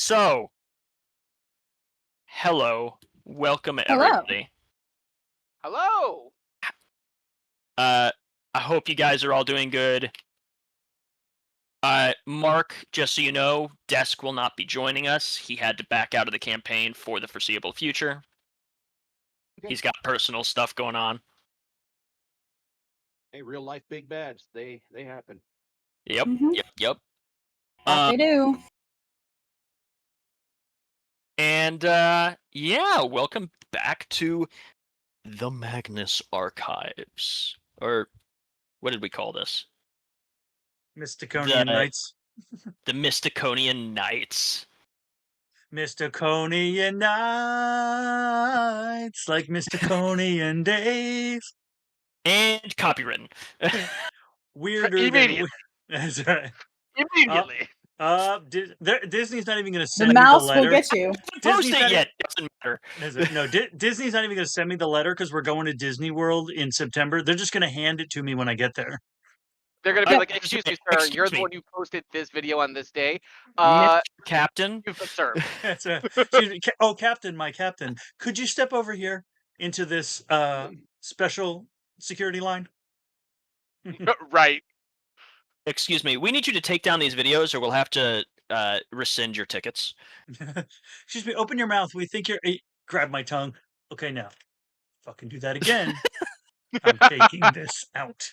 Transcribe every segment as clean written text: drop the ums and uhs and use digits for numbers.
So, hello, welcome Hello. everybody. Hello. I hope you guys are all doing good. Mark, just so you know, Desk will not be joining us. He had to back out of the campaign for the foreseeable future. Okay. He's got personal stuff going on. Hey, real life big bads. They happen. Yep. That they do. And yeah, welcome back to the Magnus Archives. Or what did we call this? Mystakonian Knights. The Mystakonian Knights. Mystakonian Knights, like Mystakonian days. And copywritten. Weirder Immediately. That's right. Immediately. Disney's not even going to The send me the mouse letter. will get you. Post it yet. Doesn't matter. No, Disney's not even going to send me the letter because we're going to Disney World in September. They're just going to hand it to me when I get there. They're gonna be Yep. like, "Excuse me, sir. You're Excuse the me. one who posted this video on this day. Mr. Captain. You've been served." That's excuse me, oh, Captain, my Captain, could you step over here into this special security line? Right. Excuse me. We need you to take down these videos, or we'll have to rescind your tickets. Excuse me, open your mouth. We think you're. Grab my tongue. Okay, now. Fucking do that again. I'm taking this out.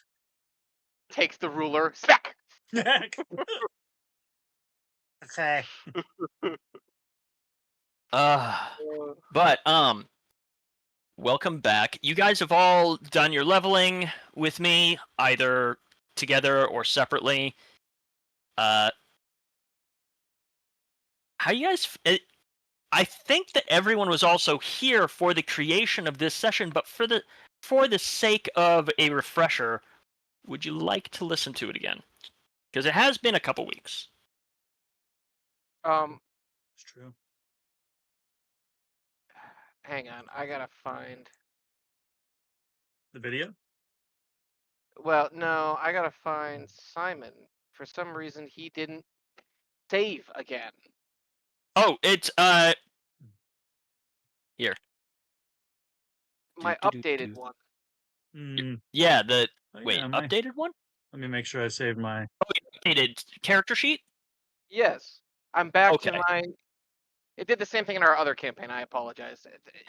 Takes the ruler. Smack. Okay. But welcome back. You guys have all done your leveling with me, either together or separately. How you guys? I think that everyone was also here for the creation of this session, but for the sake of a refresher, would you like to listen to it again? Because it has been a couple weeks. It's true. Hang on. I gotta find. The video? Well, no. I gotta find Simon. For some reason, he didn't save again. Oh, it's here. My updated one. Yeah, the wait, updated one? Let me make sure I saved my Updated character sheet? Yes. I'm back Okay. to my. It did the same thing in our other campaign. I apologize.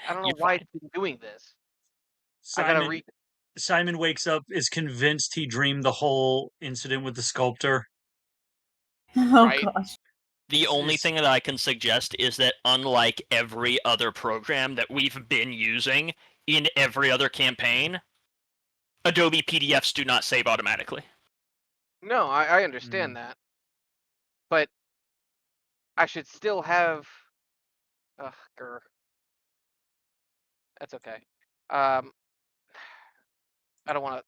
I don't know You're why fine. it's been doing this. Simon wakes up, is convinced he dreamed the whole incident with the sculptor. Oh Right. gosh. The only thing that I can suggest is that unlike every other program that we've been using in every other campaign, Adobe PDFs do not save automatically. No, I understand that. But I should still have. Ugh, grr. That's okay. I don't want to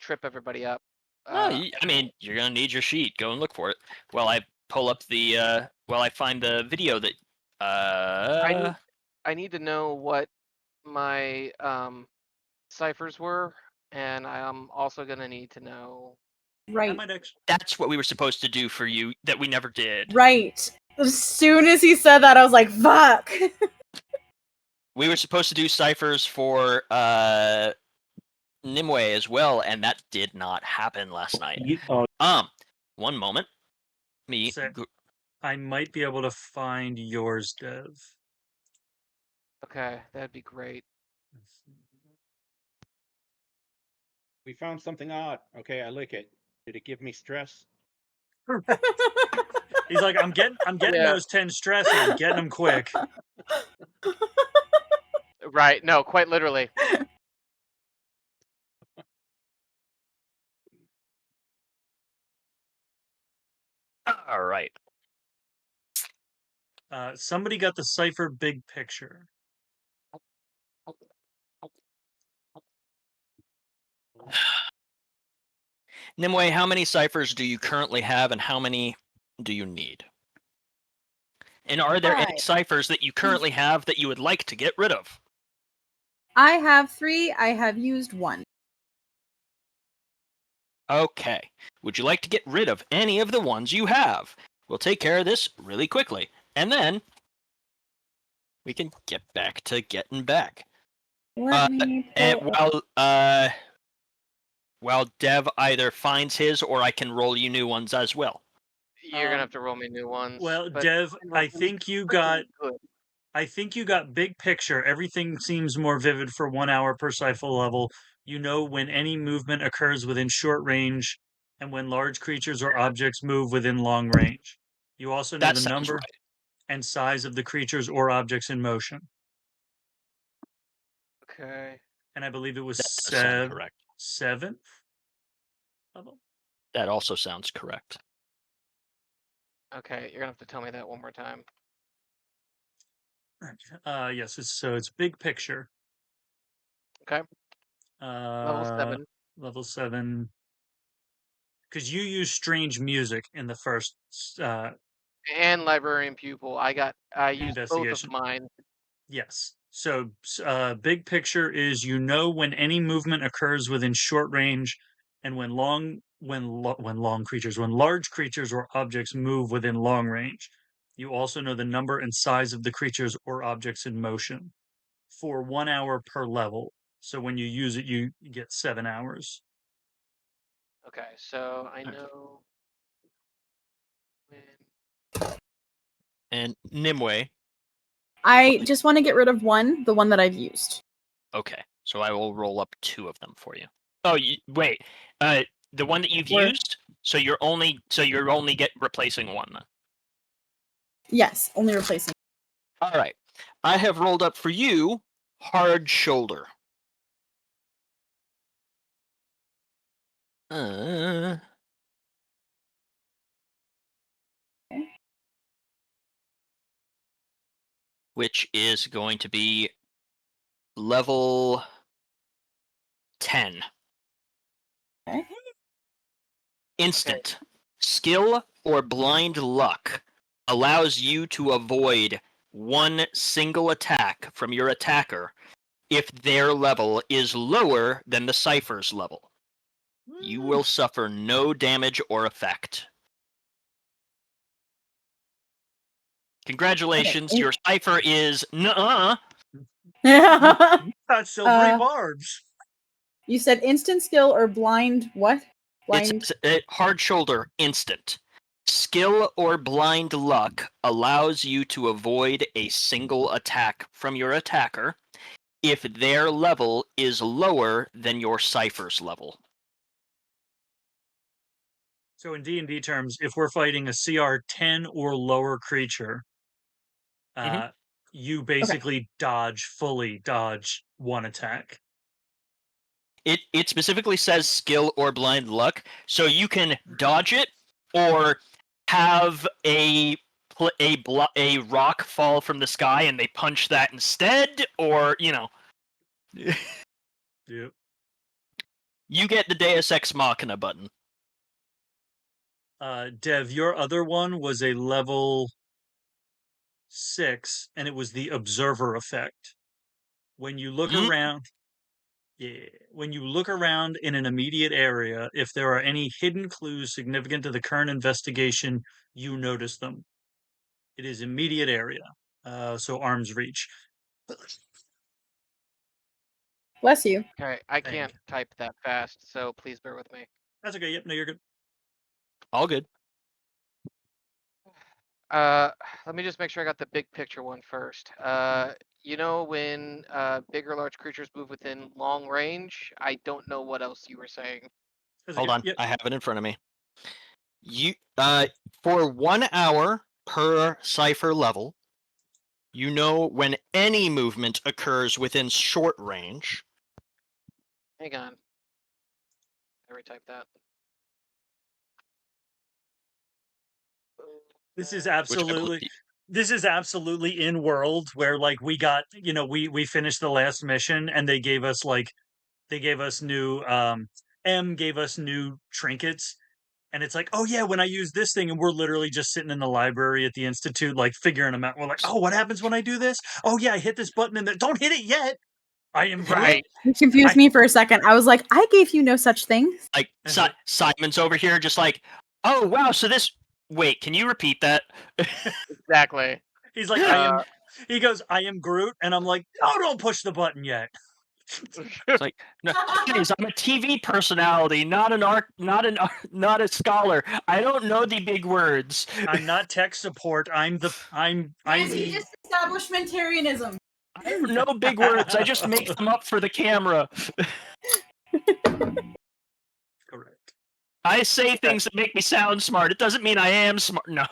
trip everybody up. No, I mean, you're gonna need your sheet. Go and look for it. While I pull up the, while I find the video that, I need to know what my ciphers were, and I'm also gonna need to know. Right. That's what we were supposed to do for you that we never did. Right. As soon as he said that, I was like, fuck. We were supposed to do ciphers for Nimue as well, and that did not happen last night. One moment. I might be able to find yours, Dev. Okay, that'd be great. We found something odd. Okay, I lick it. Did it give me stress? He's like, I'm getting those 10 stress, and I'm getting them quick. Right. No, quite literally. All right. Somebody got the cipher big picture. Nimue, how many ciphers do you currently have, and how many do you need? And are there any ciphers that you currently have that you would like to get rid of? I have 3. I have used 1. Okay. Would you like to get rid of any of the ones you have? We'll take care of this really quickly, and then we can get back to getting back. Let me And pull up. while Dev either finds his or I can roll you new ones as well. You're gonna have to roll me new ones. Well, but Dev, mine were I really think you freaking got good. big picture. Everything seems more vivid for 1 hour per cipher level. You know when any movement occurs within short range and when large creatures or objects move within long range. You also know That the sounds number right. and size of the creatures or objects in motion. Okay. And I believe it was That does sound correct. 7th level. That also sounds correct. Okay, you're gonna have to tell me that one more time. Yes, it's big picture. Okay. Level 7. Level 7. Because you use strange music in the first And librarian pupil. I used both of investigation. mine. Yes. So, big picture is you know when any movement occurs within short range, and when large creatures or objects move within long range. You also know the number and size of the creatures or objects in motion for 1 hour per level. So when you use it, you get 7 hours. Okay, so I Okay. know when. And Nimue. I just want to get rid of one, the one that I've used. Okay, so I will roll up 2 of them for you. Oh, wait. The one that you've Where- used. So you're only replacing one then. Yes, only replacing. All right. I have rolled up for you hard shoulder. Okay. Which is going to be level 10. Okay. Instant. Skill or blind luck allows you to avoid one single attack from your attacker if their level is lower than the cipher's level. You will suffer no damage or effect. Congratulations, Okay. your cipher is nuh-uh. Got silvery barbs. You said instant skill or blind what? Blind. It's hard shoulder instant. Skill or blind luck allows you to avoid a single attack from your attacker if their level is lower than your cipher's level. So in D&D terms, if we're fighting a CR 10 or lower creature, you basically fully dodge one attack. It specifically says skill or blind luck, so you can dodge it or have a rock fall from the sky and they punch that instead, or Yep. you get the Deus Ex Machina button. Dev, your other one was a level 6, and it was the observer effect. When you look around, when you look around in an immediate area, if there are any hidden clues significant to the current investigation, you notice them. It is immediate area, so arm's reach. Bless you. Okay, I can't type that fast, so please bear with me. That's okay. Yep, no, you're good. All good. Let me just make sure I got the big picture one first. You know when big or large creatures move within long range? I don't know what else you were saying. That's Hold okay. on, Yep. I have it in front of me. You for 1 hour per cipher level, you know when any movement occurs within short range. Hang on. I retyped that. This is Which I absolutely believe- this is absolutely in world where like we got, we finished the last mission and they gave us new M gave us new trinkets, and it's like, oh yeah, when I use this thing, and we're literally just sitting in the library at the institute like figuring them out. We're like, oh, what happens when I do this? Oh yeah, I hit this button and don't hit it yet. I am Right. You confused me for a second. I was like, I gave you no such thing. Like Simon's over here just like, oh wow, so this Wait, can you repeat that? Exactly. He's like, I am. He goes, I am Groot, and I'm like, no, don't push the button yet. It's like, no, guys, I'm a TV personality, not a scholar. I don't know the big words. I'm not tech support. I'm the. Fancy disestablishmentarianism. I don't know big words. I just make them up for the camera. Correct. I say things that make me sound smart. It doesn't mean I am smart. No,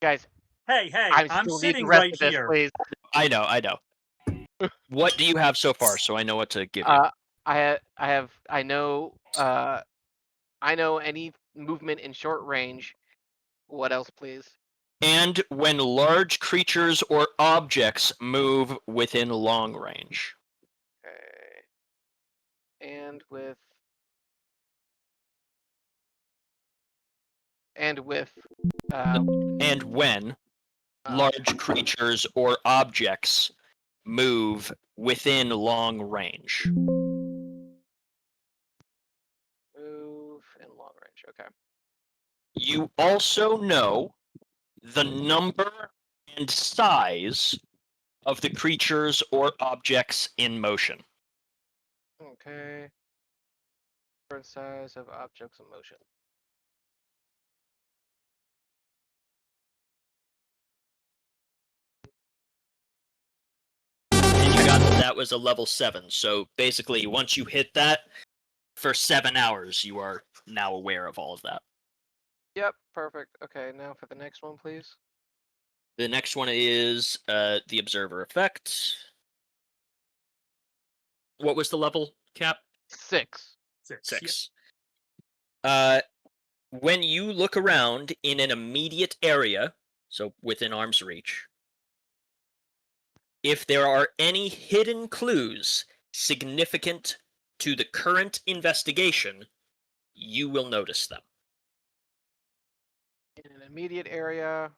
Guys, Hey, I I'm still need the sitting rest right of this, here. please. I know. What do you have so far, so I know what to give you? I know any movement in short range. What else, please? And when large creatures or objects move within long range. Okay. And And when large creatures or objects move within long range. move in long range. Okay. You also know the number and size of the creatures or objects in motion. Okay. Different size of objects in motion. And you got that was a level 7. So basically, once you hit that, for 7 hours, you are now aware of all of that. Yep, perfect. Okay, now for the next one, please. The next one is the Observer effect. What was the level, Cap? 6. 6. When you look around in an immediate area, so within arm's reach, if there are any hidden clues significant to the current investigation, you will notice them. In an immediate area.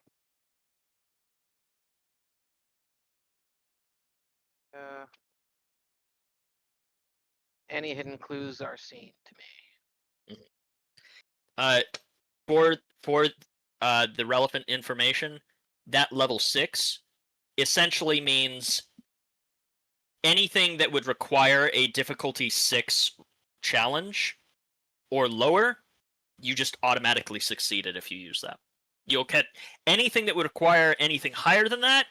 Any hidden clues are seen to me. For the relevant information, that level 6 essentially means anything that would require a difficulty 6 challenge or lower, you just automatically succeeded if you use that. You'll get anything that would require anything higher than that,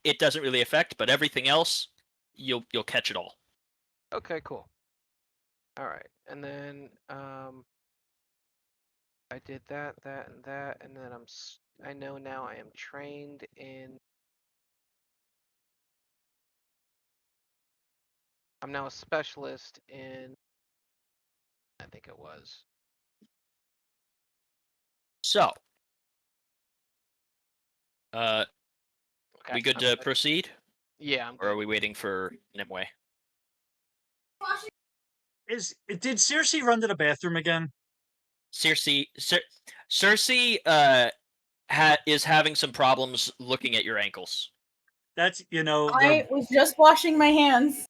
it doesn't really affect, but everything else, you'll catch it all. Okay, cool. All right, and then I did that, and then I know now I am trained in. I'm now a specialist in. I think it was. So, Okay, we good I'm to proceed? Yeah, I'm Or are good. we waiting for Nimue? Did Circe run to the bathroom again? Circe is having some problems looking at your ankles. That's I was just washing my hands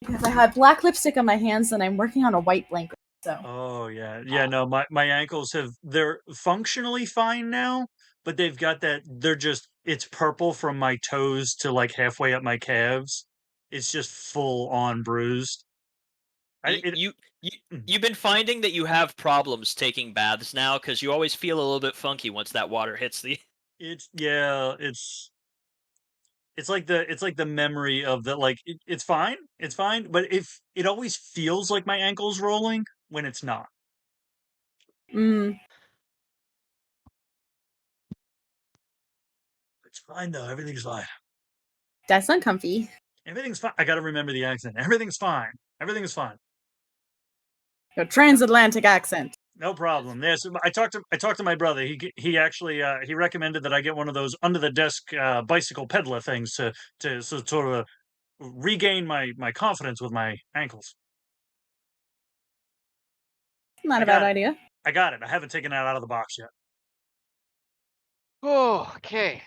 because I have black lipstick on my hands and I'm working on a white blanket. So. Oh yeah. No, my ankles they're functionally fine now, but they've got that. It's purple from my toes to like halfway up my calves. It's just full on bruised. You've been finding that you have problems taking baths now because you always feel a little bit funky once that water hits the. It's like the memory of the like it's fine, but if it always feels like my ankle's rolling when it's not. Mm. It's fine though. Everything's fine. That's uncomfy. Everything's fine. I got to remember the accent. Everything's fine. Everything is fine. A transatlantic accent. No problem. Yes, I talked to my brother. He actually he recommended that I get one of those under the desk bicycle peddler things to sort of regain my confidence with my ankles. Not a bad idea. I got it. I haven't taken it out of the box yet. Oh, okay.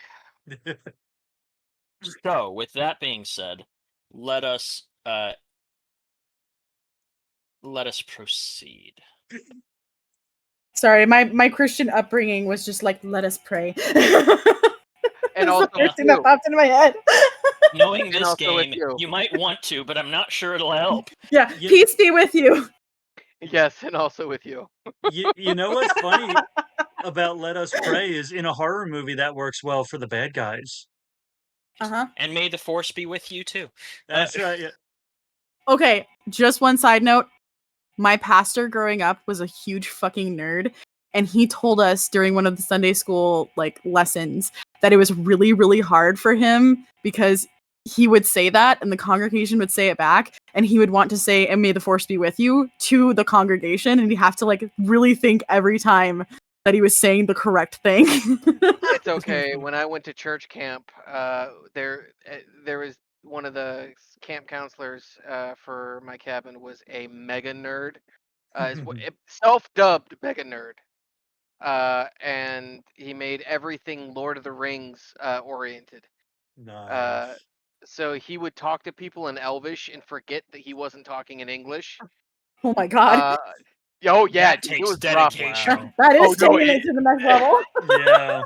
So, with that being said, let us proceed. Sorry, my Christian upbringing was just like, let us pray. And That's also the with first thing that you. popped into my head. Knowing And this also with game, you. you might want to, but I'm not sure it'll help. Yeah, You- peace be with you. Yes, and also with you. You know what's funny about Let Us Pray is in a horror movie that works well for the bad guys. Uh-huh. And may the force be with you too. That's right. Yeah. Okay, just one side note. My pastor growing up was a huge fucking nerd, and he told us during one of the Sunday school like lessons that it was really, really hard for him because he would say that and the congregation would say it back, and he would want to say, and may the force be with you to the congregation, and he'd have to like really think every time that he was saying the correct thing. It's okay. When I went to church camp, there was one of the camp counselors for my cabin was a mega nerd, self-dubbed mega nerd, and he made everything Lord of the Rings oriented. Nice. So he would talk to people in Elvish and forget that he wasn't talking in English. Oh my god. Oh yeah, That dude, takes it was rough. dedication. Wow. That is Oh, no, taking it to the next level. Yeah.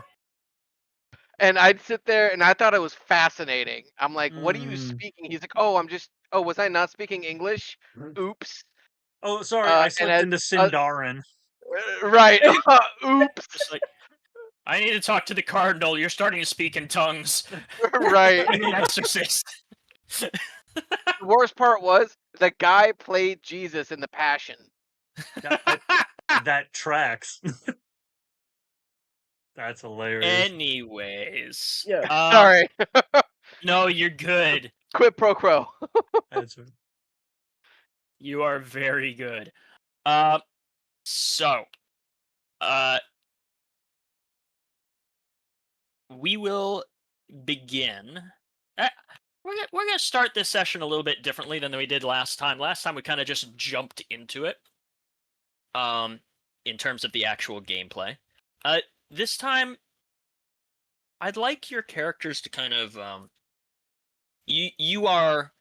And I'd sit there and I thought it was fascinating. I'm like, what are you Mm. speaking? He's like, oh, was I not speaking English? Oops. Oh, sorry, I And slipped into Sindarin. right. Oops. Just like, I need to talk to the cardinal. You're starting to speak in tongues. Right. I'm an exorcist. The worst part was the guy played Jesus in the Passion. That tracks. That's hilarious. Anyways. Yeah. Sorry. No, you're good. Quid pro quo. That's right. You are very good. So, we will begin. We're gonna start this session a little bit differently than we did last time. Last time we kind of just jumped into it. In terms of the actual gameplay. This time, I'd like your characters to kind of you are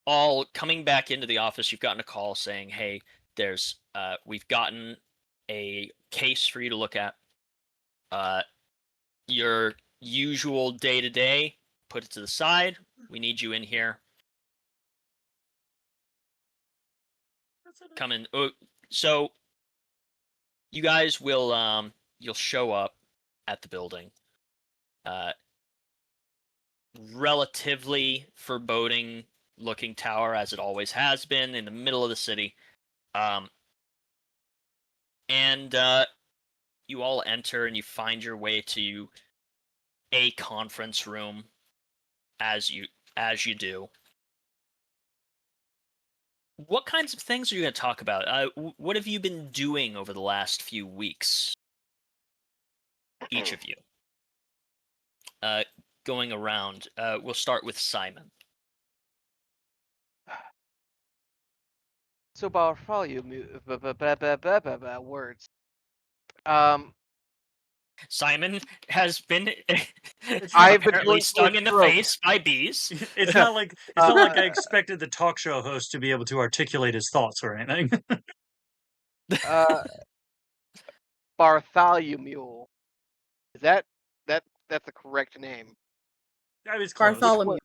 all coming back into the office. You've gotten a call saying, "Hey, we've gotten a case for you to look at. Your usual day-to-day, put it to the side. We need you in here. Come in." So you guys will you'll show up at the building. Relatively foreboding looking tower, as it always has been, in the middle of the city. And you all enter and you find your way to a conference room, as you do. What kinds of things are you going to talk about? What have you been doing over the last few weeks? Each of you. Going around. We'll start with Simon. So Bartholomew words. Simon has been I've been apparently going stung through in the stroke. face by bees. It's not like I expected the talk show host to be able to articulate his thoughts or anything. Bartholomew. Is that's the correct name? I was close. Bartholomew.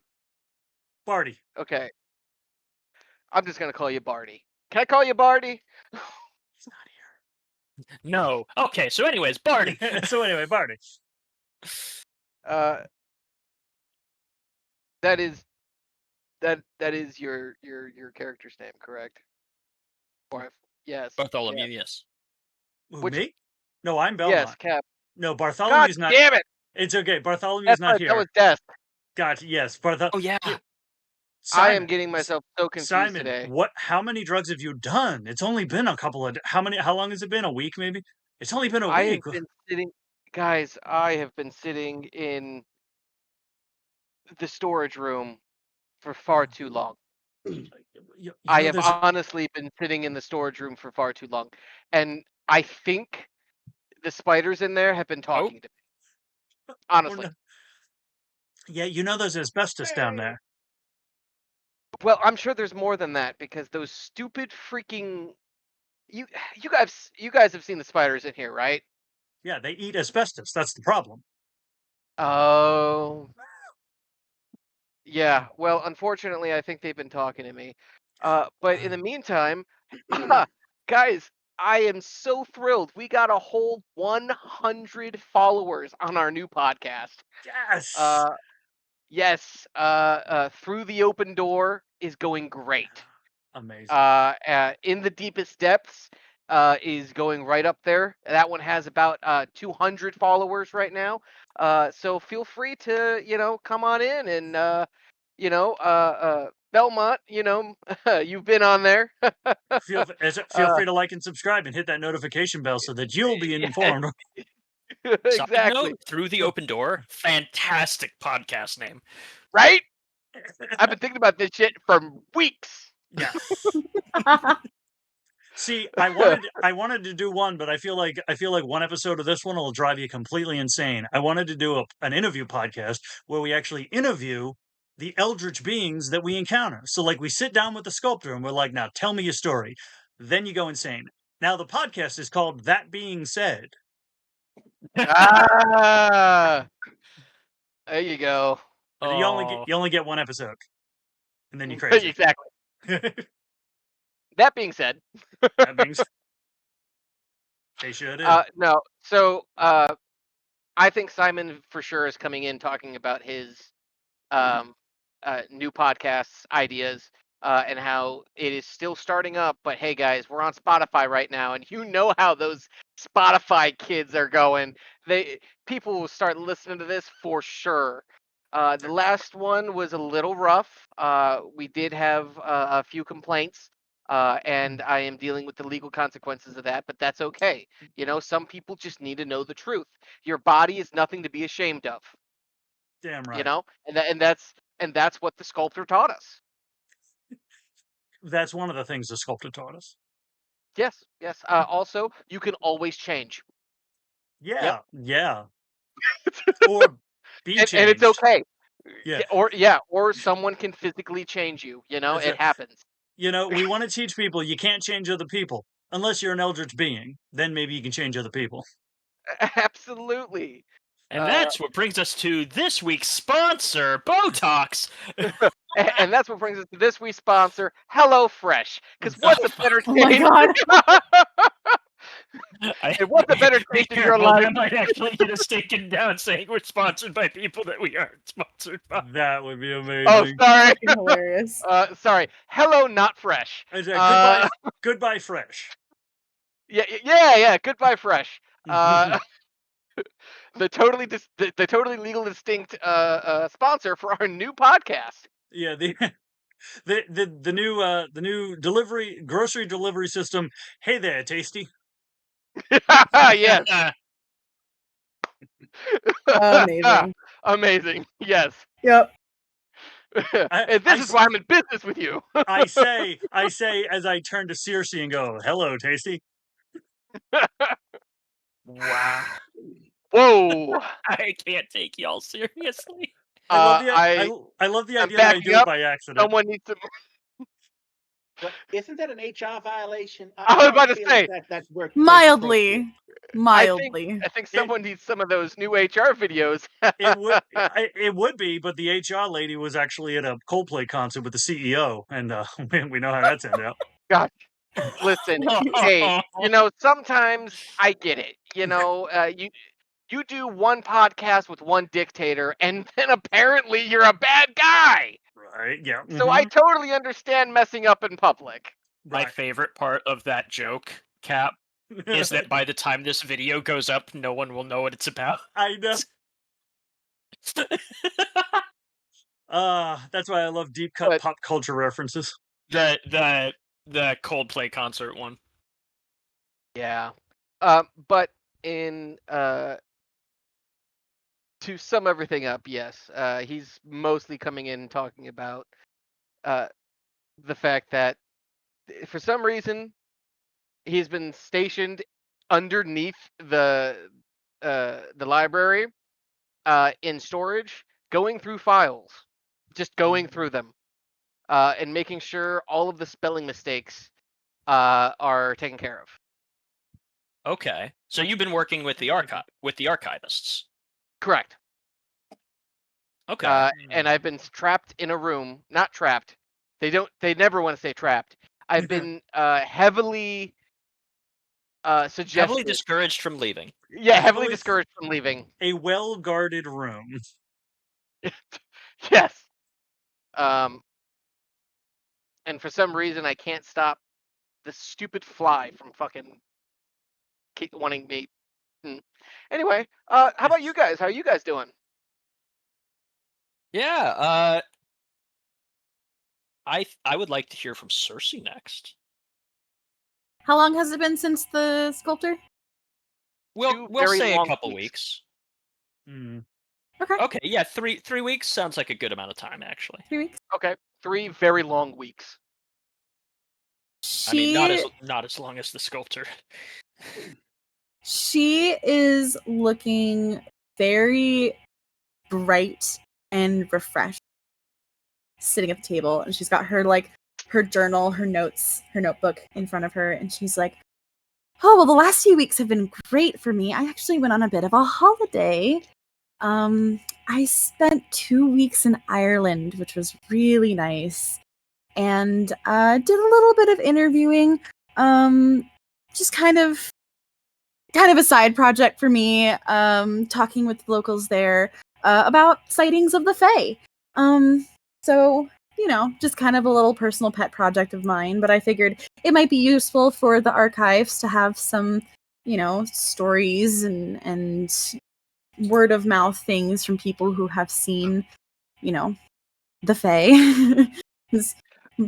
Barty. Okay. I'm just gonna call you Barty. Can I call you Barty? He's not here. No. Okay, so anyways, Barty. So anyway, Barty. That is your character's name, correct? Yes. Bartholomew, yes. Who, Which- me? No, I'm Belmont. Yes, Cap. No, God Bartholomew's not. damn it! It's okay. Bartholomew's not here. That was death. Gotcha. Yes, Oh yeah. I am getting myself so confused Simon, today. how many drugs have you done? It's only been a couple of how long has it been? A week maybe? It's only been a I week. have been sitting, guys. I have been sitting in the storage room for far too long. I have honestly been sitting in the storage room for far too long, and I think the spiders in there have been talking to me. Honestly. Yeah, there's asbestos down there. Well, I'm sure there's more than that because those stupid freaking you guys have seen the spiders in here, right? Yeah, they eat asbestos. That's the problem. Oh, yeah. Well, unfortunately, I think they've been talking to me. But in the meantime, guys, I am so thrilled. We got a whole 100 followers on our new podcast. Yes. Yes. Through the Open Door is going great. Amazing. In the Deepest Depths is going right up there. That one has about 200 followers right now. So feel free to come on in and Belmont, you've been on there. Feel free to like and subscribe and hit that notification bell so that you'll be informed. Side Exactly. note, Through the Open Door, fantastic podcast name. Right? I've been thinking about this shit for weeks. Yes. See, I wanted to do one, but I feel like one episode of this one will drive you completely insane. I wanted to do an interview podcast where we actually interview the eldritch beings that we encounter. So like we sit down with the sculptor and we're like, now tell me your story. Then you go insane. Now the podcast is called That Being Said. There you go. And you only get one episode. And then you're crazy. Exactly. That being said, That being said, they should. No. So I think Simon for sure is coming in talking about his new podcasts ideas and how it is still starting up. But hey, guys, we're on Spotify right now, and you know how those Spotify kids are going. People will start listening to this for sure. The last one was a little rough. We did have a few complaints. And I am dealing with the legal consequences of that, but that's okay. Some people just need to know the truth. Your body is nothing to be ashamed of. Damn right. And that's what the sculptor taught us. That's one of the things the sculptor taught us. Yes. Also, you can always change. Yeah. Or be changed. And it's okay. Yeah. Or someone can physically change you. It happens. We want to teach people you can't change other people unless you're an eldritch being. Then maybe you can change other people. Absolutely. And that's what brings us to this week's sponsor, Botox. And that's what brings us to this week's sponsor, HelloFresh. Because what's a better taste? Oh my god. And what's a better taste in your life? I might actually get us taken down saying we're sponsored by people that we aren't sponsored by. That would be amazing. Oh, sorry. Hilarious. Sorry. Hello, not fresh. Goodbye, fresh. Yeah. Goodbye, fresh. The totally legal distinct sponsor for our new podcast. Yeah, the new grocery delivery system. Hey there, Tasty. Yes. Amazing. Yes. Yep. And this is why I'm in business with you. I say as I turn to Circe and go, "Hello, Tasty." Wow. Whoa. I can't take y'all seriously. I love the idea that I do it by accident. Someone needs to. But isn't that an HR violation? I was about to say that's where Mildly. I think someone needs some of those new HR videos. It would be, but the HR lady was actually at a Coldplay concert with the CEO, and we know how that turned out. God, listen, hey, sometimes I get it. You do one podcast with one dictator, and then apparently you're a bad guy. Right? Yeah. So I totally understand messing up in public. My favorite part of that joke, Cap, is that by the time this video goes up, no one will know what it's about. I know. That's why I love deep cut pop culture references. The Coldplay concert one. Yeah. But in to sum everything up, yes, he's mostly coming in and talking about the fact that for some reason he's been stationed underneath the library in storage, going through files, just going through them, and making sure all of the spelling mistakes are taken care of. Okay. So you've been working with the archivists. Correct. Okay. And I've been trapped in a room. Not trapped. They never want to say trapped. I've been heavily suggested. Heavily discouraged from leaving. Yeah, heavily discouraged from leaving. A well-guarded room. Yes. And for some reason, I can't stop the stupid fly from fucking keep wanting me. Anyway, how about you guys? How are you guys doing? Yeah. I would like to hear from Circe next. How long has it been since the sculptor? We'll very say a long couple weeks. weeks. Okay. Okay. Yeah. 3 weeks sounds like a good amount of time, actually. 3 weeks. Okay, 3 very long weeks. I mean, not as long as the sculptor. She is looking very bright and refreshed, sitting at the table, and she's got her journal, her notes, her notebook in front of her, and she's like, "Oh, well, the last few weeks have been great for me. I actually went on a bit of a holiday. I spent 2 weeks in Ireland, which was really nice, and did a little bit of interviewing. Just kind of a side project for me, talking with locals there about sightings of the Fae. So, just kind of a little personal pet project of mine, but I figured it might be useful for the archives to have some, stories and word of mouth things from people who have seen, the Fae." it's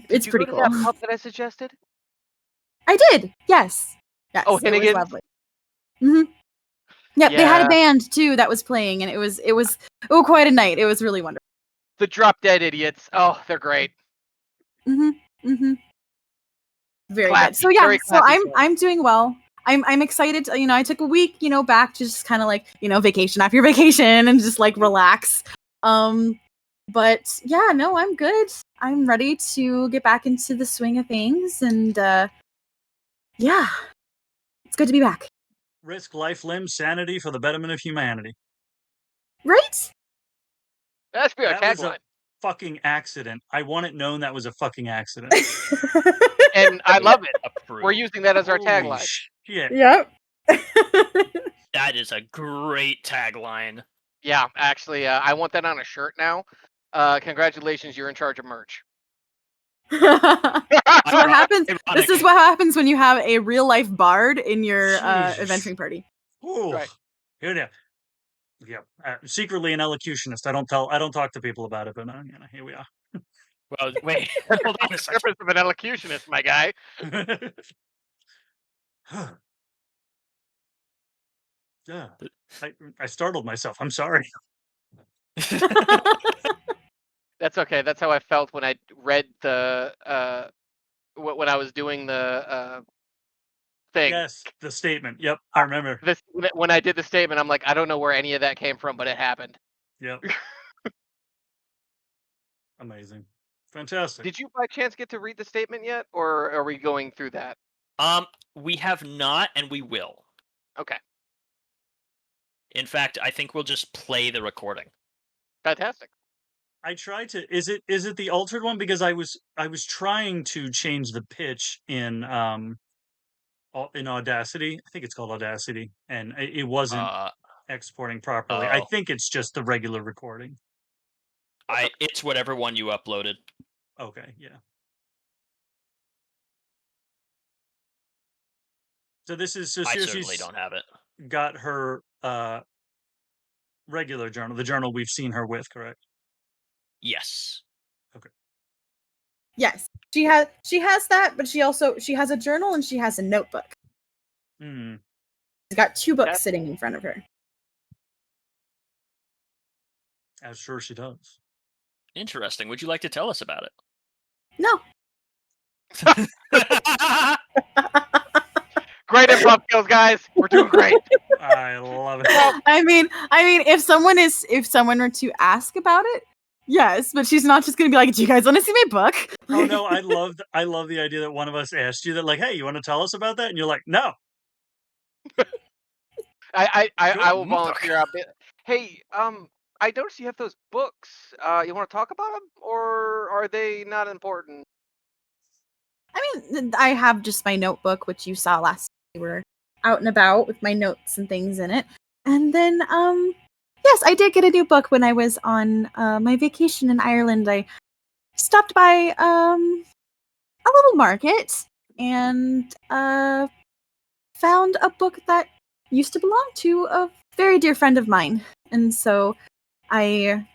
Did you pretty go to cool. that pub that I suggested? I did. Yes. Yes. Oh, it was Hennigan's? lovely. Mm-hmm. Yeah, they had a Yeah. band too that was playing, and it was quite a night. It was really wonderful. The Drop Dead Idiots. Oh, they're great. Mm-hmm. Very Classy, good. So yeah, very so classy I'm doing well. I'm excited to, I took a week, back to just kind of like, vacation after vacation and just like relax. But yeah, no, I'm good. I'm ready to get back into the swing of things, and yeah, it's good to be back. Risk life, limb, sanity for the betterment of humanity. Right? That should be our That was tagline. a fucking accident. I want it known that was a fucking accident. And I love it. Approved. We're using that as our Holy tagline. shit. Yep. That is a great tagline. Yeah, actually, I want that on a shirt now. Congratulations, you're in charge of merch. So what happens? This is what happens when you have a real life bard in your Jesus. adventuring party. Ooh. Right. Yeah. Secretly an elocutionist. I don't talk to people about it, but here we are. Well, wait. That's Hold on a the second. purpose of an elocutionist, my guy. Yeah. I startled myself. I'm sorry. That's okay. That's how I felt when I read the when I was doing the thing. Yes, the statement. Yep, I remember. When I did the statement, I'm like, I don't know where any of that came from, but it happened. Yep. Amazing. Fantastic. Did you by chance get to read the statement yet, or are we going through that? We have not, and we will. Okay. In fact, I think we'll just play the recording. Fantastic. I tried to. Is it the altered one? Because I was trying to change the pitch in Audacity. I think it's called Audacity, and it wasn't exporting properly. I think it's just the regular recording. It's whatever one you uploaded. Okay, yeah. So this is I certainly don't have it. Got her regular journal, the journal we've seen her with, correct? Yes. Okay. Yes, she has that, but she has a journal and she has a notebook. Hmm. She's got 2 books sitting in front of her. As sure she does. Interesting. Would you like to tell us about it? No. Great improv skills, guys. We're doing great. I love it. I mean, if someone were to ask about it, Yes, but she's not just gonna be like, "Do you guys want to see my book?" Oh no, I love the idea that one of us asked you that, like, hey, you want to tell us about that? And you're like, no. I will Good. volunteer out. Hey, I noticed you have those books. You want to talk about them, or are they not important? I mean, I have just my notebook, which you saw last time we were out and about with my notes and things in it. And then, yes, I did get a new book when I was on my vacation in Ireland. I stopped by a little market and found a book that used to belong to a very dear friend of mine. And so I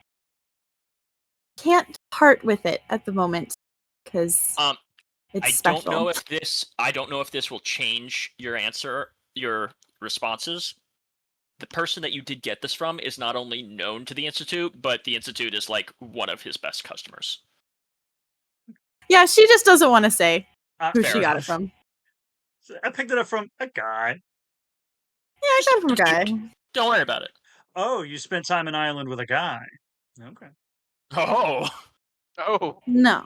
can't part with it at the moment because it's I special. don't know if this will change your responses. The person that you did get this from is not only known to the Institute, but the Institute is like one of his best customers. Yeah, she just doesn't want to say who fair she got it enough. from. I picked it up from a guy. Yeah, I got it from a guy. Don't worry about it. Oh, you spent time in Ireland with a guy. Okay. Oh, Oh, No.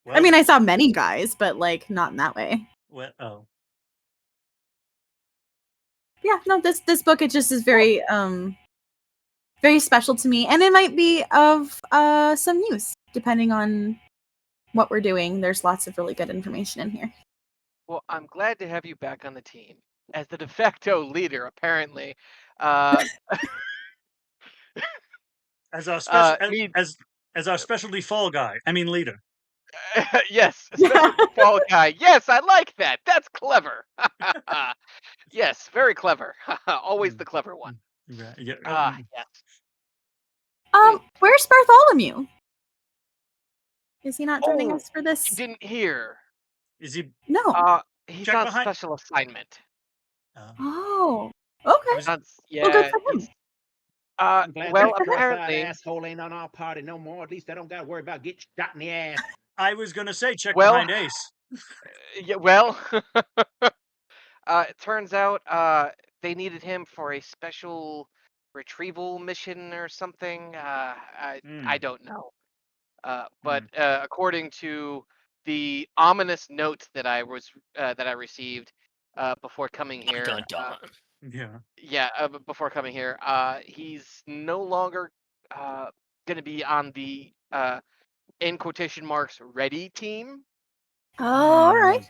Well, I mean, I saw many guys, but like not in that way. oh. Yeah, no, this book it just is very very special to me, and it might be of some use depending on what we're doing. There's lots of really good information in here. well, I'm glad to have you back on the team as the de facto leader. Apparently, uh, As our special me- as our specialty fall guy. I mean leader. yes, especially fall guy. Yes, I like that. That's clever. Yes, very clever. Always the clever one. Right. Yeah. Yes. Where's Bartholomew? Is he not joining Oh, us for You this? didn't hear. Is he No. He's Check on behind- special assignment. Oh. Okay. was- Well, good for him. he's- I'm glad well, that cross-eyed apparently, asshole ain't on our party no more. At least I don't got to worry about getting shot in the ass. I was gonna say check Well- behind Ace. yeah, well, it turns out they needed him for a special retrieval mission or something. I don't know. But according to the ominous note that I received before coming here, dun, dun. before coming here, he's no longer going to be on the in quotation marks ready team, Oh, all right.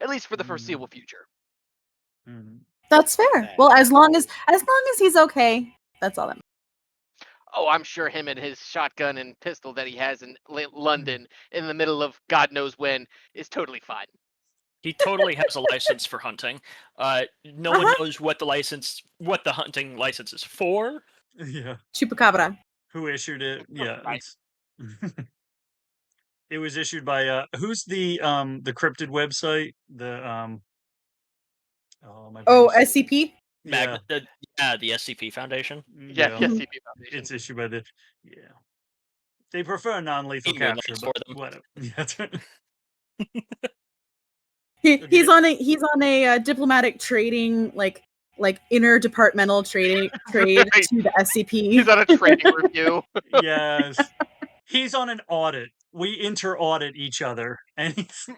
at least for the foreseeable future. That's fair. Well, as long as he's okay, that's all that matters. Oh, I'm sure him and his shotgun and pistol that he has in London in the middle of God knows when is totally fine. He totally has a license for hunting. No one knows what the hunting license is for. Yeah. Chupacabra. Who issued it? Yeah. Right. It was issued by who's the cryptid website? The my Oh, brain's- SCP? Yeah. The SCP Foundation. Yeah, yes, CP Foundation. It's issued by the They prefer non-lethal England capture, likes but for them. whatever. Yeah, that's right. He's on a diplomatic trading like interdepartmental trade Right. to the SCP. He's on a trading review. Yes. He's on an audit. We inter-audit each other. And he's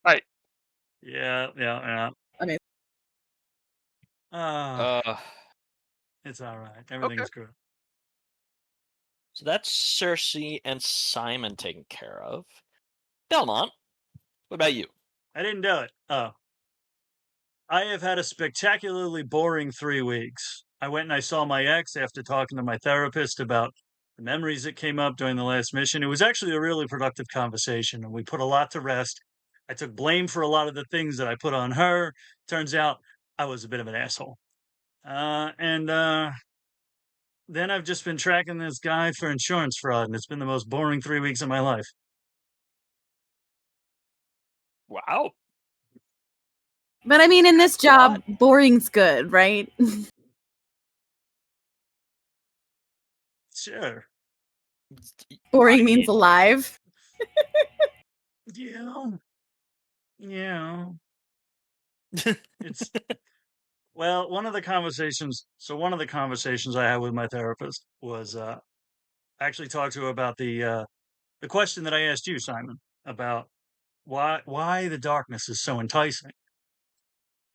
Right. Yeah. Amazing. It's all right. Everything's good. So that's Circe and Simon taken care of. Belmont, what about you? I didn't do it. Oh. I have had a spectacularly boring 3 weeks. I went and I saw my ex after talking to my therapist about the memories that came up during the last mission. It was actually a really productive conversation, and we put a lot to rest. I took blame for a lot of the things that I put on her. Turns out I was a bit of an asshole. Then I've just been tracking this guy for insurance fraud, and it's been the most boring 3 weeks of my life. Wow. But I mean, in this job, boring's good, right? Sure. Boring means alive. Yeah. It's Well, one of the conversations I had with my therapist was actually talked to her about the question that I asked you, Simon, about why the darkness is so enticing.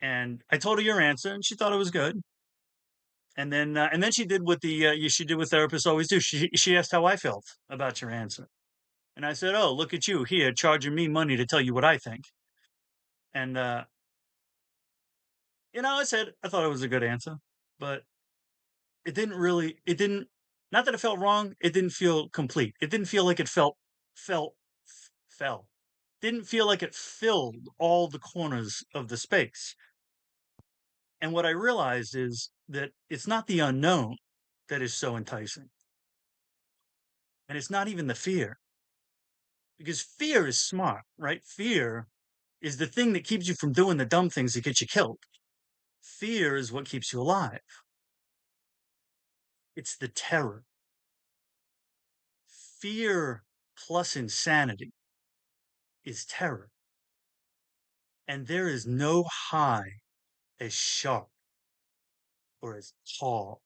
And I told her your answer, and she thought it was good. And then she did what she did what therapists always do. She asked how I felt about your answer, and I said, "Oh, look at you here charging me money to tell you what I think." And I said I thought it was a good answer, but it didn't. Not that it felt wrong. It didn't feel complete. It didn't feel like it fell. Didn't feel like it filled all the corners of the space. And what I realized is that it's not the unknown that is so enticing. And it's not even the fear. Because fear is smart, right? Fear is the thing that keeps you from doing the dumb things that get you killed. Fear is what keeps you alive. It's the terror. Fear plus insanity is terror. And there is no high as sharp or as tall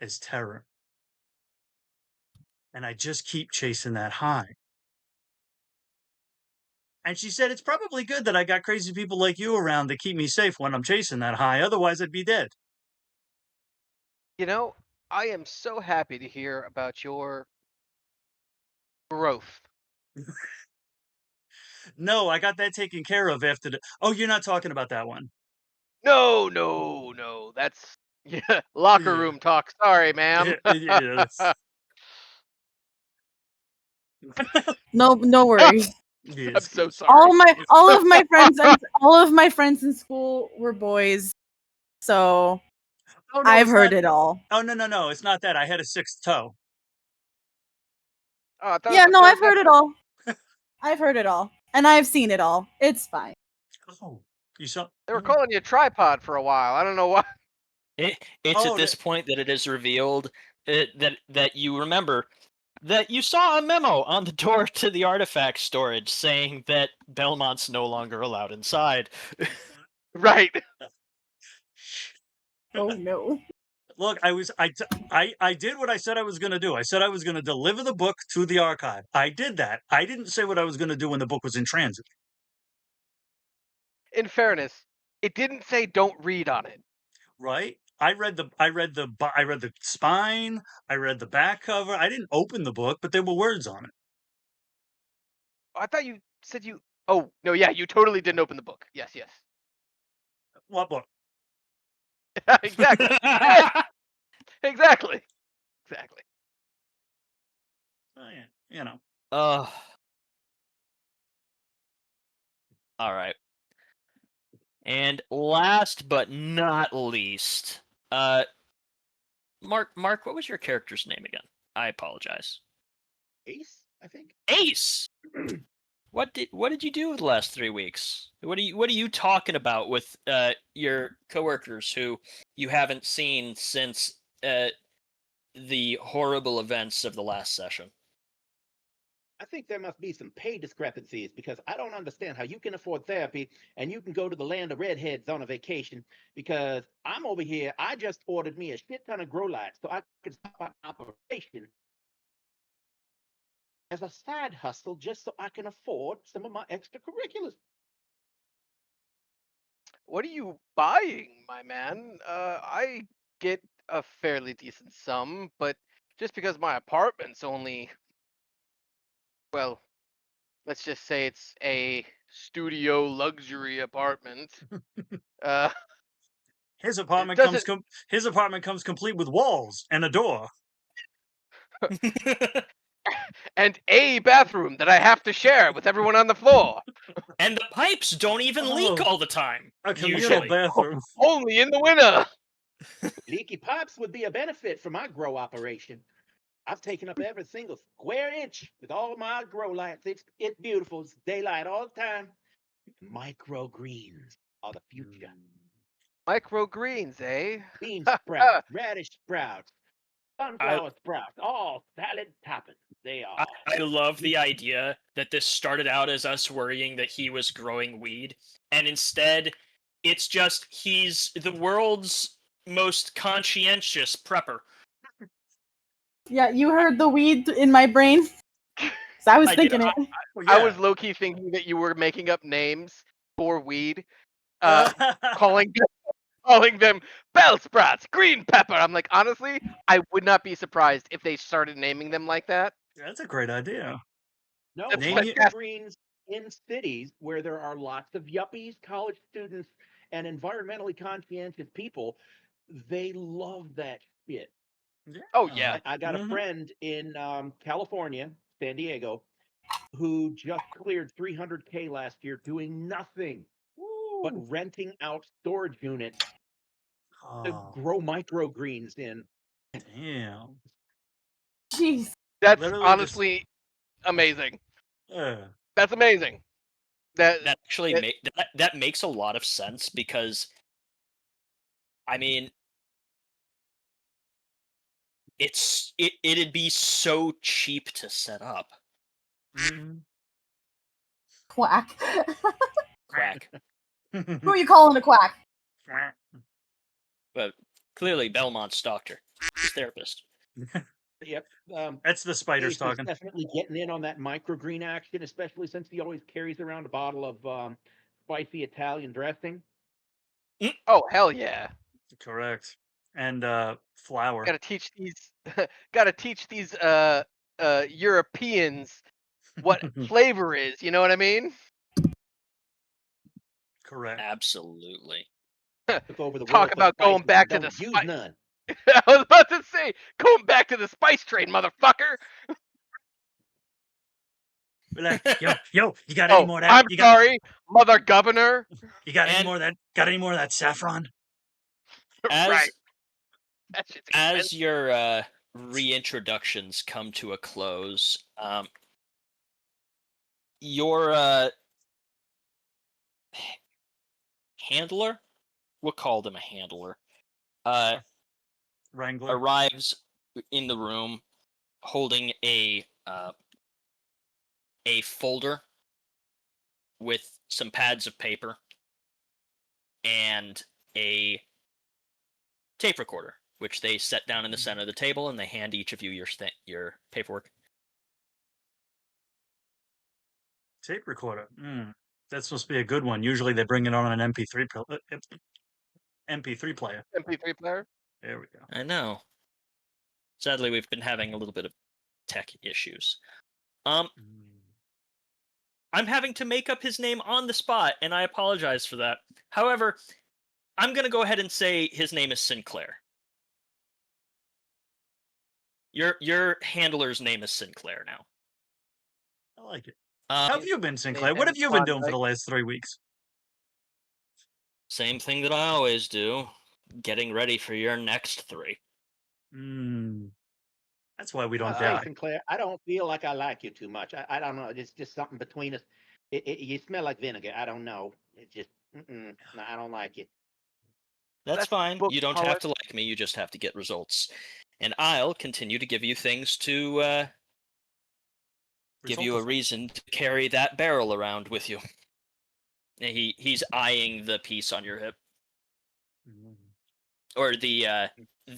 as terror. And I just keep chasing that high. And she said, it's probably good that I got crazy people like you around to keep me safe when I'm chasing that high. Otherwise, I'd be dead. You know, I am so happy to hear about your growth. No, I got that taken care of after the. Oh, you're not talking about that one. No. That's locker Yeah. room talk. Sorry, ma'am. Yes. No worries. I'm so sorry. all of my friends in school were boys, so Oh, no, I've it's heard not. it all. Oh, no, it's not that. I had a sixth toe. Oh, I thought it Yeah, was the no, third I've heard it all. I've heard it all, and I've seen it all. It's fine. Oh, you saw? They were calling you a tripod for a while. I don't know why. It's at this point that it is revealed that you remember that you saw a memo on the door to the artifact storage saying that Belmont's no longer allowed inside. Right. Oh no. Look, I did what I said I was going to do. I said I was going to deliver the book to the archive. I did that. I didn't say what I was going to do when the book was in transit. In fairness, it didn't say don't read on it. Right? I read the spine. I read the back cover. I didn't open the book, but there were words on it. I thought you said you. Oh no, yeah, you totally didn't open the book. Yes. What book? Exactly. Exactly. Oh, yeah, you know. All right. And last but not least, Mark, what was your character's name again? I apologize. Ace, I think. Ace. What did you do the last 3 weeks? What are you talking about with your coworkers who you haven't seen since the horrible events of the last session? I think there must be some pay discrepancies because I don't understand how you can afford therapy and you can go to the land of redheads on a vacation because I'm over here. I just ordered me a shit ton of grow lights so I could stop my operation as a side hustle just so I can afford some of my extracurriculars. What are you buying, my man? I get a fairly decent sum, but just because my apartment's only, well, let's just say it's a studio luxury apartment. His It apartment doesn't. comes complete with walls and a door. And a bathroom that I have to share with everyone on the floor. And the pipes don't even leak Oh, all the time. a communal Usually. bathroom. Only in the winter. Leaky pipes would be a benefit for my grow operation. I've taken up every single square inch with all my grow lights. It's beautiful. It's daylight all the time. Microgreens are the future. Microgreens, eh? Bean sprouts, radish sprouts, sunflower sprouts, all salad toppings. They are. I love the idea that this started out as us worrying that he was growing weed, and instead It's just he's the world's most conscientious prepper. Yeah, you heard the weed in my brain. 'Cause I was I did. thinking it. Well, I was low-key thinking that you were making up names for weed, calling them bell sprouts, green pepper. I'm like, honestly, I would not be surprised if they started naming them like that. That's a great idea. No, That's Name you- microgreens in cities where there are lots of yuppies, college students, and environmentally conscientious people, they love that shit. Oh, yeah. I got a Mhm. friend in California, San Diego, who just cleared 300K last year doing nothing but Woo. renting out storage units to Oh, grow microgreens in. damn. Jeez. That's Literally just- honestly amazing. Uh, That's amazing. That actually It- that makes a lot of sense because, I mean, it'd be so cheap to set up. mhm. Quack. Quack. Who are you calling a quack? But clearly Belmont's doctor, his therapist. Yep. That's the spiders Ace is talking. definitely getting in on that microgreen action, especially since he always carries around a bottle of spicy Italian dressing. oh, hell yeah. Correct. And flour. Gotta teach these Europeans what flavor is, you know what I mean? Correct. Absolutely. Took over the Talk world for about going spices back and to the don't use spice. none. I was about to say, going back to the spice train, motherfucker. We're like, yo, you got any Oh, more of that? I'm You got sorry, mother governor. you got any And- more of that? Got any more of that saffron? As Right. That shit's expensive. as your reintroductions come to a close, your handler, we'll call them a handler, Wrangler. arrives in the room holding a folder with some pads of paper and a tape recorder, which they set down in the center of the table, and they hand each of you your paperwork. Tape recorder. That's supposed to be a good one. Usually they bring it on an MP3 MP3 player. MP3 player. There we go. I know. Sadly, we've been having a little bit of tech issues. I'm having to make up his name on the spot, and I apologize for that. However, I'm going to go ahead and say his name is Sinclair. Your handler's name is Sinclair now. I like it. How have you been, Sinclair? What have you been doing for the last 3 weeks? Same thing that I always do. Getting ready for your next 3. That's why we don't Hey, die. Sinclair, I don't feel like I like you too much. I don't know. It's just something between us. You smell like vinegar. I don't know. It's just, no, I don't like it. That's fine. book You don't have polish. to like me. You just have to get results. And I'll continue to give you things to give you a Results. reason to carry that barrel around with you. And he's eyeing the piece on your hip, or the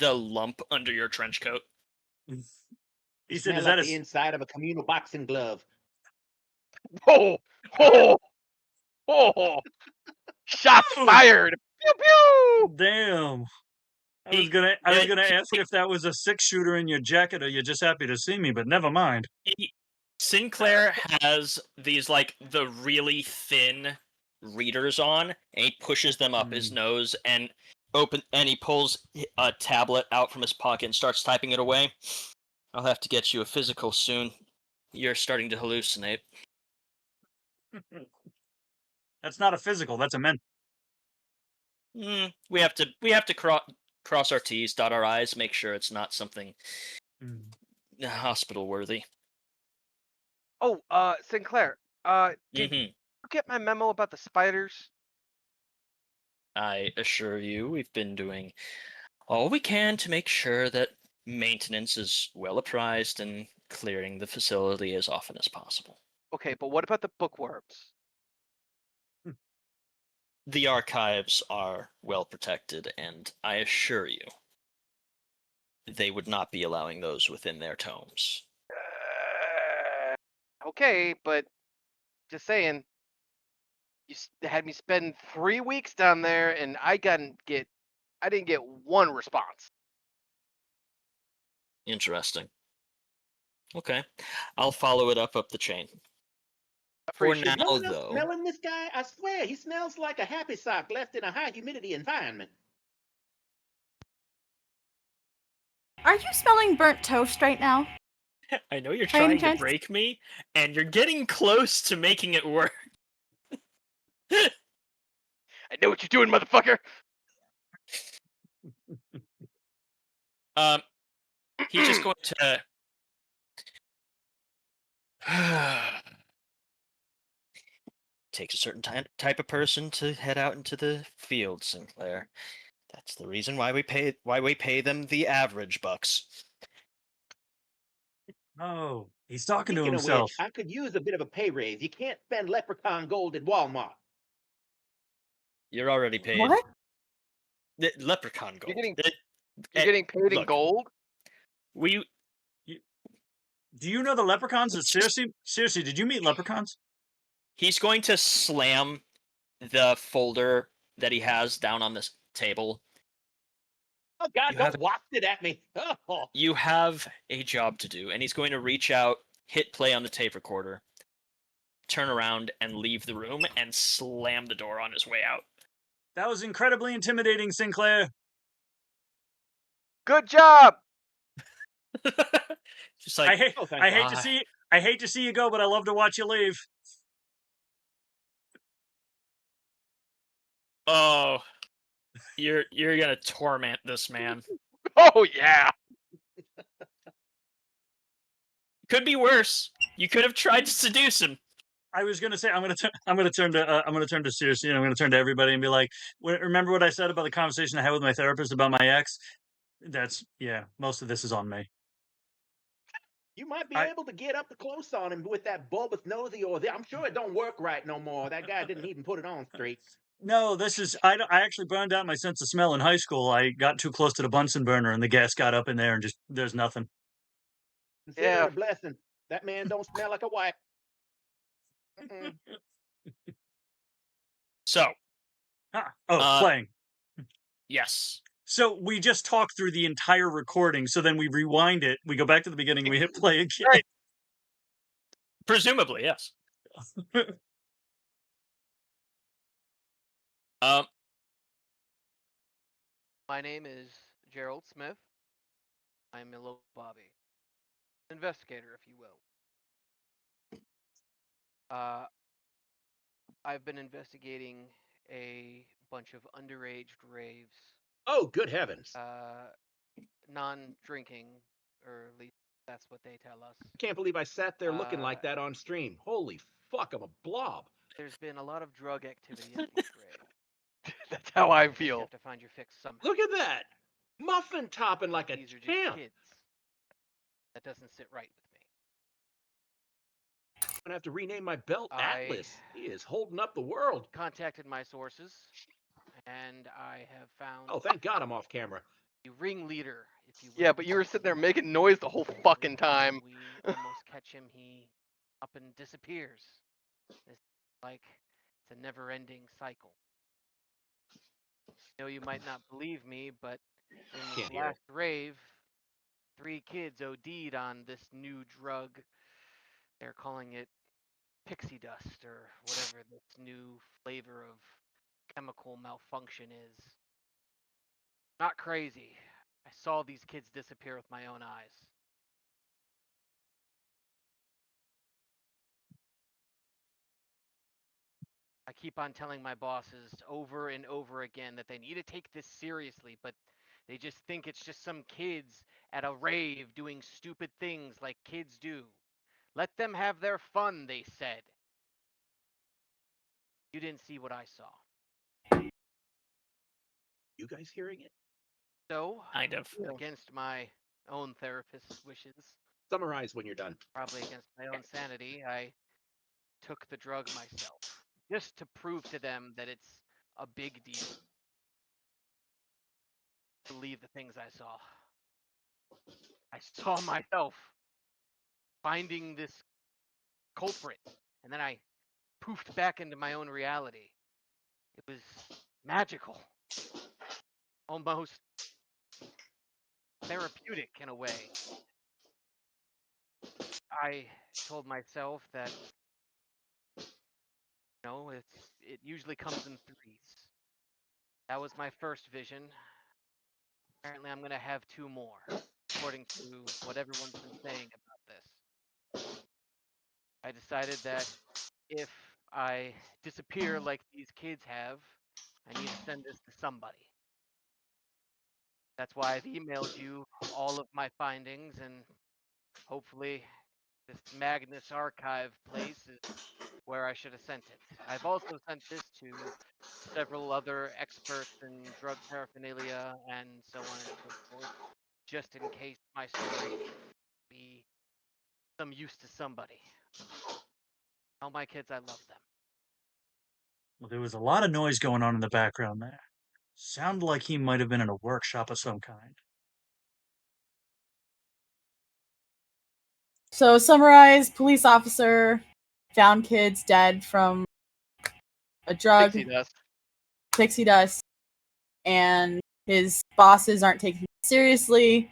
lump under your trench coat. You He said, smell "Is like that the a inside of a communal boxing glove. Oh, oh, oh! Shots Ooh. fired. Pew pew. damn?" I was He- gonna he- ask if that was a 6-shooter in your jacket, or you're just happy to see me, but never mind. Sinclair has these like the really thin readers on, and he pushes them up his nose and he pulls a tablet out from his pocket and starts typing it away. I'll have to get you a physical soon. You're starting to hallucinate. That's not a physical. That's a mental. We have to cross our T's, dot our I's, make sure it's not something hospital worthy. Oh, Sinclair. Did you get my memo about the spiders? I assure you, we've been doing all we can to make sure that maintenance is well apprised and clearing the facility as often as possible. Okay, but what about the bookworms? The archives are well protected, and I assure you, they would not be allowing those within their tomes. Okay, but just saying, had me spend 3 weeks down there, and I didn't get one response. Interesting. Okay, I'll follow it up the chain. For Appreciate now, it. No one else though, smelling this guy? I swear, he smells like a happy sock left in a high humidity environment. Are you smelling burnt toast right now? I know you're By any trying to chance? break me, and you're getting close to making it work. I know what you're doing, motherfucker. He's just going to. Takes a certain type of person to head out into the field, Sinclair. That's the reason why we pay them the average bucks. Oh, he's talking to Speaking of himself. which, I could use a bit of a pay raise. You can't spend leprechaun gold at Walmart. You're already paid. What? Leprechaun gold. You're getting paid in look, gold? We Do you know the leprechauns at Circe? Circe, did you meet leprechauns? He's going to slam the folder that he has down on this table. Oh, God, don't waft it at me. Oh. You have a job to do, and he's going to reach out, hit play on the tape recorder, turn around, and leave the room, and slam the door on his way out. That was incredibly intimidating, Sinclair. Good job. Just like I hate to see you go, but I love to watch you leave. Oh, you're gonna torment this man. Oh yeah. Could be worse. You could have tried to seduce him. I was gonna say I'm gonna turn to Circe, and I'm gonna turn to everybody and be like, remember what I said about the conversation I had with my therapist about my ex? Most of this is on me. You might be able to get up close on him with that bulbous nosy, I'm sure it don't work right no more. That guy didn't even put it on straight. No, I actually burned out my sense of smell in high school. I got too close to the Bunsen burner, and the gas got up in there, and just there's nothing. Consider it a blessing. That man don't smell like a wife. So. Playing. Yes. So we just talked through the entire recording. So then we rewind it. We go back to the beginning. We hit play again. Right. Presumably, yes. My name is Jerrold Smith. I'm a local Bobby. Investigator, if you will. I've been investigating a bunch of underage raves. Oh, good heavens. Non-drinking, or at least that's what they tell us. I can't believe I sat there looking like that on stream. Holy fuck, I'm a blob. There's been a lot of drug activity at these raves. That's how I feel. You have to find your fix somehow. Look at that. Muffin topping like a These are just champ. kids. That doesn't sit right with me. I'm gonna have to rename my belt Atlas. He is holding up the world. Contacted my sources, and I have found. Oh, thank God I'm off camera. The ringleader, if you will. Yeah, but you were sitting there making noise the whole fucking time. We almost catch him. He up and disappears. It's like it's a never-ending cycle. I know you might not believe me, but in the last rave, 3 kids OD'd on this new drug. They're calling it Picksea dust, or whatever this new flavor of chemical malfunction is. Not crazy. I saw these kids disappear with my own eyes. I keep on telling my bosses over and over again that they need to take this seriously, but they just think it's just some kids at a rave doing stupid things like kids do. Let them have their fun, they said. You didn't see what I saw. You guys hearing it? So, kind of. Against my own therapist's wishes. Summarize when you're done. Probably against my own sanity, I took the drug myself. Just to prove to them that it's a big deal. Believe the things I saw. I saw myself finding this culprit, and then I poofed back into my own reality. It was magical, almost therapeutic in a way. I told myself that, it usually comes in threes. That was my first vision. Apparently, I'm gonna have 2 more, according to what everyone's been saying about this. I decided that if I disappear like these kids have, I need to send this to somebody. That's why I've emailed you all of my findings, and hopefully this Magnus Archive place is where I should have sent it. I've also sent this to several other experts in drug paraphernalia and so on and so forth, just in case my story be some use to somebody. Tell my kids I love them. Well, there was a lot of noise going on in the background there. Sounded like he might have been in a workshop of some kind. So, summarize: police officer found kids dead from a drug, pixie dust, and his bosses aren't taking it seriously.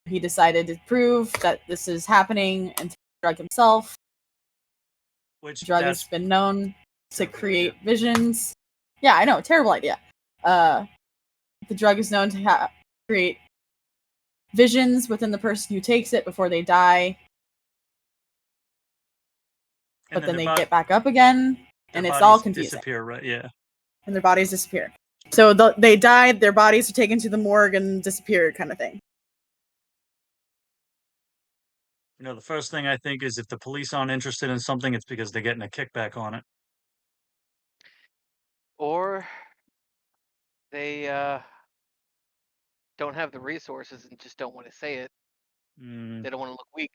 He decided to prove that this is happening and take the drug himself. Which The drug has been known to create visions. Yeah, I know, terrible idea. The drug is known to create visions within the person who takes it before they die. But then they get back up again, and it's all confusing. Disappear, right? Yeah. And their bodies disappear. So they died, their bodies are taken to the morgue and disappeared, kind of thing. The first thing I think is if the police aren't interested in something, it's because they're getting a kickback on it. Or they don't have the resources and just don't want to say it. They don't want to look weak.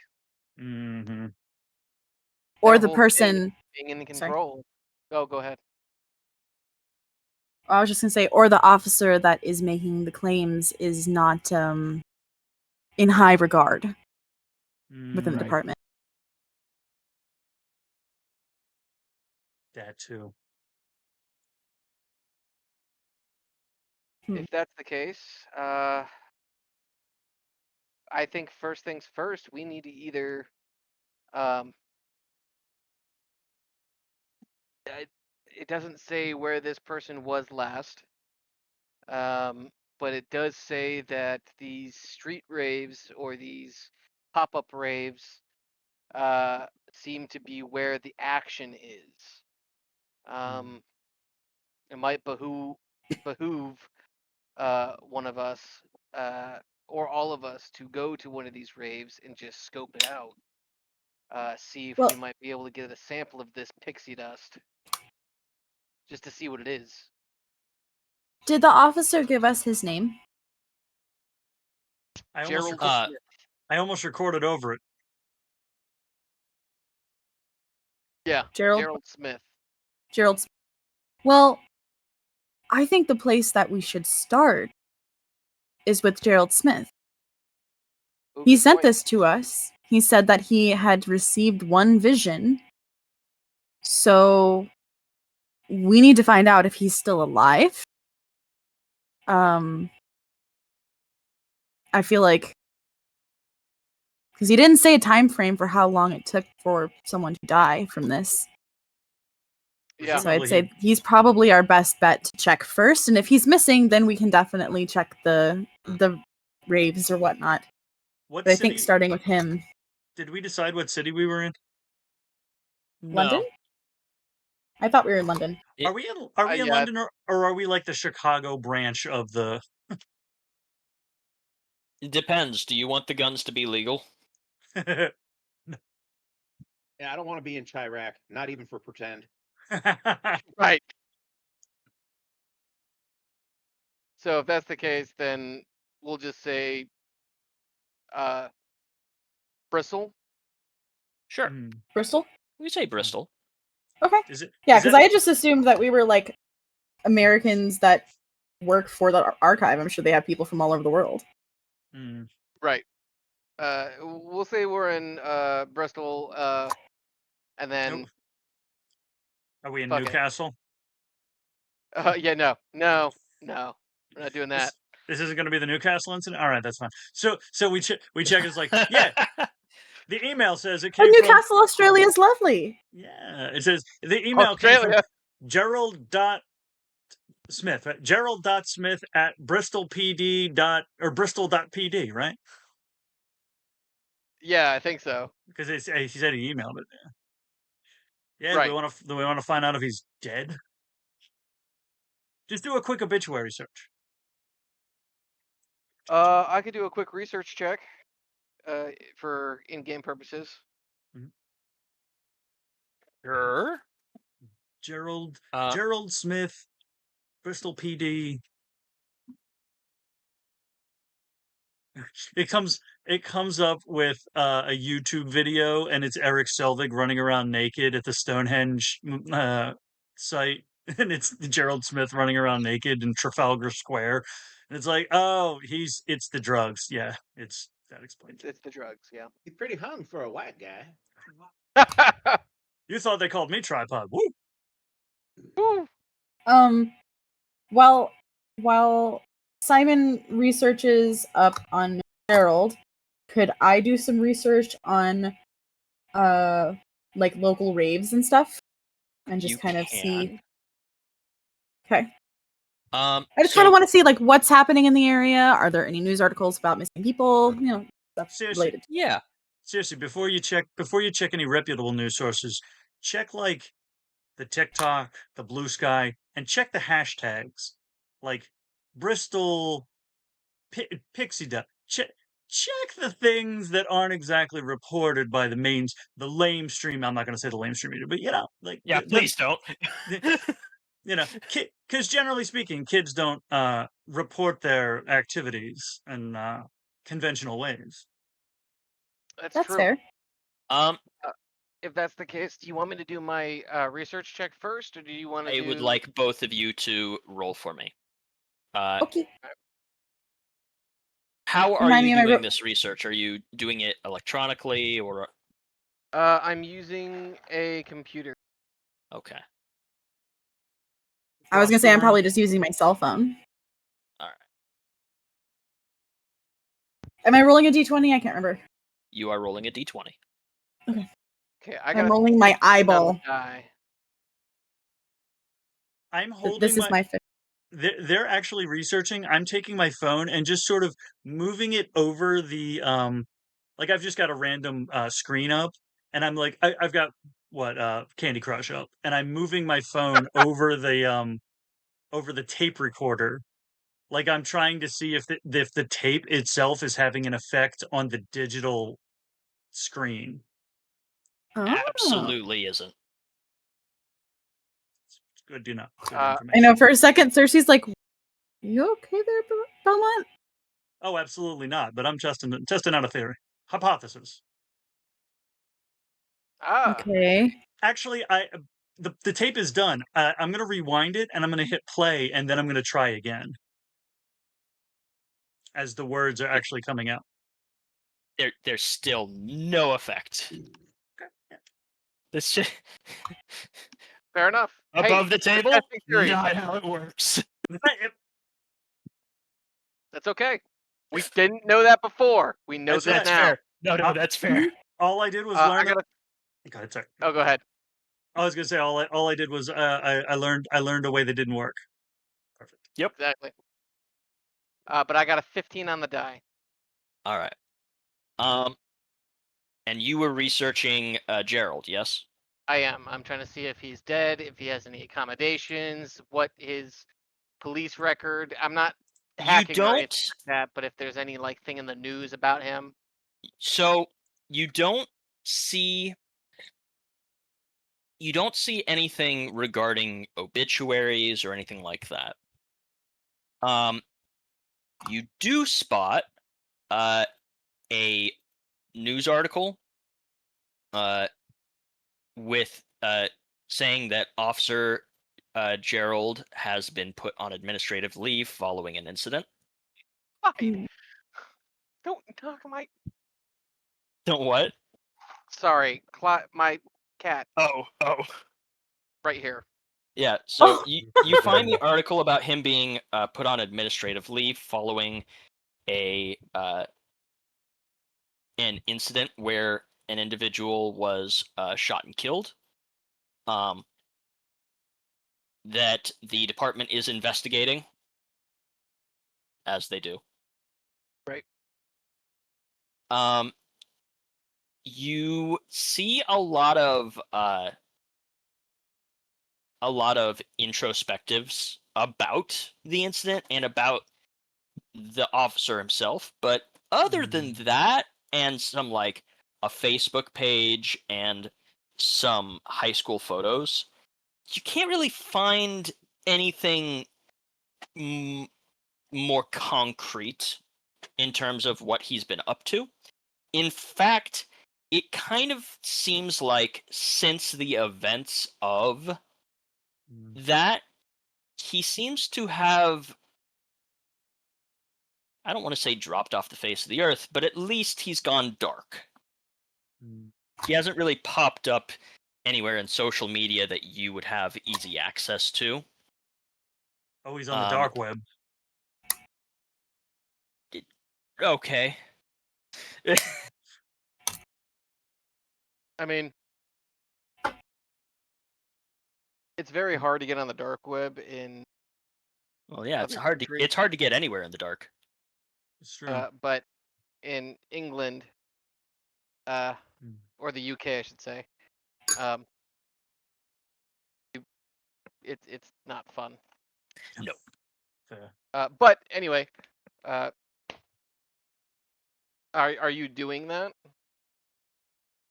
Mm-hmm. Or the person being in control. Oh, go ahead. I was just gonna say, or the officer that is making the claims is not in high regard within the department. That too. If that's the case, I think first things first, we need to either it doesn't say where this person was last, but it does say that these street raves or these pop-up raves seem to be where the action is. It might behoove one of us or all of us to go to one of these raves and just scope it out. See if we might be able to get a sample of this pixie dust, just to see what it is. Did the officer give us his name? I almost recorded over it. Yeah, Jerrold Smith. Jerrold Smith. Well, I think the place that we should start is with Jerrold Smith. He sent this to us. He said that he had received one vision. So we need to find out if he's still alive. I feel like, because he didn't say a time frame for how long it took for someone to die from this. Yeah. So I'd say he's probably our best bet to check first, and if he's missing, then we can definitely check the raves or whatnot. But I think starting with him. Did we decide what city we were in? London? I thought we were in London. Are we in London, or are we like the Chicago branch of the? It depends. Do you want the guns to be legal? Yeah, I don't want to be in Chirac, not even for pretend. Right. So if that's the case, then we'll just say Bristol. Sure. Bristol? We say Bristol. Okay. Is it? Yeah, because I just assumed that we were like Americans that work for the archive. I'm sure they have people from all over the world. Mm. Right. We'll say we're in Bristol, and then Are we in fuck it. Newcastle? Yeah, no, we're not doing that. This isn't going to be the Newcastle incident. All right, that's fine. So we check. It's like, yeah. The email says it Oh, came from. Newcastle, Australia is lovely. Yeah, it says the email came from Australia. Gerald.Smith. Right? Gerald.Smith at bristolpd. Or bristol.pd, right? Yeah, I think so. Because he said he emailed it. Yeah. Right. Do we want to find out if he's dead? Just do a quick obituary search. I could do a quick research check, for in-game purposes. Sure. Gerald Smith, Bristol PD. It comes up with a YouTube video, and it's Eric Selvig running around naked at the Stonehenge site, and it's Gerald Smith running around naked in Trafalgar Square, and it's like, oh, it's the drugs. Yeah, that explains it. It's the drugs. Yeah. He's pretty hung for a white guy. You thought they called me tripod? Woo! Woo. While Simon researches up on Gerald, could I do some research on like local raves and stuff? And just You kind of can. see. Okay. I I just kind of want to see like what's happening in the area. Are there any news articles about missing people? You know, stuff Seriously. related. Yeah. Seriously, before you check any reputable news sources, check like the TikTok, the Blue Sky, and check the hashtags like Bristol, Picksea. Check the things that aren't exactly reported by the lamestream. I'm not going to say the lamestream media, but like Yeah, please don't. Because generally speaking, kids don't report their activities in conventional ways. That's true. Fair. If that's the case, do you want me to do my research check first, or do you want to I would like both of you to roll for me. Okay. How are Remind me you of my doing this research? Are you doing it electronically or? I'm using a computer. Okay. I was gonna say I'm probably just using my cell phone. All right. Am I rolling a d20? I can't remember. You are rolling a d20. Okay. Okay, I'm rolling my eyeball. I'm holding This is my fifth. They're actually researching. I'm taking my phone and just sort of moving it over the like I've just got a random screen up, and I'm like I've got Candy Crush up, and I'm moving my phone over the tape recorder, like I'm trying to see if the tape itself is having an effect on the digital screen. Absolutely isn't. It's good to know. I know for a second, Circe's like, "You okay there, Belmont?" Oh, absolutely not. But I'm testing out a theory, hypothesis. Okay. Actually, the tape is done. I'm gonna rewind it, and I'm gonna hit play, and then I'm gonna try again as the words are actually coming out. There's still no effect. This shit. Fair enough. Above the table? testing theory. Not how it works. That's okay. We didn't know that before. We know that now. Fair. No, that's fair. All I did was learn. Go ahead. I was gonna say all I did was I learned a way that didn't work. Perfect. Yep. Exactly. But I got a 15 on the die. All right. And you were researching Gerald, yes? I am. I'm trying to see if he's dead, if he has any accommodations, what his police record. I'm not hacking or anything like that, but if there's any like thing in the news about him. So you don't see anything regarding obituaries or anything like that. You do spot a news article with saying that Officer Jerrold has been put on administrative leave following an incident. Fine. Don't knock my. Don't what? Sorry, my cat Oh. right here. Yeah, so Oh. you find the article about him being put on administrative leave following an incident where an individual was shot and killed. That the department is investigating, as they do. Right. You see a lot of introspectives about the incident and about the officer himself, but other than that, and some like a Facebook page and some high school photos, you can't really find anything more concrete in terms of what he's been up to. In fact, it kind of seems like since the events of that, he seems to have, I don't want to say dropped off the face of the earth, but at least he's gone dark. He hasn't really popped up anywhere in social media that you would have easy access to. Oh, he's on the dark web. Okay. I mean, it's very hard to get on the dark web in. Well, yeah, it's other hard countries. to get anywhere in the dark. It's true. But in England, or the UK, I should say, it's not fun. No. Fair. But anyway, are you doing that?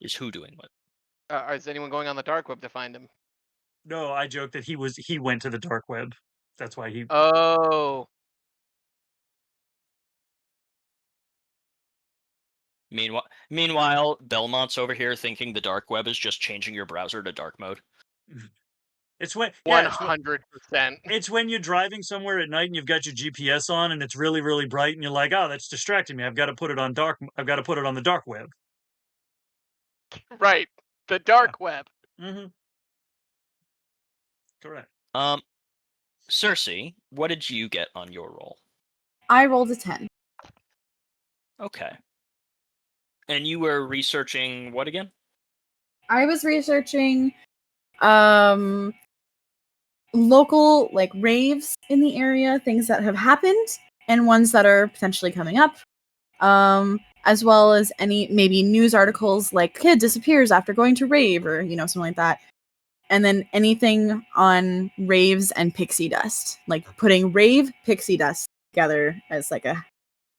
Is who doing what? Is anyone going on the dark web to find him? No, I joked that he went to the dark web. That's why he. Oh. Meanwhile, Belmont's over here thinking the dark web is just changing your browser to dark mode. It's when 100%. It's when you're driving somewhere at night and you've got your GPS on and it's really, really bright and you're like, oh, that's distracting me. I've got to put it on the dark web. Right. The dark web. Mm-hmm. Correct. Circe, what did you get on your roll? I rolled a 10. Okay. And you were researching what again? I was researching local like raves in the area, things that have happened and ones that are potentially coming up. As well as any maybe news articles like kid disappears after going to rave or something like that. And then anything on raves and pixie dust, like putting rave pixie dust together as like a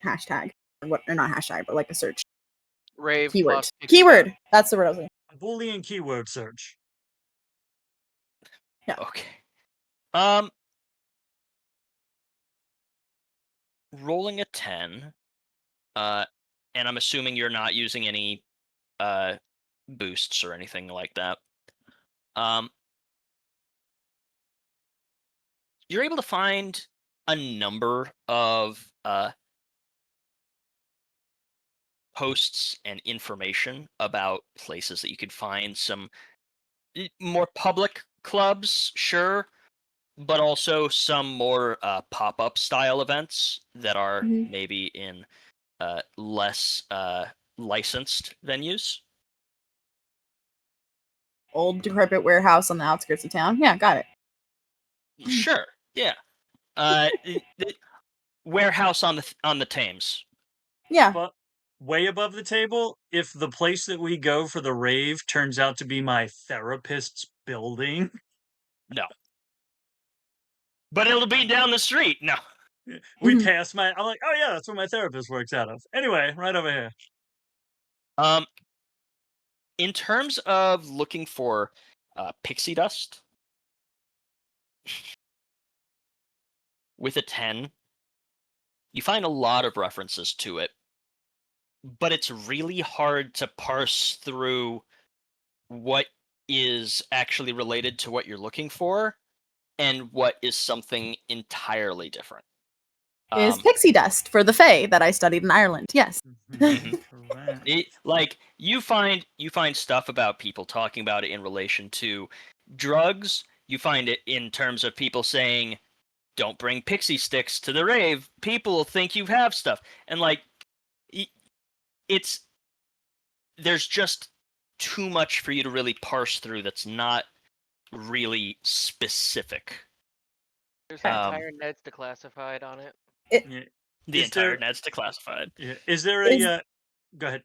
hashtag or not hashtag, but like a search Rave keyword. plus Keyword. That's the word I was looking. A Boolean keyword search. Yeah. Okay. Rolling a 10. And I'm assuming you're not using any boosts or anything like that. You're able to find a number of posts and information about places that you could find some more public clubs, sure, but also some more pop-up style events that are maybe in less licensed venues. Old decrepit warehouse on the outskirts of town. Yeah, got it. Sure. Yeah. The warehouse on the Thames. Yeah. But way above the table, if the place that we go for the rave turns out to be my therapist's building. No. But it'll be down the street. No. We pass I'm like, oh yeah, that's where my therapist works out of. Anyway, right over here. In terms of looking for pixie dust, with a 10, you find a lot of references to it, but it's really hard to parse through what is actually related to what you're looking for and what is something entirely different. Is pixie dust for the Fae that I studied in Ireland. Yes. Mhm. Correct. You find stuff about people talking about it in relation to drugs. You find it in terms of people saying, "Don't bring pixie sticks to the rave. People will think you have stuff." And like, there's just too much for you to really parse through. That's not really specific. There's an entire net's declassified on it. Yeah. The Is entire there- net's declassified. Yeah. Is there a? Go ahead.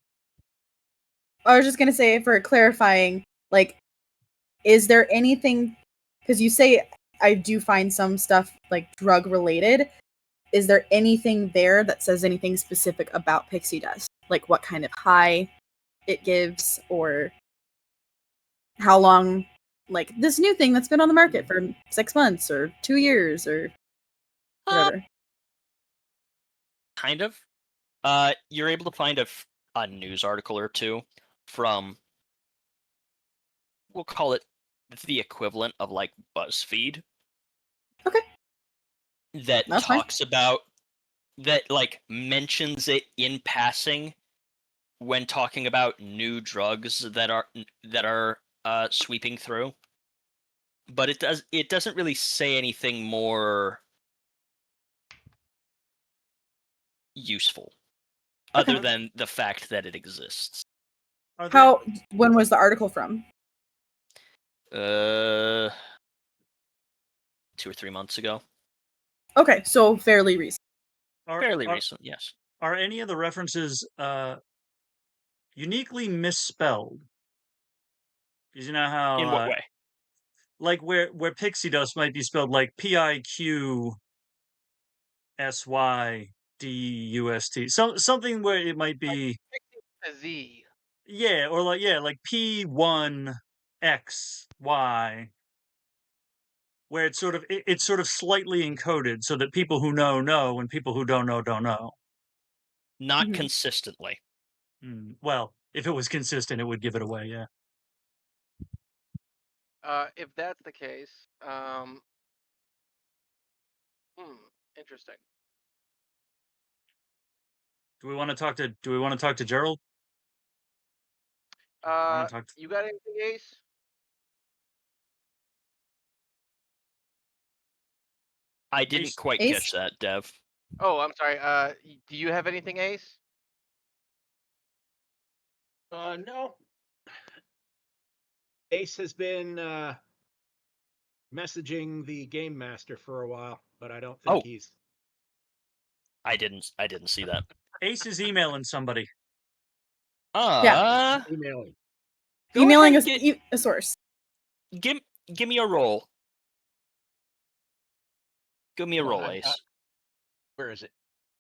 I was just gonna say, for clarifying, like, is there anything? Because you say I do find some stuff like drug related. Is there anything there that says anything specific about pixie dust? Like what kind of high it gives, or how long? Like this new thing that's been on the market for 6 months or 2 years or whatever. Kind of. You're able to find a news article or two from, we'll call it the equivalent of like BuzzFeed. Okay. That That's fine. talks about, that like mentions it in passing when talking about new drugs that are sweeping through. But it doesn't really say anything more useful other than the fact that it exists. When was the article from? 2 or 3 months ago. Okay, so fairly recent. Fairly recent, yes. Are any of the references uniquely misspelled? Because you know how In what way? Like where pixie dust might be spelled like PIQSYDUST. Something where it might be A Z. yeah, or like P1XY, where it's sort of slightly encoded so that people who know and people who don't know don't know. Not consistently. Well, if it was consistent, it would give it away. Yeah. If that's the case, interesting. Do we want to talk to Jerrold? You got anything, Ace? I didn't quite Ace? catch that, Dev. Oh, I'm sorry. Do you have anything, Ace? No. Ace has been messaging the game master for a while, but I don't think he's. I didn't see that. Ace is emailing somebody. Emailing. Emailing a source. Give me a roll. Give me a roll, Ace. Where is it?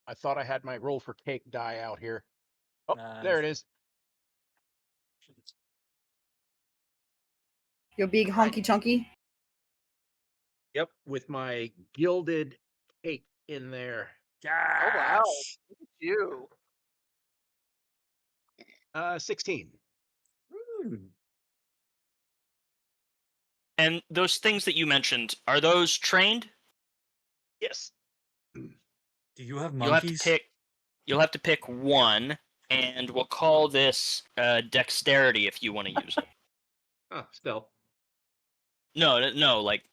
I thought I had my roll for cake die out here. Oh, there it is. Your big honky chunky. Yep, with my gilded cake in there. Oh wow! Look at you. 16. And those things that you mentioned, are those trained? Yes. Do you have monkeys? You'll have to pick one, and we'll call this dexterity if you want to use it. Oh, stealth. No, like,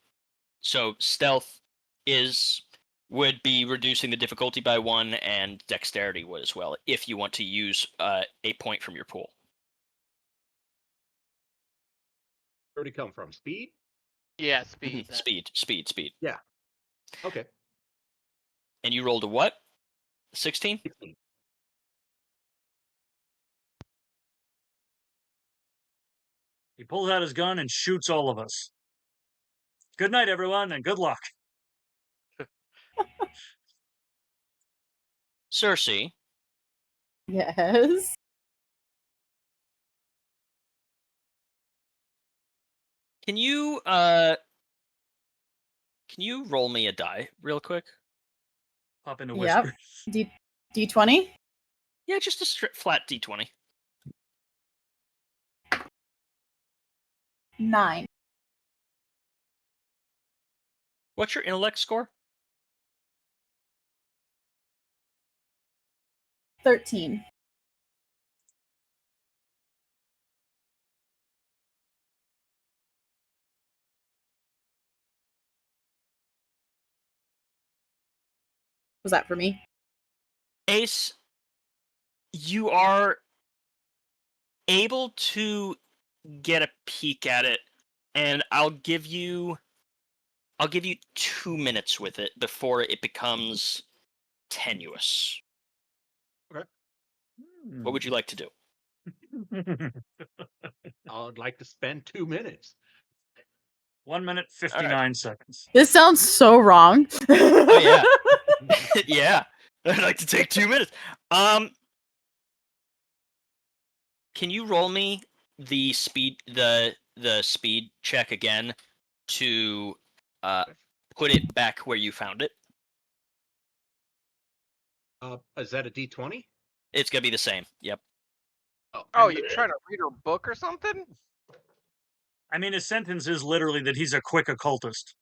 so stealth would be reducing the difficulty by 1, and dexterity would as well, if you want to use a point from your pool. Where'd it come from? Speed? Yeah, speed. Speed. Yeah. Okay. And you rolled a what? 16? 16. He pulls out his gun and shoots all of us. Good night, everyone, and good luck. Circe. Yes. Can you roll me a die real quick? Pop into whisper. Yep. D20? Yeah, just a flat D20. 9. What's your intellect score? 13. Was that for me? Ace, you are able to get a peek at it, and I'll give you 2 minutes with it before it becomes tenuous. What would you like to do? I'd like to spend 2 minutes. 1 minute, 59 seconds. This sounds so wrong. Oh yeah. Yeah. I'd like to take 2 minutes. Can you roll me the speed speed check again to put it back where you found it? Is that a D20? It's gonna be the same. Yep. Oh, you trying to read her book or something? I mean, his sentence is literally that he's a quick occultist.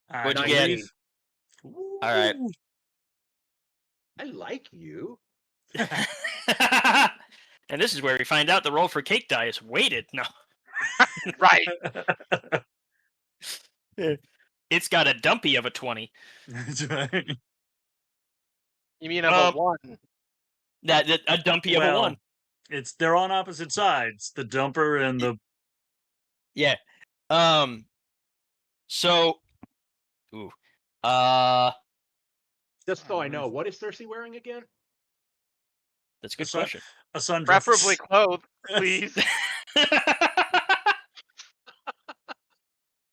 What'd you I get? believe- All right. Ooh. I like you. And this is where we find out the roll for cake die is weighted. No. Right. It's got a dumpy of a 20. That's right. You mean of a 1? That a dumpy of a Well, 1. they're on opposite sides. The dumper and the Yeah. So ooh. Just so I know, what is Circe wearing again? That's a good sun- question. a sundress. Preferably clothed, please.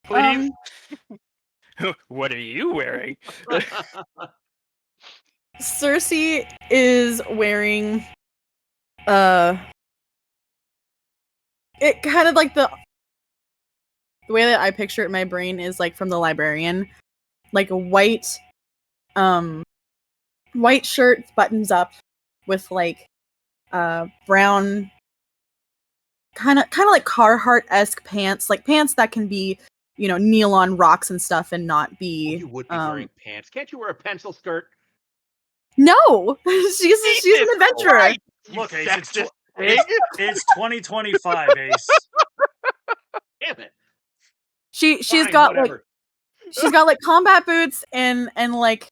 Please. What are you wearing? Circe is wearing it kind of like the way that I picture it in my brain is like from The Librarian, like a white shirt, buttons up with like brown kind of like Carhartt-esque pants, like pants that can be, you know, kneel on rocks and stuff and not be You would be wearing pants. Can't you wear a pencil skirt? No. she's an adventurer. Right, Look, Ace, sexist it's 2025, Ace. Damn it. She's Fine, got whatever. like she's got like combat boots and like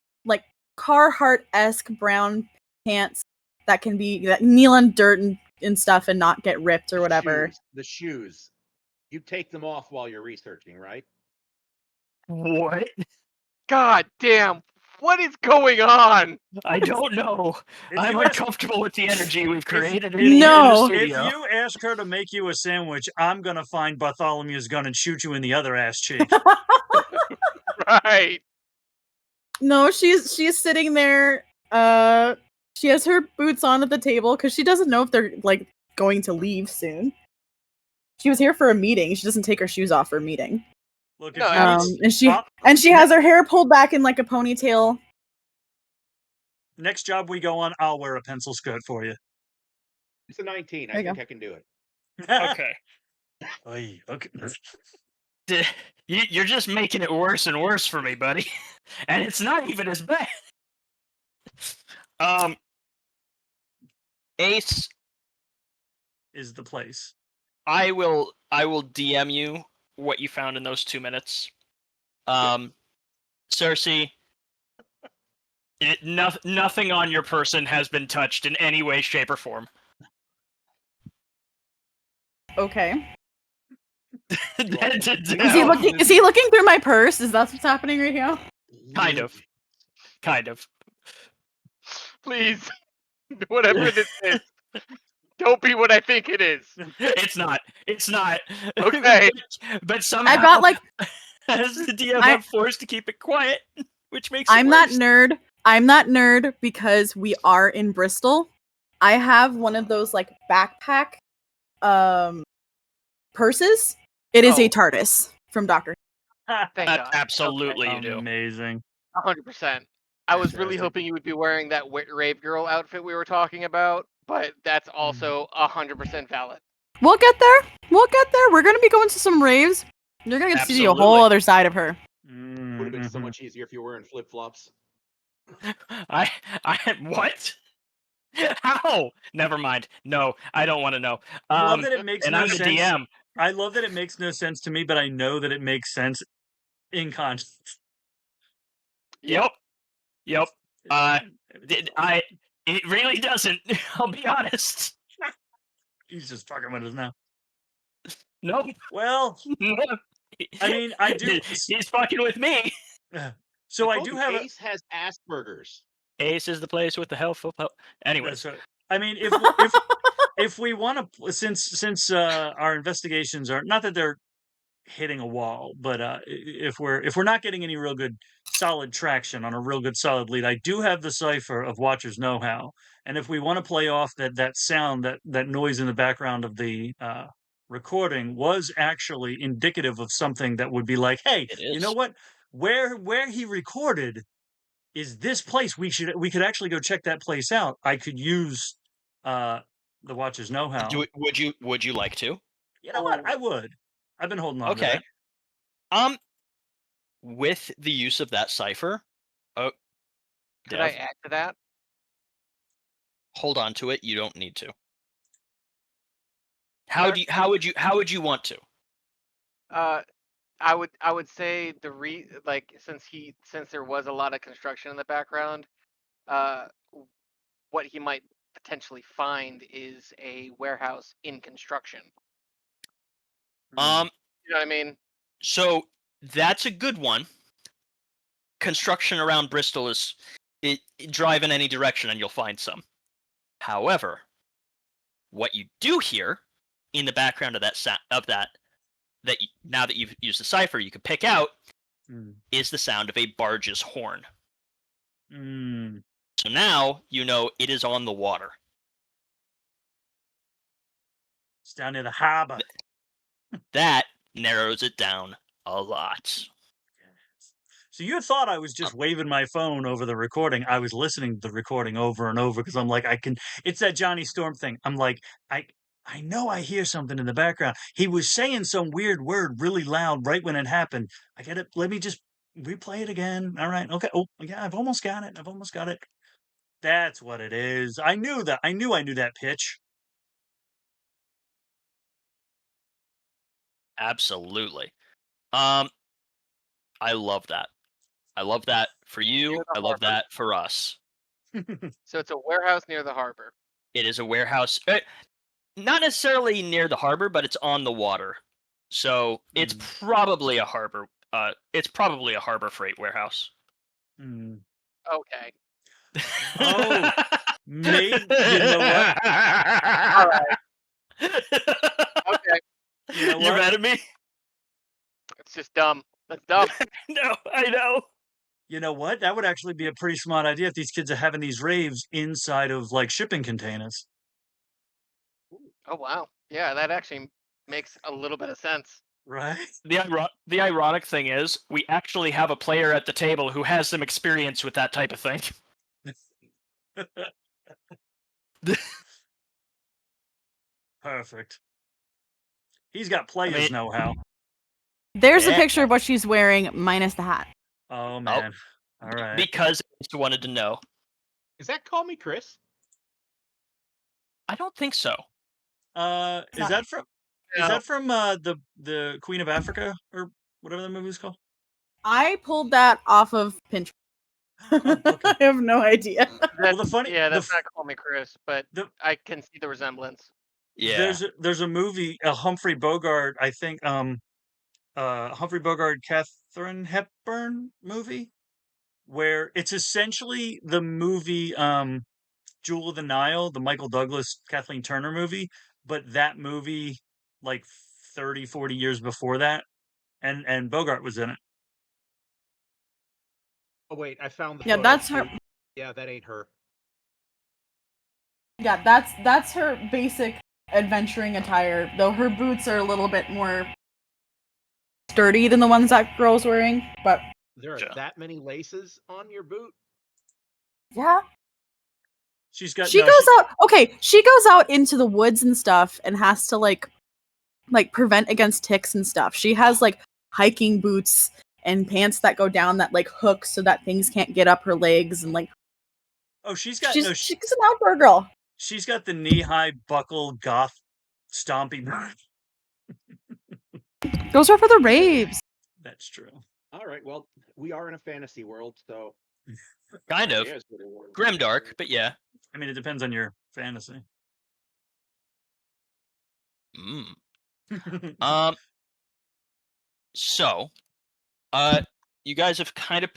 Carhartt-esque brown pants that can be that kneel on dirt and stuff and not get ripped or whatever. The shoes. You take them off while you're researching, right? What? God damn. What is going on? I don't know. I'm uncomfortable with the energy we've created in No. the If studio. you ask her to make you a sandwich, I'm gonna find Bartholomew's gun and shoot you in the other ass cheek. Right. No, she's sitting there. She has her boots on at the table because she doesn't know if they're like going to leave soon. She was here for a meeting. She doesn't take her shoes off for a meeting. Look, No, if And she has her hair pulled back in like a ponytail. next job we go on, I'll wear a pencil skirt for you. It's a 19. There I you think I can do it. Okay. Oy, okay. You're just making it worse and worse for me, buddy. And it's not even as bad. Ace, Is the place. I will DM you what you found in those 2 minutes. Circe, nothing on your person has been touched in any way, shape, or form. Okay. No. Is he looking through my purse? Is that what's happening right now? Kind of. Please. Whatever this is. Don't be what I think it is. It's not. Okay. But somehow I've got like as the DM I'm forced to keep it quiet, which makes it I'm worse. not nerd because we are in Bristol. I have one of those like backpack purses. It is a TARDIS from Doctor. Thank God. Absolutely, you do. Amazing. 100%. I was really hoping you would be wearing that rave girl outfit we were talking about, but that's also 100% valid. We'll get there. We're gonna be going to some raves. You're gonna get to see a whole Absolutely. other side of her. Would have been so much easier if you were wearing flip flops. I what? How? Never mind. No, I don't want to know. I love that it makes and no I'm the sense. DM. I love that it makes no sense to me, but I know that it makes sense in context. Yep. It really doesn't. I'll be honest. He's just fucking with us now. Nope. Well, I mean, I do. He's fucking with me. So I told do you, have. Ace has Asperger's. Ace is the place with the helpful. Anyways, That's right. I mean, if we want to, since our investigations are not that they're hitting a wall, but if we're not getting any real good solid traction on a real good solid lead, I do have the cipher of Watcher's Know-How, and if we want to play off that sound, that noise in the background of the recording was actually indicative of something that would be like, hey, you know what? Where he recorded is this place. We could actually go check that place out. I could use the Watcher's Know-How. Would you like to? You know what? I would. I've been holding on to that. With the use of that cipher, Could Dev, I add to that? hold on to it. You don't need to. How would you want to? I would say since there was a lot of construction in the background, what he might potentially find is a warehouse in construction. You know what I mean? So that's a good one. Construction around Bristol is drive in any direction and you'll find some. However, what you do hear in the background of that now that you've used the cipher, you can pick out is the sound of a barge's horn. So now you know it is on the water. It's down near the harbor. That narrows it down a lot. So you thought I was just waving my phone over the recording. I was listening to the recording over and over because I'm like, it's that Johnny Storm thing. I'm like, I know I hear something in the background. He was saying some weird word really loud right when it happened. I get it. Let me just replay it again. All right. Okay. Oh, yeah, I've almost got it. That's what it is. I knew that. I knew that pitch. Absolutely. I love that. I love that for you. I love that for us. So it's a warehouse near the harbor. It is a warehouse. Not necessarily near the harbor, but it's on the water. So it's probably a harbor. It's probably a harbor freight warehouse. Okay. Oh, maybe. You know what? All right. Okay. You know what? You're mad at me? It's just dumb. That's dumb. No, I know. You know what? That would actually be a pretty smart idea if these kids are having these raves inside of like shipping containers. Oh wow. Yeah, that actually makes a little bit of sense. Right? The ironic thing is, we actually have a player at the table who has some experience with that type of thing. Perfect. He's got players know-how. There's a picture of what she's wearing minus the hat. Oh man. All right. Because I just wanted to know. Is that Call Me Chris? I don't think so. Is that from the Queen of Africa or whatever the movie's called? I pulled that off of Pinterest. Okay. I have no idea. Well, the funny, that's not Call Me Chris, but I can see the resemblance. Yeah. There's a movie, a Humphrey Bogart, I think, Humphrey Bogart, Katharine Hepburn movie, where it's essentially the movie Jewel of the Nile, the Michael Douglas, Kathleen Turner movie, but that movie like 30, 40 years before that, and Bogart was in it. Oh wait, I found the Yeah, photo. that's her. Yeah, that ain't her. Yeah, that's her basic adventuring attire, though her boots are a little bit more sturdy than the ones that girl's wearing, but There are that many laces on your boot? yeah. She goes out into the woods and stuff and has to like prevent against ticks and stuff. She has like hiking boots and pants that go down that like hook so that things can't get up her legs, and like Oh, she's got she's an outdoor girl. She's got the knee-high buckle goth stomping. Those are for the raves. That's true. All right. Well, we are in a fantasy world, so Kind of. here's what it was. Grimdark, but yeah. I mean, it depends on your fantasy. So, you guys have kind of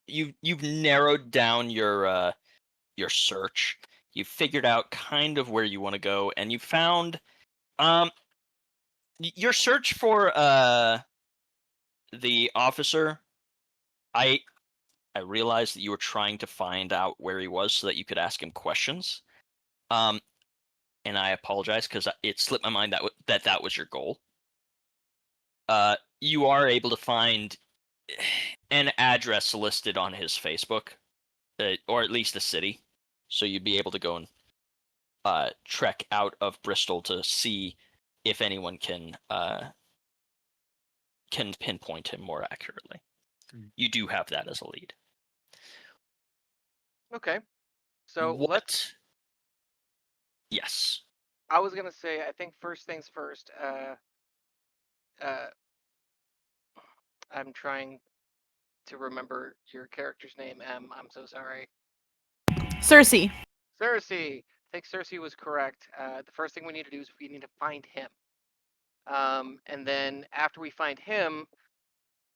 you've narrowed down your search. You've figured out kind of where you want to go, and you found your search for the officer. I realized that you were trying to find out where he was so that you could ask him questions. And I apologize because it slipped my mind that was your goal. You are able to find an address listed on his Facebook, or at least the city. So you'd be able to go and trek out of Bristol to see if anyone can pinpoint him more accurately. You do have that as a lead. Okay. So what? Yes. I was gonna say, I think first things first. I'm trying to remember your character's name. I'm so sorry. Circe. Circe. I think Circe was correct. The first thing we need to do is we need to find him. And then after we find him,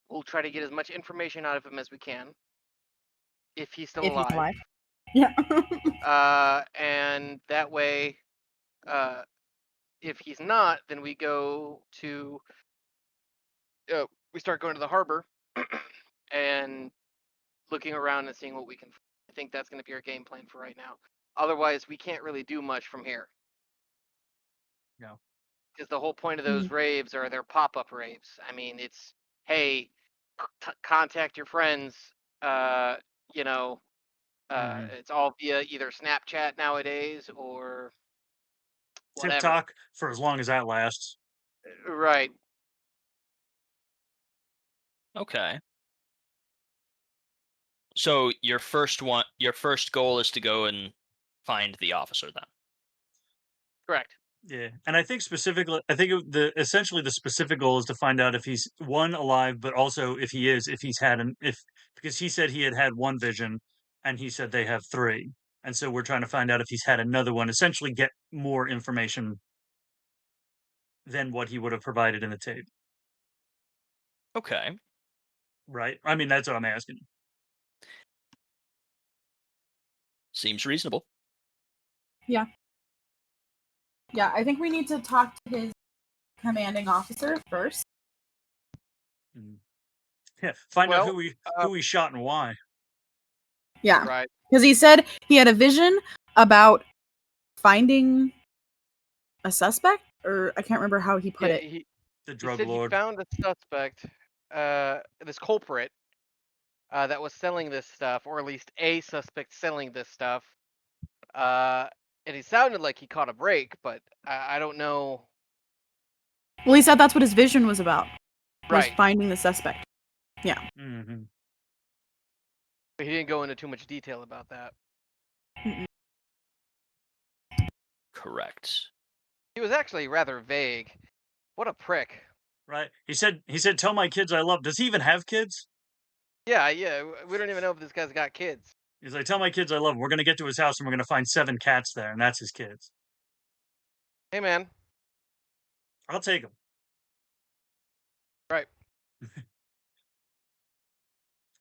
we'll try to get as much information out of him as we can. If he's still alive. He's alive. Yeah. And that way, if he's not, then we go to we start going to the harbor and looking around and seeing what we can. I think that's going to be our game plan for right now. Otherwise, we can't really do much from here. No. Because the whole point of those raves are their pop-up raves. I mean, it's, hey, contact your friends. It's all via either Snapchat nowadays or whatever. TikTok for as long as that lasts. Right. Okay. So your first goal is to go and find the officer then. Correct. Yeah, and I think specifically, essentially the specific goal is to find out if he's alive, but also if he's had because he said he had one vision, and he said they have 3, and so we're trying to find out if he's had another one. Essentially, get more information than what he would have provided in the tape. Okay. Right. I mean, that's what I'm asking. Seems reasonable. Yeah. Yeah, I think we need to talk to his commanding officer first. Yeah, find out who he shot and why. Yeah, right. Because he said he had a vision about finding a suspect, or I can't remember how he put it. The drug he said lord. He found a suspect, this culprit, that was selling this stuff, or at least a suspect selling this stuff. And he sounded like he caught a break, but I don't know. Well, he said that's what his vision was about. Was Right. finding the suspect. Yeah. Mm-hmm. But he didn't go into too much detail about that. Mm-mm. Correct. He was actually rather vague. What a prick. Right. He said, tell my kids I love. Does he even have kids? Yeah. We don't even know if this guy's got kids. He's like, tell my kids I love them. We're going to get to his house and we're going to find 7 cats there, and that's his kids. Hey, man. I'll take them. Right.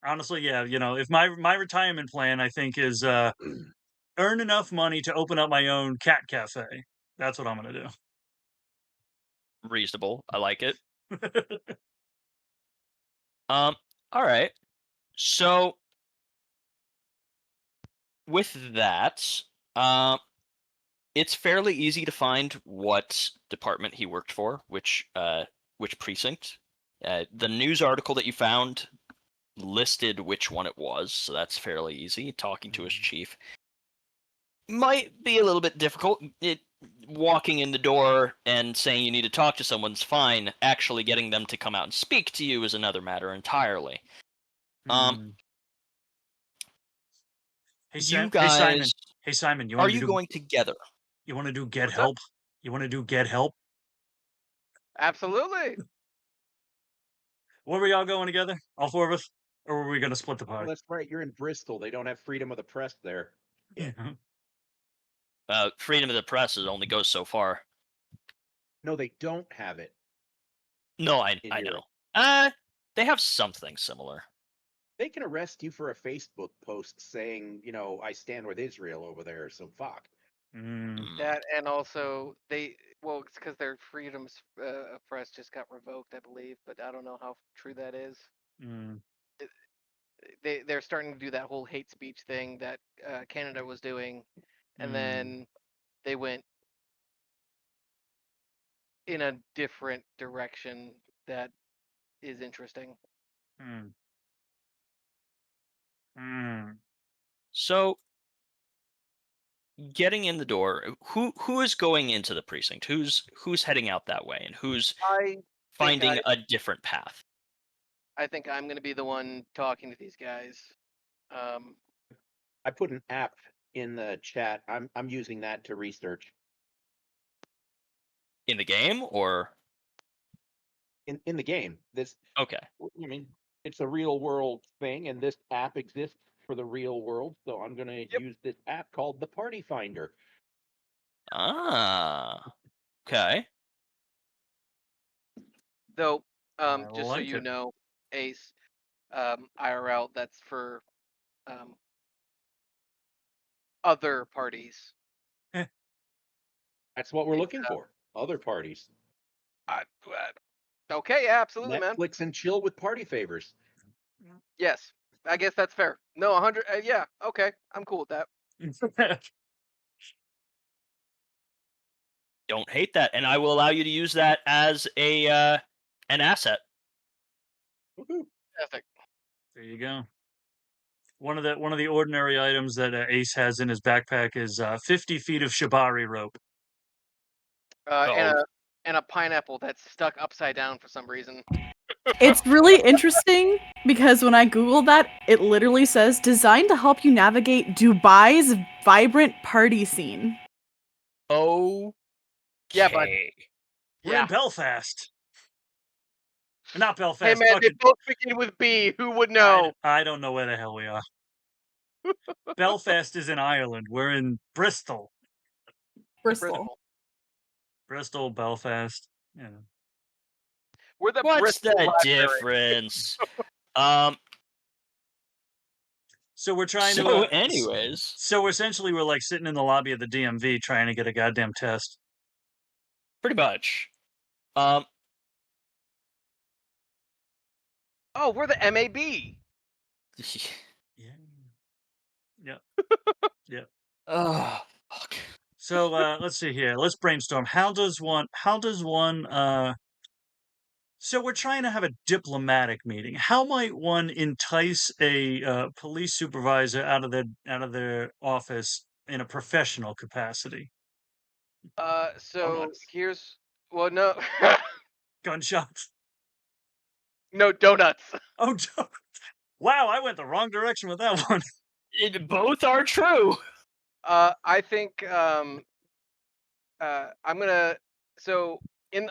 Honestly, yeah. If my retirement plan, I think, is earn enough money to open up my own cat cafe. That's what I'm going to do. Reasonable. I like it. All right. So with that, it's fairly easy to find what department he worked for, which precinct. The news article that you found listed which one it was, so that's fairly easy. Talking to his chief might be a little bit difficult. walking in the door and saying you need to talk to someone's fine. Actually getting them to come out and speak to you is another matter entirely. Hey, You hey Simon. guys, Hey Simon, are you going together? You want to do get What's up? help? You want to do get help? Absolutely. Were we all going together? All four of us? Or were we going to split the Well, party? that's right. You're in Bristol. They don't have freedom of the press there. Yeah. Freedom of the press only goes so far. No, they don't have it. No, I in know. Europe. They have something similar. They can arrest you for a Facebook post saying, I stand with Israel over there. So fuck. That, and also it's because their freedoms of press just got revoked, I believe, but I don't know how true that is. They're starting to do that whole hate speech thing that Canada was doing, and then they went in a different direction that is interesting. So, getting in the door, who is going into the precinct? Who's heading out that way, and who's finding a different path? I think I'm going to be the one talking to these guys. I put an app in the chat. I'm using that to research. In the game, or in the game? Okay. I mean, it's a real world thing, and this app exists for the real world. So I'm going to use this app called the Party Finder. Okay. Though, I just so like you it. know, Ace, IRL, that's for other parties. That's what we're looking for. Other parties. Okay, yeah, absolutely, man. Netflix and chill with party favors. Yes, I guess that's fair. No, 100. Yeah, okay, I'm cool with that. Don't hate that, and I will allow you to use that as a an asset. Fantastic. There you go. One of the ordinary items that Ace has in his backpack is 50 feet of shibari rope. And a pineapple that's stuck upside down for some reason. It's really interesting because when I Googled that, it literally says designed to help you navigate Dubai's vibrant party scene. Oh, yeah, but we're in Belfast. Not Belfast. Hey man, they both begin with B. Who would know? I don't know where the hell we are. Belfast is in Ireland. We're in Bristol. Bristol, Belfast. Yeah. We're the What's Bristol the Library. difference? So we're trying to. Anyways. So essentially, we're like sitting in the lobby of the DMV trying to get a goddamn test. Pretty much. Oh, we're the MAB. Yeah. Yeah. Oh, fuck. So let's see here. Let's brainstorm. How does one? So we're trying to have a diplomatic meeting. How might one entice a police supervisor out of their office in a professional capacity? So here's no Gunshots. No donuts. Oh, wow! I went the wrong direction with that one. Both are true. I think I'm gonna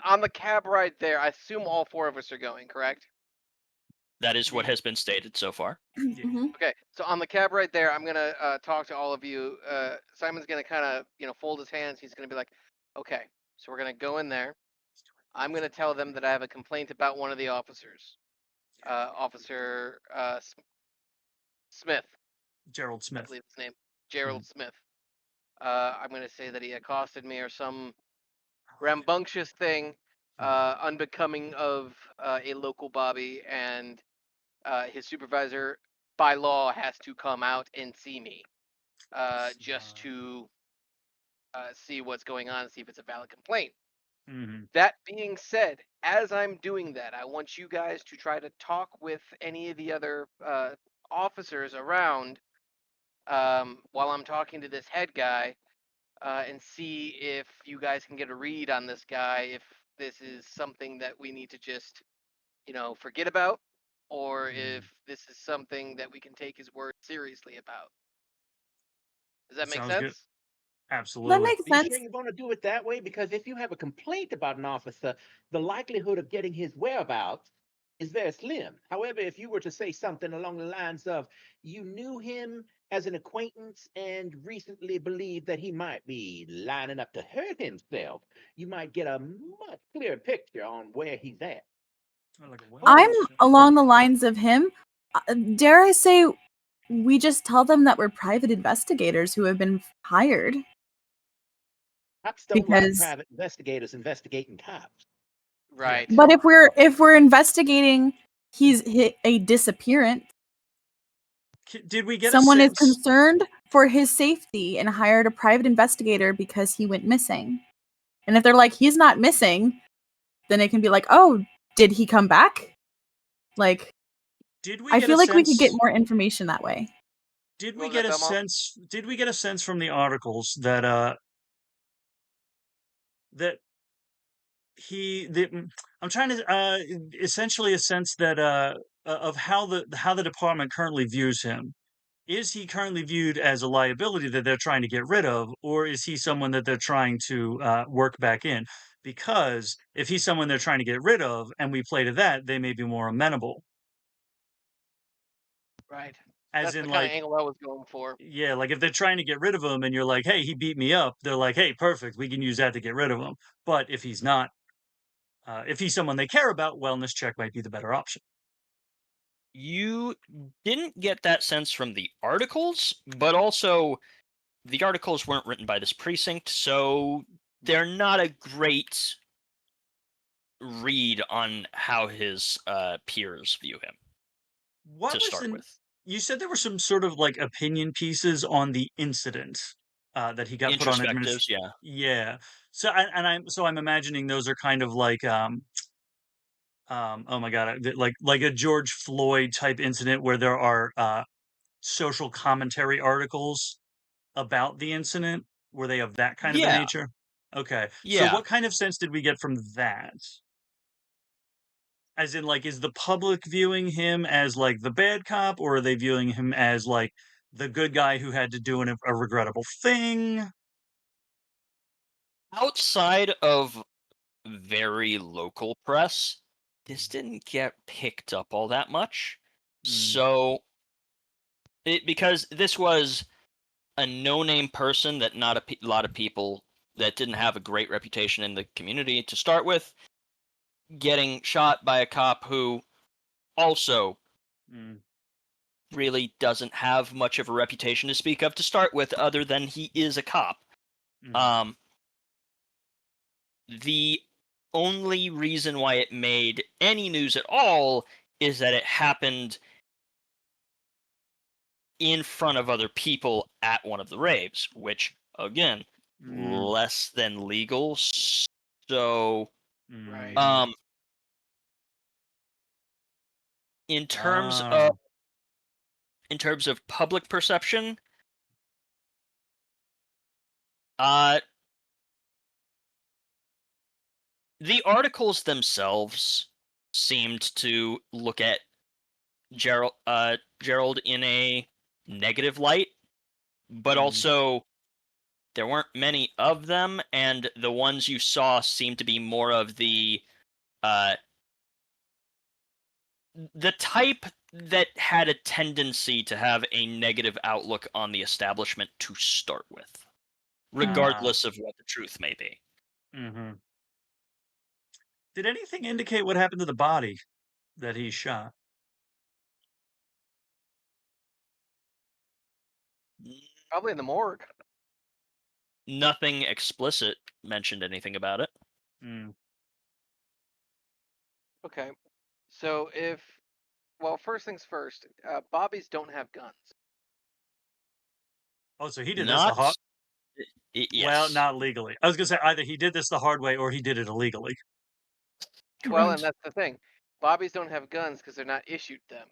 on the cab ride there. I assume all four of us are going, correct? That is what has been stated so far. Okay, so on the cab ride there, I'm gonna talk to all of you. Simon's gonna kind of fold his hands. He's gonna be like, okay, so we're gonna go in there. I'm gonna tell them that I have a complaint about one of the officers, Officer Smith. Gerald Smith. I believe his name, Jerrold Smith. I'm gonna say that he accosted me or some rambunctious thing, unbecoming of a local Bobby, and his supervisor by law has to come out and see me, just to see what's going on and see if it's a valid complaint. That being said, as I'm doing that, I want you guys to try to talk with any of the other officers around while I'm talking to this head guy, and see if you guys can get a read on this guy, if this is something that we need to just, forget about, or if this is something that we can take his word seriously about. Does that make Sounds good. sense? That Absolutely. makes Are you sense. sure you want to do it that way? Because if you have a complaint about an officer, the likelihood of getting his whereabouts is very slim. However, if you were to say something along the lines of, you knew him as an acquaintance and recently believed that he might be lining up to hurt himself, you might get a much clearer picture on where he's at. Like I'm along the lines of him. Dare I say, we just tell them that we're private investigators who have been hired. Cops don't like Because- private investigators investigating cops. Right. But if we're investigating, he's hit a disappearance. Did we get Someone a is sense? concerned for his safety and hired a private investigator because he went missing. And if they're like, he's not missing, then it can be like, oh, did he come back? Like, Did we I get feel a like sense, we could get more information that way. Did What we was get that, a Belmont? sense? Did we get a sense from the articles that that I'm trying to essentially a sense that of how the department currently views him. Is he currently viewed as a liability that they're trying to get rid of, or is he someone that they're trying to work back in? Because if he's someone they're trying to get rid of, and we play to that, they may be more amenable. Right. As That's in, the kind like, of angle I was going for. yeah, like if they're trying to get rid of him, and you're like, "Hey, he beat me up," they're like, "Hey, perfect, we can use that to get rid of him." But if he's not, if he's someone they care about, wellness check might be the better option. You didn't get that sense from the articles, but also the articles weren't written by this precinct, so they're not a great read on how his peers view him What to was start the? with. You said there were some sort of like opinion pieces on the incident that he got put on Introspectives, yeah. Yeah. So I'm imagining those are kind of like oh my god, like a George Floyd type incident where there are social commentary articles about the incident where they have that kind of a Yeah, nature. Okay. So yeah. what kind of sense did we get from that? As in, like, is the public viewing him as like the bad cop, or are they viewing him as like the good guy who had to do a regrettable thing? Outside of very local press, this didn't get picked up all that much. So, because this was a no-name person that not a lot of people that didn't have a great reputation in the community to start with, getting shot by a cop who also really doesn't have much of a reputation to speak of to start with, other than he is a cop. The only reason why it made any news at all is that it happened in front of other people at one of the raves, which, again, less than legal. So, Right. in terms of public perception, the articles themselves seemed to look at Jerrold in a negative light, but also there weren't many of them, and the ones you saw seemed to be more of the type that had a tendency to have a negative outlook on the establishment to start with, regardless of what the truth may be. Did anything indicate what happened to the body that he shot? Probably in the morgue. Nothing explicit mentioned anything about it. Okay. So first things first, Bobbies don't have guns. Oh, so he did this Not the hard. yes. Well, not legally. I was gonna say either he did this the hard way or he did it illegally. Well, and that's the thing. Bobbies don't have guns because they're not issued them.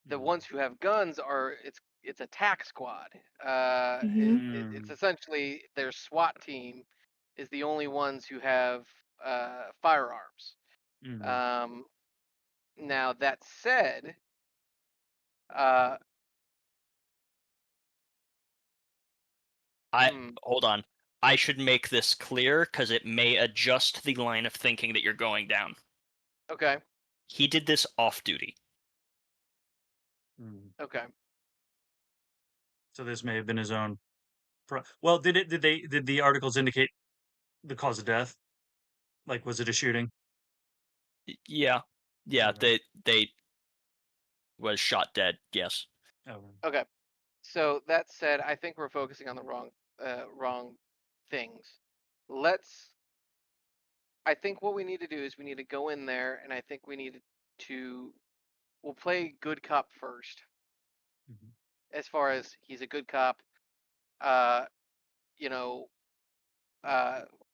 The ones who have guns it's it's a tac squad. It's essentially their SWAT team is the only ones who have firearms. Now that said, hold on. I should make this clear because it may adjust the line of thinking that you're going down. Okay. He did this off duty. Okay. So this may have been his own. Well, did the articles indicate the cause of death? Like, was it a shooting? Yeah. Okay. They was shot dead. Yes. Okay. So that said, I think we're focusing on the wrong things. I think what we need to do is we need to go in there, and I think we need to. We'll play good cop first. As far as he's a good cop,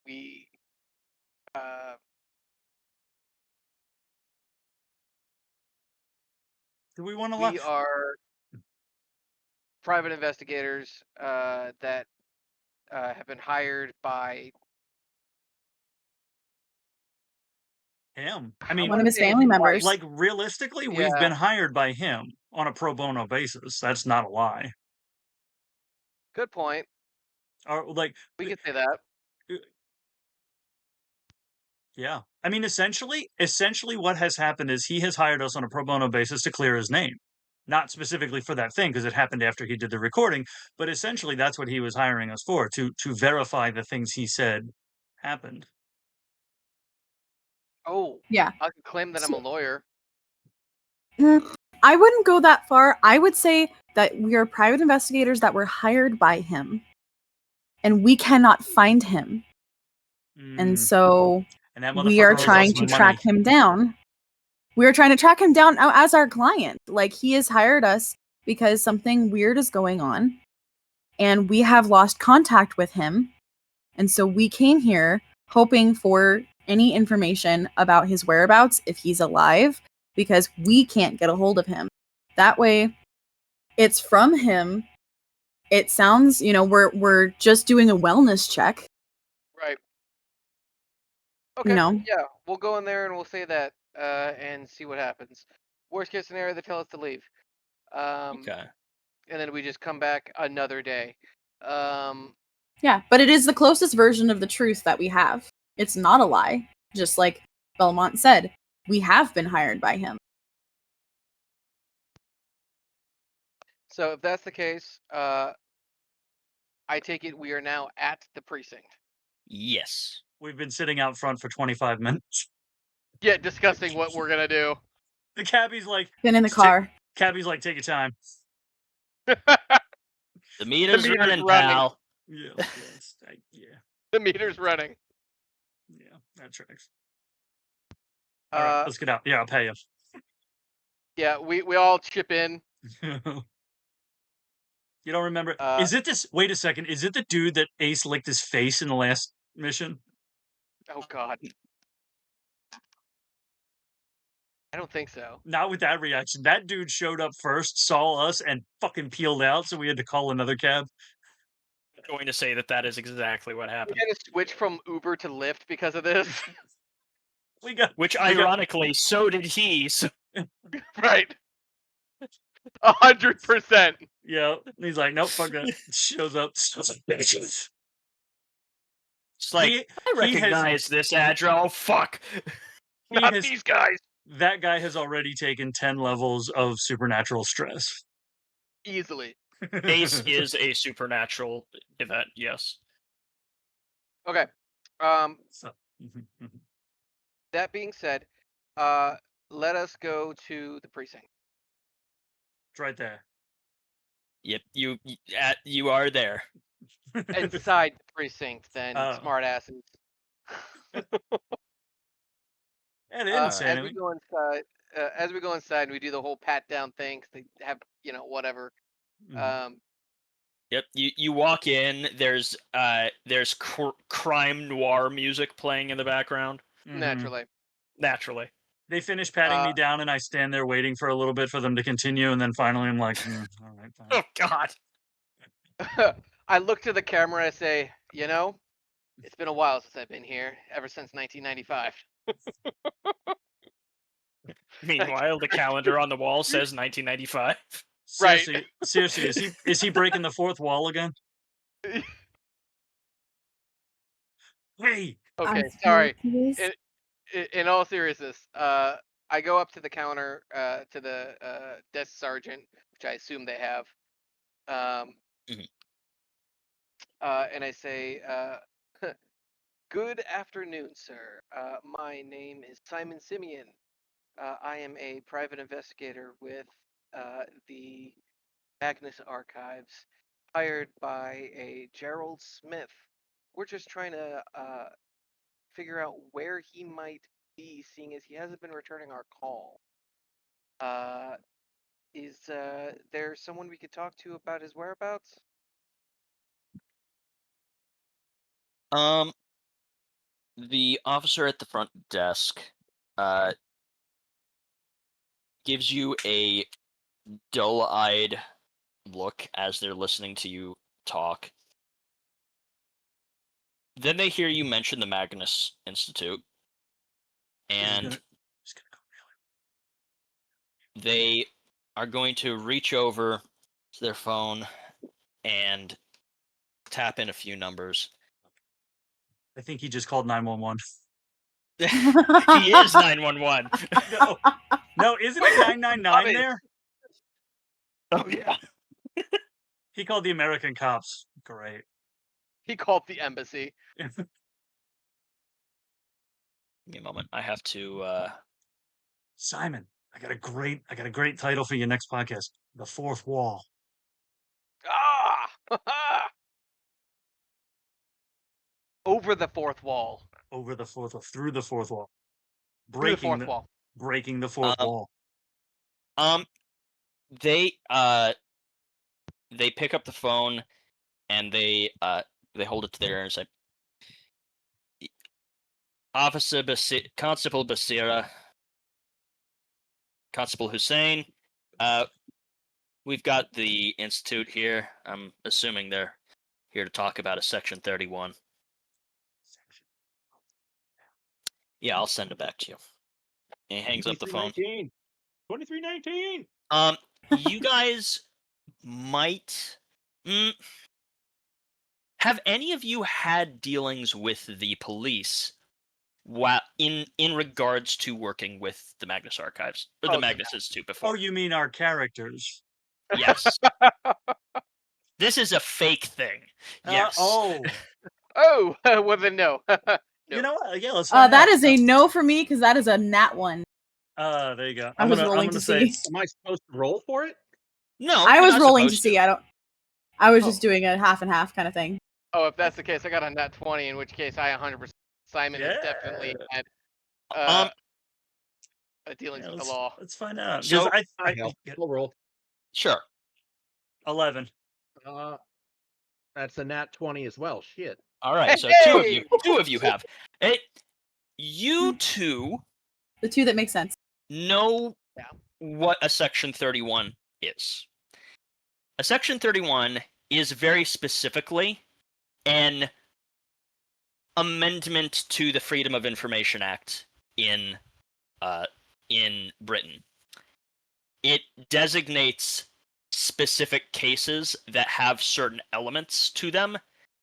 we. Do we want to? We are private investigators that have been hired by him. I mean, one of his family members. Like, realistically, we've been hired by him on a pro bono basis. That's not a lie. Good point. Or, like, we could say that. Yeah. I mean, essentially what has happened is he has hired us on a pro bono basis to clear his name. Not specifically for that thing, because it happened after he did the recording, but essentially that's what he was hiring us for, to verify the things he said happened. Oh, yeah. I can claim that I'm a lawyer. I wouldn't go that far. I would say that we are private investigators that were hired by him, and we cannot find him. And so we are trying to track him down. We are trying to track him down as our client. Like, he has hired us because something weird is going on, and we have lost contact with him. And so we came here hoping for any information about his whereabouts, if he's alive, because we can't get a hold of him. That way, it's from him. It sounds, we're just doing a wellness check. Right. Okay. Yeah, we'll go in there and we'll say that and see what happens. Worst case scenario, they tell us to leave. Okay. And then we just come back another day. Yeah, but it is the closest version of the truth that we have. It's not a lie. Just like Belmont said, we have been hired by him. So if that's the case, I take it we are now at the precinct. Yes. We've been sitting out front for 25 minutes. Yeah, discussing what we're gonna do. The cabbie's like, been in the car. Cabbie's like, take your time. The meter's running, pal. Yeah. The meter's running. Yeah, that tracks. All right, let's get out. Yeah, I'll pay you. Yeah, we all chip in. You don't remember? Is it this? Wait a second. Is it the dude that Ace licked his face in the last mission? Oh God. I don't think so. Not with that reaction. That dude showed up first, saw us, and fucking peeled out, so we had to call another cab. I'm going to say that is exactly what happened. We had to switch from Uber to Lyft because of this. Which ironically, so did he. So... Right. 100%. Yeah. He's like, nope, fuck that. Shows up. Bitches. It's like, I recognize this address. Oh, fuck. Not these guys. That guy has already taken 10 levels of supernatural stress. Easily. Ace is a supernatural event, yes. Okay. That being said, let us go to the precinct. It's right there. Yep, you are there. Inside the precinct, then, smart asses. As we go inside, we do the whole pat down thing. They have, whatever. Yep, you walk in. There's crime noir music playing in the background. Naturally. They finish patting me down, and I stand there waiting for a little bit for them to continue, and then finally I'm like, all right, fine. Oh God. I look to the camera and I say, it's been a while since I've been here, ever since 1995. Meanwhile, the calendar on the wall says 1995. Right. Seriously, is he breaking the fourth wall again? Hey. Okay, I sorry. feel this. In all seriousness, I go up to the counter, to the desk sergeant, which I assume they have, Mhm. and I say, "Good afternoon, sir. My name is Simon Simeon. I am a private investigator with the Magnus Archives, hired by a Jerrold Smith. We're just trying to figure out where he might be, seeing as he hasn't been returning our call. Is there someone we could talk to about his whereabouts?" The officer at the front desk gives you a dull-eyed look as they're listening to you talk. Then they hear you mention the Magnus Institute, and they are going to reach over to their phone and tap in a few numbers. I think he just called 911. He is 911. No, isn't it 999 there? Oh yeah. He called the American cops. Great. He called the embassy. Give me a moment. I have to. Simon, I got a great title for your next podcast. The Fourth Wall. Ah! Over the fourth wall. Over the fourth wall. Through the fourth wall. Through the fourth wall. Breaking the fourth wall. They pick up the phone and they hold it to their ear and say, Constable Basira, Constable Hussein, we've got the Institute here. I'm assuming they're here to talk about a Section 31. Yeah, I'll send it back to you. And he hangs up the phone. 2319. You guys might. Have any of you had dealings with the police while in regards to working with the Magnus Archives or the Magnus Institute before? Oh, you mean our characters? Yes. This is a fake thing. Yes. Oh, well then no. No. You know what? Yeah, let's find That out. is a no for me because that is a nat one. There you go. I was rolling to see. Am I supposed to roll for it? No, I you're was not rolling to supposed see. I was just doing a half and half kind of thing. Oh, if that's the case, I got a nat 20, in which case I 100%. Simon has definitely had dealings with the law. Let's find out. So I'll roll. Sure. 11. That's a nat 20 as well. Shit. All right. So two of you have it. You two. The two that make sense. Know what a Section 31 is. A Section 31 is very specifically an amendment to the Freedom of Information Act in Britain. It designates specific cases that have certain elements to them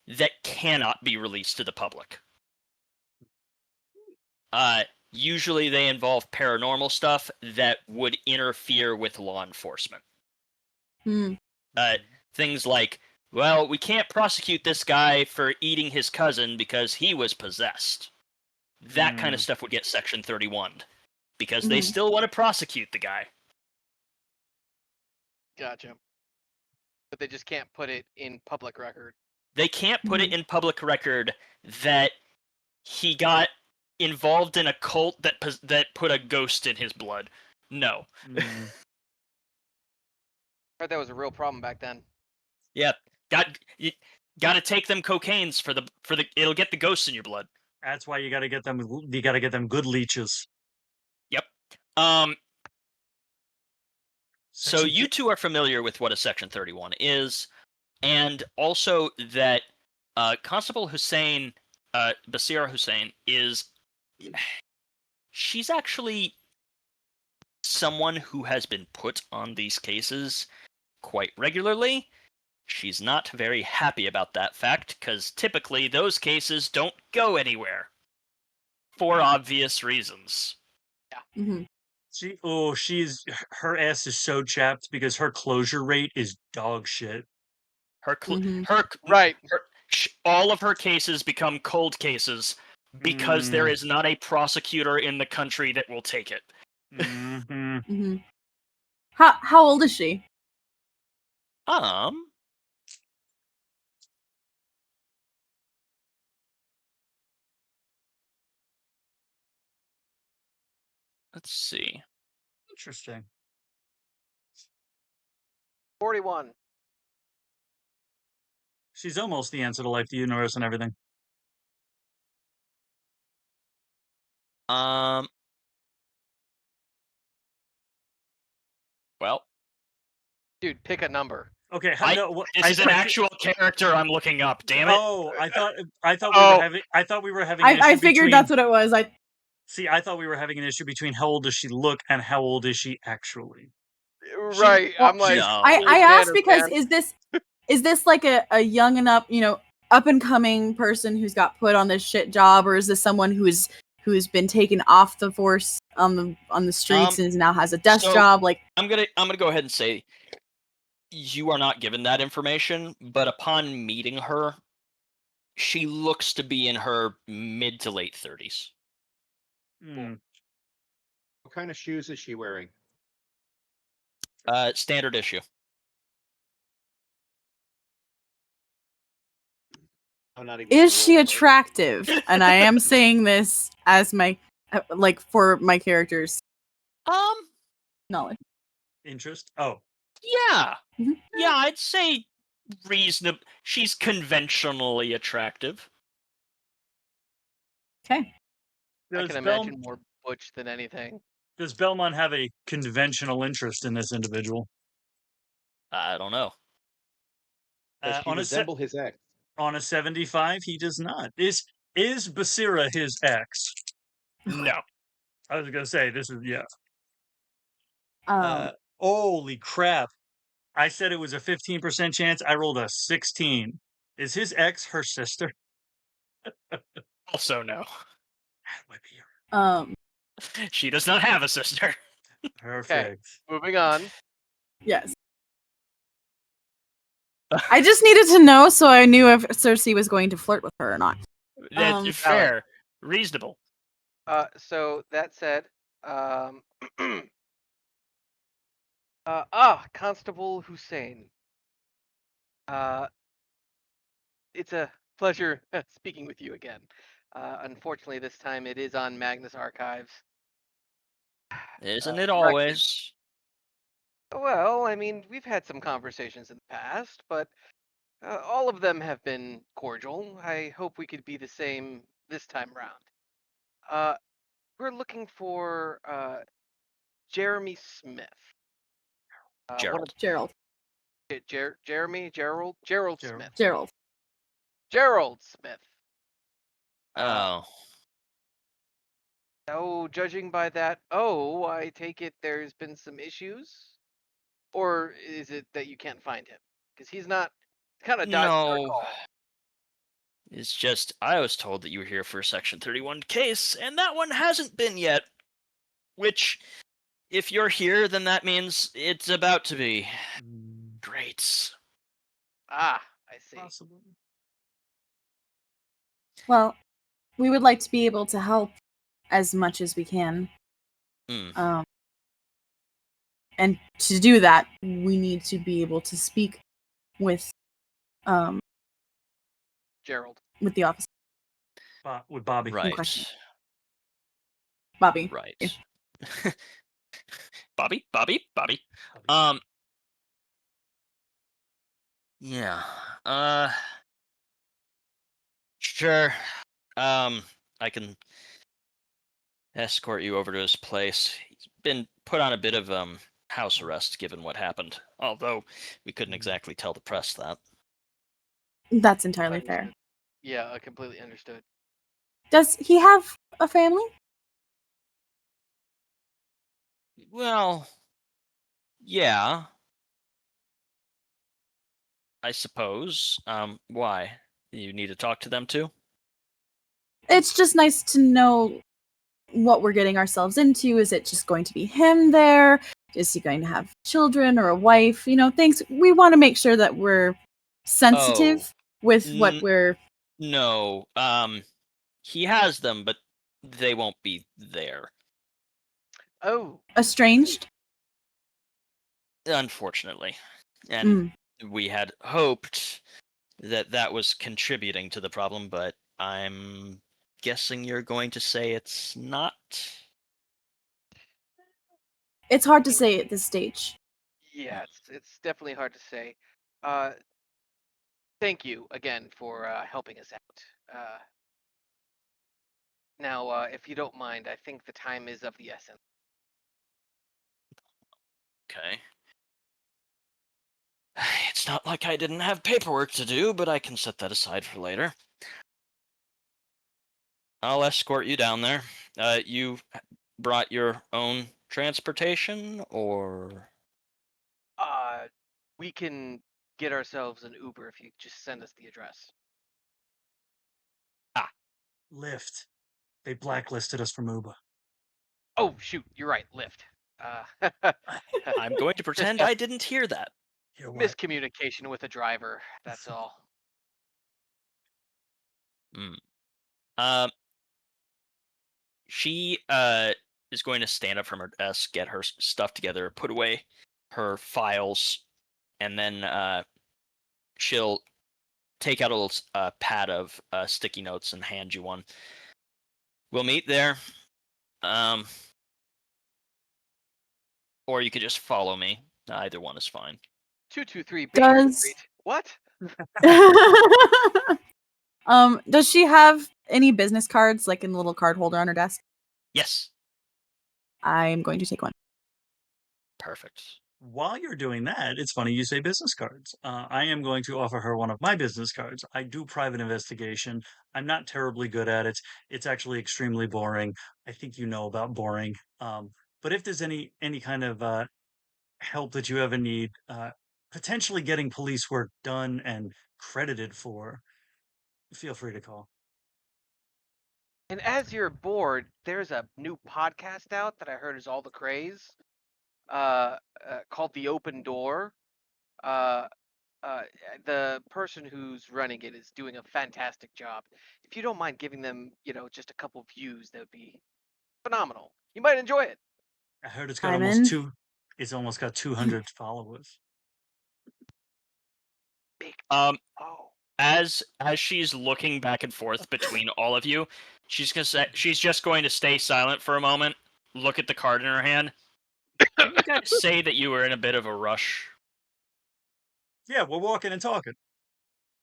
that cannot be released to the public. Usually they involve paranormal stuff that would interfere with law enforcement. Things like, well, we can't prosecute this guy for eating his cousin because he was possessed. That kind of stuff would get Section 31 because they still want to prosecute the guy. Gotcha. But they just can't put it in public record. They can't put it in public record that he got involved in a cult that put a ghost in his blood. No. Heard that was a real problem back then. Yeah. Got to take them cocaines for the it'll get the ghosts in your blood. That's why you got to get them. You got to get them good leeches. Yep. So Section you two are familiar with what a Section 31 is, and also that Constable Hussein, Basira Hussein, she's actually someone who has been put on these cases quite regularly. She's not very happy about that fact, because typically those cases don't go anywhere. For obvious reasons. Mhm. her ass is so chapped because her closure rate is dog shit. Mhm. Right. All of her cases become cold cases because there is not a prosecutor in the country that will take it. Mm-hmm. Mhm. How old is she? Let's see. Interesting. 41. She's almost the answer to life, the universe, and everything. Well, Dude, pick a number. Okay, this is an actual character I'm looking up. Damn it! Oh, I thought we were having an issue I figured between, that's what it was. I thought we were having an issue between how old does she look and how old is she actually. Right. I'm like, no. I asked because is this like a young enough, up and coming person who's got put on this shit job, or is this someone who's been taken off the force on the streets and now has a desk job? Like, I'm gonna go ahead and say you are not given that information, but upon meeting her, she looks to be in her mid to late 30s. What kind of shoes is she wearing? Standard issue. I'm not even is gonna she roll for it. attractive? And I am saying this as my for my character's knowledge. Interest? Oh. Yeah. Mhm. Yeah, I'd say reasonable. She's conventionally attractive. Okay. I can imagine more butch than anything. Does Belmont have a conventional interest in this individual? I don't know. Does she resemble his ex? On a 75, he does not. Is Basira his ex? No. I was gonna say this is Um, holy crap. I said it was a 15% chance. I rolled a 16. Is his ex her sister? Also no. That would be her. She does not have a sister. Perfect. Moving on. yes. I just needed to know so I knew if Circe was going to flirt with her or not. That's fair. Reasonable. So that said, Constable Hussein. It's a pleasure speaking with you again. Unfortunately, this time it is on Magnus Archives. Isn't it always? Well, I mean, we've had some conversations in the past, but all of them have been cordial. I hope we could be the same this time around. We're looking for Jeremy Smith. Jerrold. Jerrold. Jerrold Smith. Jerrold. Jerrold Smith. Oh. Oh, judging by that, I take it there's been some issues? Or is it that you can't find him? Because he's not kind of dodging our No. call. It's just I was told that you were here for a Section 31 case, and that one hasn't been yet. Which, if you're here, then that means it's about to be. Great. Ah, I see. Possibly. Well, we would like to be able to help as much as we can. And to do that, we need to be able to speak with Jerrold. With the officer. With Bobby. Right. Bobby. Right. Yeah. Bobby. Yeah. Sure. I can escort you over to his place. He's been put on a bit of house arrest given what happened. Although we couldn't exactly tell the press that. That's entirely fair. Understood. Yeah, I completely understood. Does he have a family? Well, yeah. I suppose. Why? You need to talk to them too? It's just nice to know what we're getting ourselves into. Is it just going to be him there? Is he going to have children or a wife? You know, things we want to make sure that we're sensitive with what we're. No. He has them, but they won't be there. Oh, Estranged? Unfortunately. And we had hoped that that was contributing to the problem, but I'm guessing you're going to say it's not? It's hard to say at this stage. yeah, it's definitely hard to say. Thank you again for helping us out. Now, if you don't mind, I think the time is of the essence. Okay. It's not like I didn't have paperwork to do, but I can set that aside for later. I'll escort you down there. You brought your own transportation, or? We can get ourselves an Uber if you just send us the address. Lyft. They blacklisted us from Uber. Oh shoot, you're right, Lyft. Uh, I'm going to pretend I didn't hear that. You're what? miscommunication with a driver. That's all. She is going to stand up from her desk, get her stuff together, put away her files, and then she'll take out a little pad of sticky notes and hand you one. We'll meet there. Or you could just follow me. Either one is fine. 223 Baker Does- Street. What? Does she have any business cards, like in a little card holder on her desk? Yes. I'm going to take one. Perfect. While you're doing that, it's funny you say business cards. I am going to offer her one of my business cards. I do private investigation. I'm not terribly good at it. It's actually extremely boring. I think you know about boring. But if there's any kind of help that you ever need, potentially getting police work done and credited for, feel free to call. And as you're bored, there's a new podcast out that I heard is all the craze. Called The Open Door. Uh, the person who's running it is doing a fantastic job. If you don't mind giving them, just a couple views, that would be phenomenal. You might enjoy it. I heard it's got it's almost got 200 followers. Big. Um, Oh. as she's looking back and forth between all of you, she's just going to stay silent for a moment, look at the card in her hand. Didn't you guys say that you were in a bit of a rush? Yeah, we're walking and talking.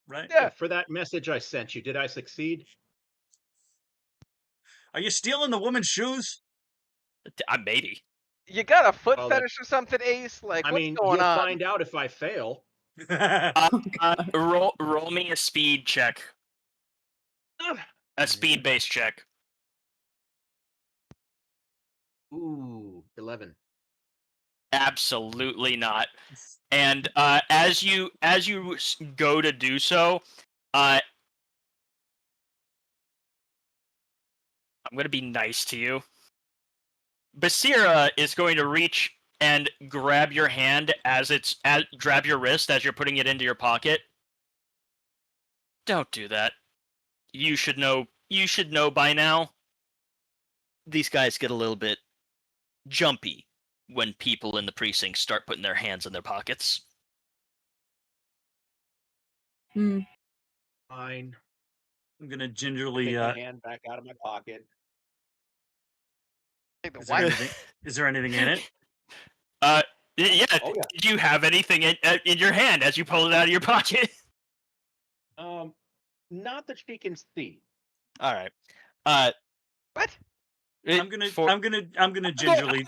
Right? Yeah. For that message I sent you, did I succeed? Are you stealing the woman's shoes? Maybe. You got a foot Oh, fetish or something, Ace? Like, I what's mean, going you'll on? find out if I fail. Roll me a speed check. A speed-based check. Ooh, 11. Absolutely not. And as you go to do so, I'm going to be nice to you. Basira is going to reach and grab your hand grab your wrist as you're putting it into your pocket. Don't do that. You should know by now. These guys get a little bit jumpy when people in the precinct start putting their hands in their pockets. Fine. I'm gonna gingerly. Take my hand back out of my pocket. Is there anything in it? Yeah. Oh, yeah. Did you have anything in your hand as you pull it out of your pocket? Not that she can see. All right. What? It- I'm gonna for- I'm gonna gingerly.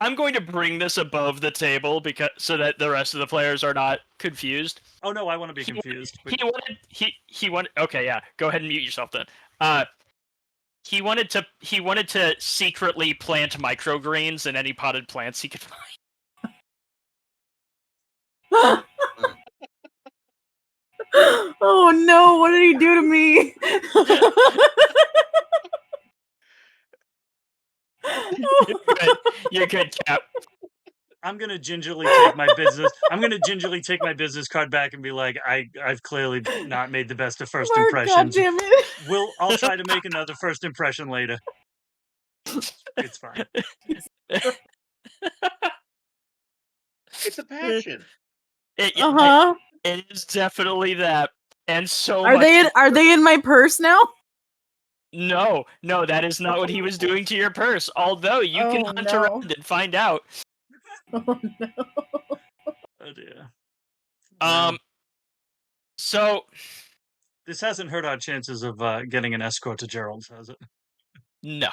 I'm going to bring this above the table because so that the rest of the players are not confused. Oh no, I want to be confused. But He wanted. Okay, yeah. Go ahead and mute yourself then. He wanted to secretly plant microgreens in any potted plants he could find. Oh no, what did he do to me? You're good, Cap. I'm gonna gingerly take my business. I'm gonna gingerly take my business card back and be like, I've clearly not made the best of first Mark, impressions. God damn it. I'll try to make another first impression later. It's fine. It's a passion. Uh-huh. It is definitely that, and so Are much. they in my purse now? No, that is not what he was doing to your purse. Although you can Oh, hunt no. around and find out. Oh no. Oh dear. So This hasn't hurt our chances of getting an escort to Jerrold's, has it? no,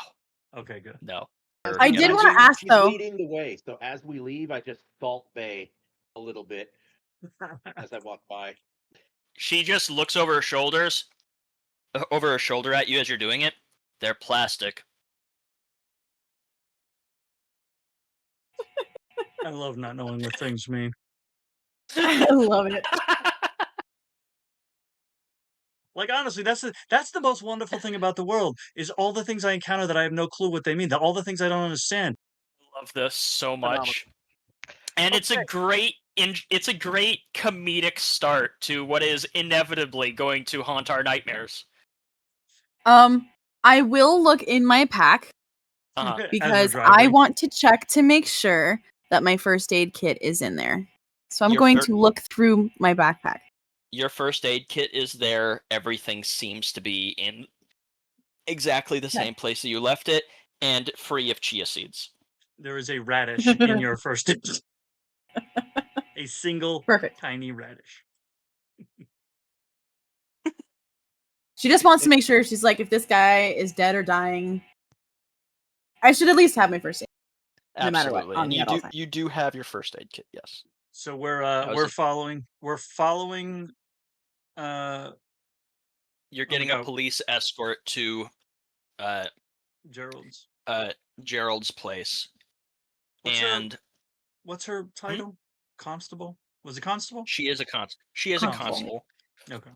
Okay, good. no. I did want to ask She's though. leading the way, so as we leave, I just salt bay a little bit as I walk by. She just looks over her shoulder at you as you're doing it. They're plastic. I love not knowing what things mean. I love it. Like honestly, that's the most wonderful thing about the world is all the things I encounter that I have no clue what they mean. All the things I don't understand. I love this so Phenomenal. much. And it's a great comedic start to what is inevitably going to haunt our nightmares. I will look in my pack Uh-huh. because I want to check to make sure that my first aid kit is in there. So I'm Your going to look through my backpack. Your first aid kit is there. Everything seems to be in exactly the same place that you left it, and free of chia seeds. There is a radish in your first aid. A single Perfect. tiny radish. She just wants to make sure. She's like, if this guy is dead or dying, I should at least have my first aid. No matter what, Absolutely. on And me at all times. you do have your first aid kit, yes. So we're following You're getting a police escort to Jerrold's. Jerrold's place. What's her title? Constable? Was it constable? She is a constable. Okay.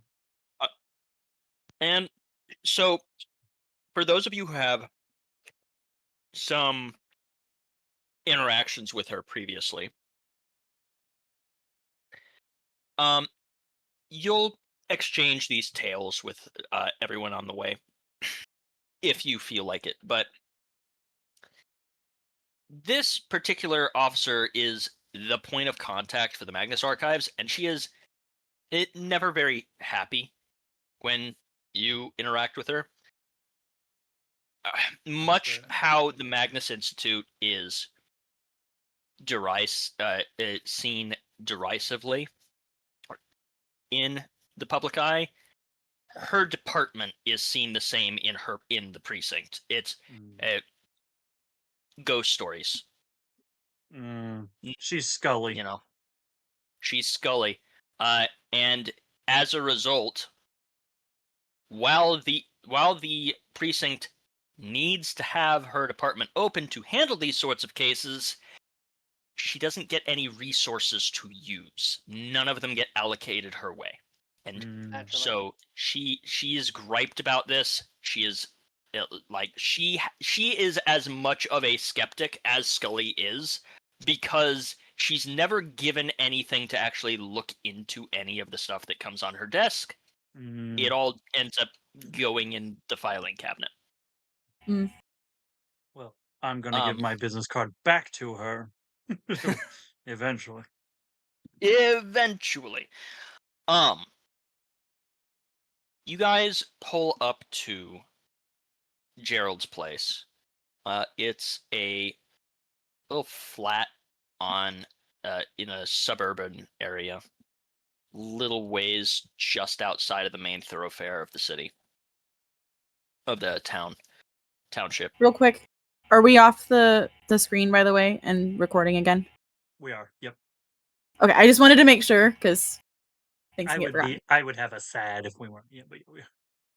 And so, for those of you who have some interactions with her previously, you'll exchange these tales with everyone on the way, if you feel like it. But this particular officer is the point of contact for the Magnus Archives, and she is never very happy when you interact with her. Much how the Magnus Institute is seen derisively in the public eye, her department is seen the same in the precinct. It's ghost stories. She's Scully. You know, she's Scully, and as a result, while the precinct needs to have her department open to handle these sorts of cases, she doesn't get any resources to use. None of them get allocated her way. And so she is griped about this. She is she is as much of a skeptic as Scully is, because she's never given anything to actually look into any of the stuff that comes on her desk. It all ends up going in the filing cabinet. Well, I'm going to give my business card back to her eventually. Eventually. You guys pull up to Jerrold's place. It's a little flat on in a suburban area, little ways just outside of the main thoroughfare of the city, of the town. township. Real quick, are we off the screen, by the way, and recording again? We are. Yep. Okay, I just wanted to make sure because things can get forgotten. I would have a sad if we weren't. Yeah, but we are.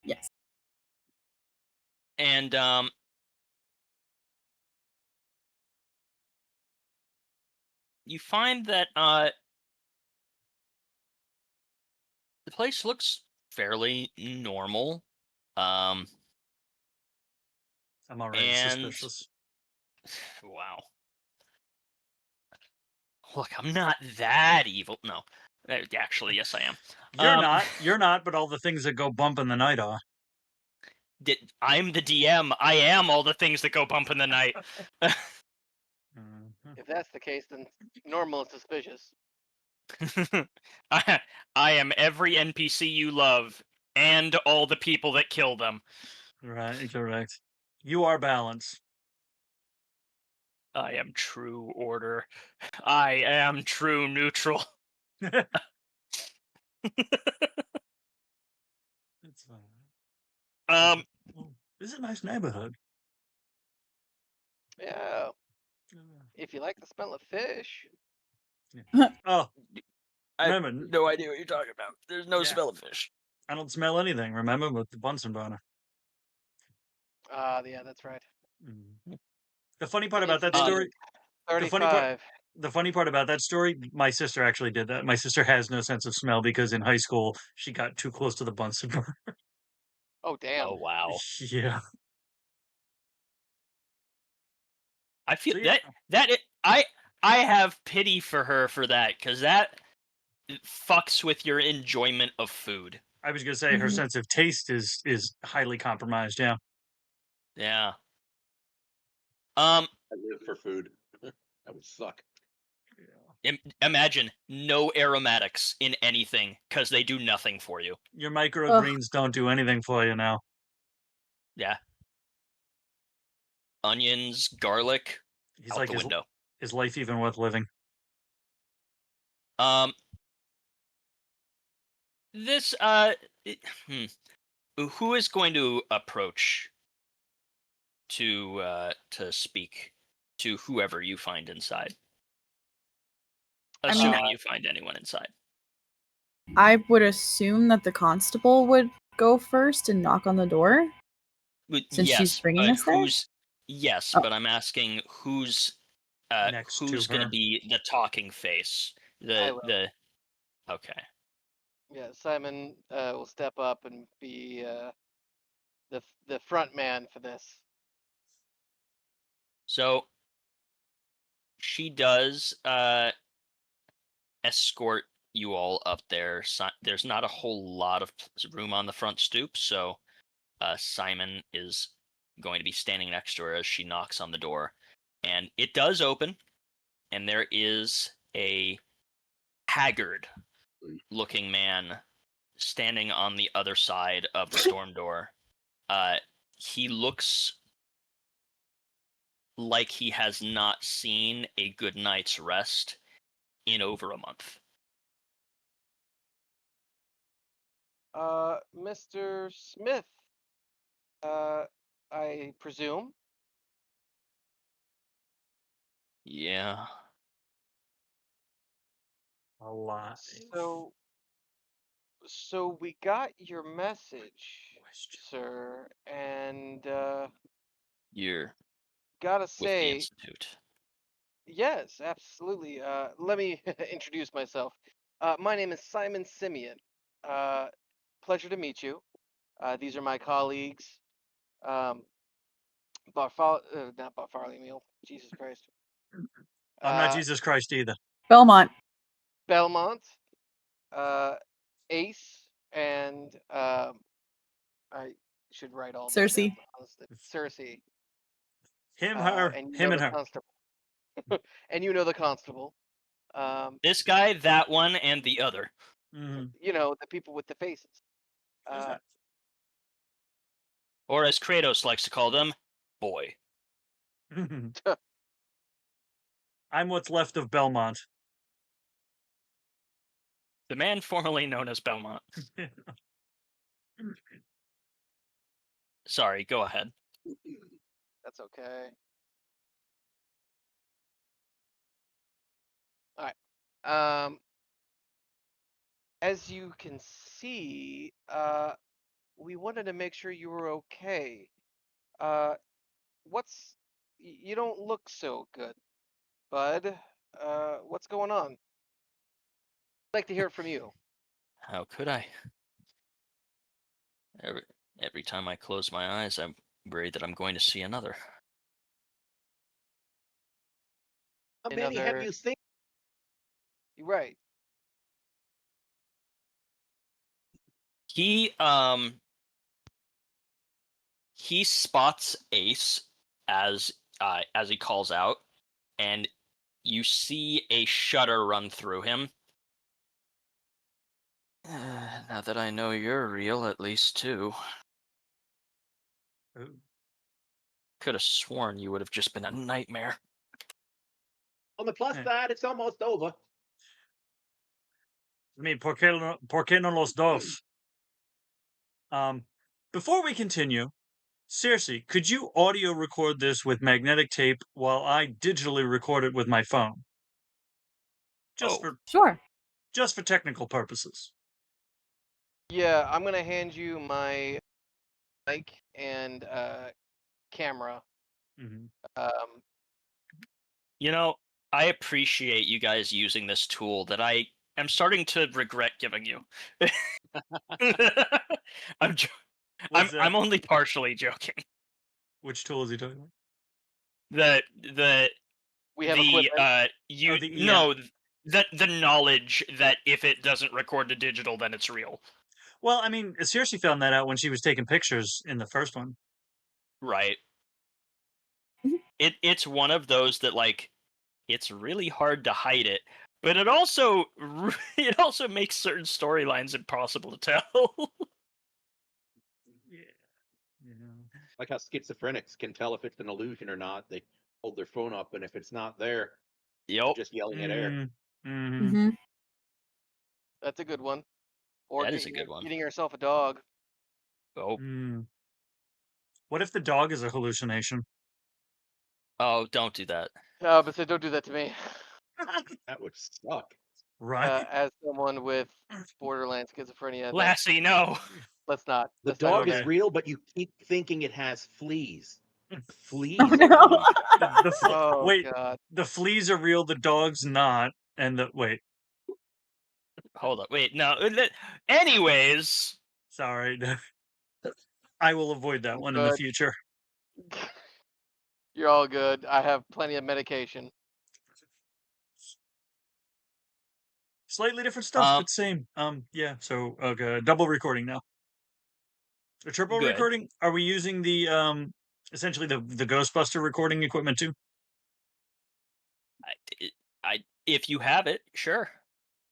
Yes. And you find that the place looks fairly normal. I'm already And suspicious. wow. Look, I'm not that evil. No. Actually, yes, I am. You're not, but all the things that go bump in the night are. I'm the DM. I am all the things that go bump in the night. Mhm. If that's the case, then normal is suspicious. I am every NPC you love and all the people that kill them. Right, correct. You are balance. I am true order. I am true neutral. That's fine. This is a nice neighborhood. Yeah. If you like the smell of fish. Oh, I have remember, no idea what you're talking about. There's no Yeah. smell of fish. I don't smell anything. Remember with the Bunsen burner. Yeah, that's right. The funny part about that Incident story. The funny part. 35. The funny part about that story, my sister actually did that. My sister has no sense of smell because in high school she got too close to the Bunsen burner. Oh, damn. Oh wow. Yeah. I feel So, yeah. I have pity for her for that because that fucks with your enjoyment of food. I was gonna say her Mhm. sense of taste is highly compromised. Yeah. Yeah. I live for food. That would suck. Imagine no aromatics in anything because they do nothing for you. Your microgreens don't do anything for you now. Yeah. Onions, garlic, He's out like, the window. is life even worth living? This who is going to approach to speak to whoever you find inside? I mean, Assuming you find anyone inside. I would assume that the constable would go first and knock on the door since she's bringing us there. Yes, Oh. but I'm asking who's Next to going to her. be the talking face. I will. Okay. Yeah, Simon will step up and be the front man for this. So she does escort you all up there. There's not a whole lot of room on the front stoop, so Simon is going to be standing next to her as she knocks on the door. And it does open, and there is a haggard looking man standing on the other side of the storm door. He looks like he has not seen a good night's rest in over a month. Mr. Smith, I presume. Yeah. A lot. So we got your message, sir, and You're gotta with the say, Institute. yes, absolutely. Let me introduce myself. My name is Simon Simeon. Pleasure to meet you. These are my colleagues. Not Bartholomew. Jesus Christ. I'm not Jesus Christ either. Belmont. Belmont, Ace, and I should write all this Circe. down, honestly. Circe. Him, her, And you him know and the her. constable. And you know the constable. This guy, that one, and the other. Mhm. You know, the people with the faces. Who's that? Or as Kratos likes to call them, boy. I'm what's left of Belmont. The man formerly known as Belmont. Sorry, go ahead. That's okay. All right. As you can see, we wanted to make sure you were okay. What's you don't look so good, bud. What's going on? I'd like to hear it from you. How could I? Every, every time I close my eyes, I'm worried that I'm going to see another. How many have Another. you seen? You're right. He he spots Ace as he calls out, and you see a shudder run through him. Now that I know you're real, at least too. Oh. Could have sworn you would have just been a nightmare. On the plus Yeah. side, it's almost over. I mean, por qué no los dos? Before we continue, Circe, could you audio record this with magnetic tape while I digitally record it with my phone? Oh. Sure. Just for technical purposes. Yeah, I'm gonna hand you my mic and camera. Mm-hmm. You know, I appreciate you guys using this tool that I am starting to regret giving you. I'm only partially joking. Which tool is he talking about? We have equipment. The knowledge that if it doesn't record to digital, then it's real. Well, I mean, Circe found that out when she was taking pictures in the first one. Right. Mhm. It's one of those that, like, it's really hard to hide it, but it also makes certain storylines impossible to tell. Yeah. Like how schizophrenics can tell if it's an illusion or not. They hold their phone up, and if it's not there, they're Yep, just yelling at air. Mm-hmm. hmm That's a good one. Or that is a good one. getting yourself a dog. Oh, What if the dog is a hallucination? oh, don't do that. But say, don't do that to me. That would suck. Right. As someone with borderline schizophrenia, Lassie, no. let's not. The Let's not dog go is there. real, but you keep thinking it has fleas. The Oh, fleas no. are real. Oh Wait, God. the fleas are real, the dog's not, and wait. Hold up, wait, no. Anyways, Sorry. I will avoid that I'm one in the good. future. You're all good. I have plenty of medication. Slightly different stuff, Um, but same. Yeah. So, okay, double recording now. A triple good. recording? Are we using the essentially the Ghostbuster recording equipment too? If you have it, sure.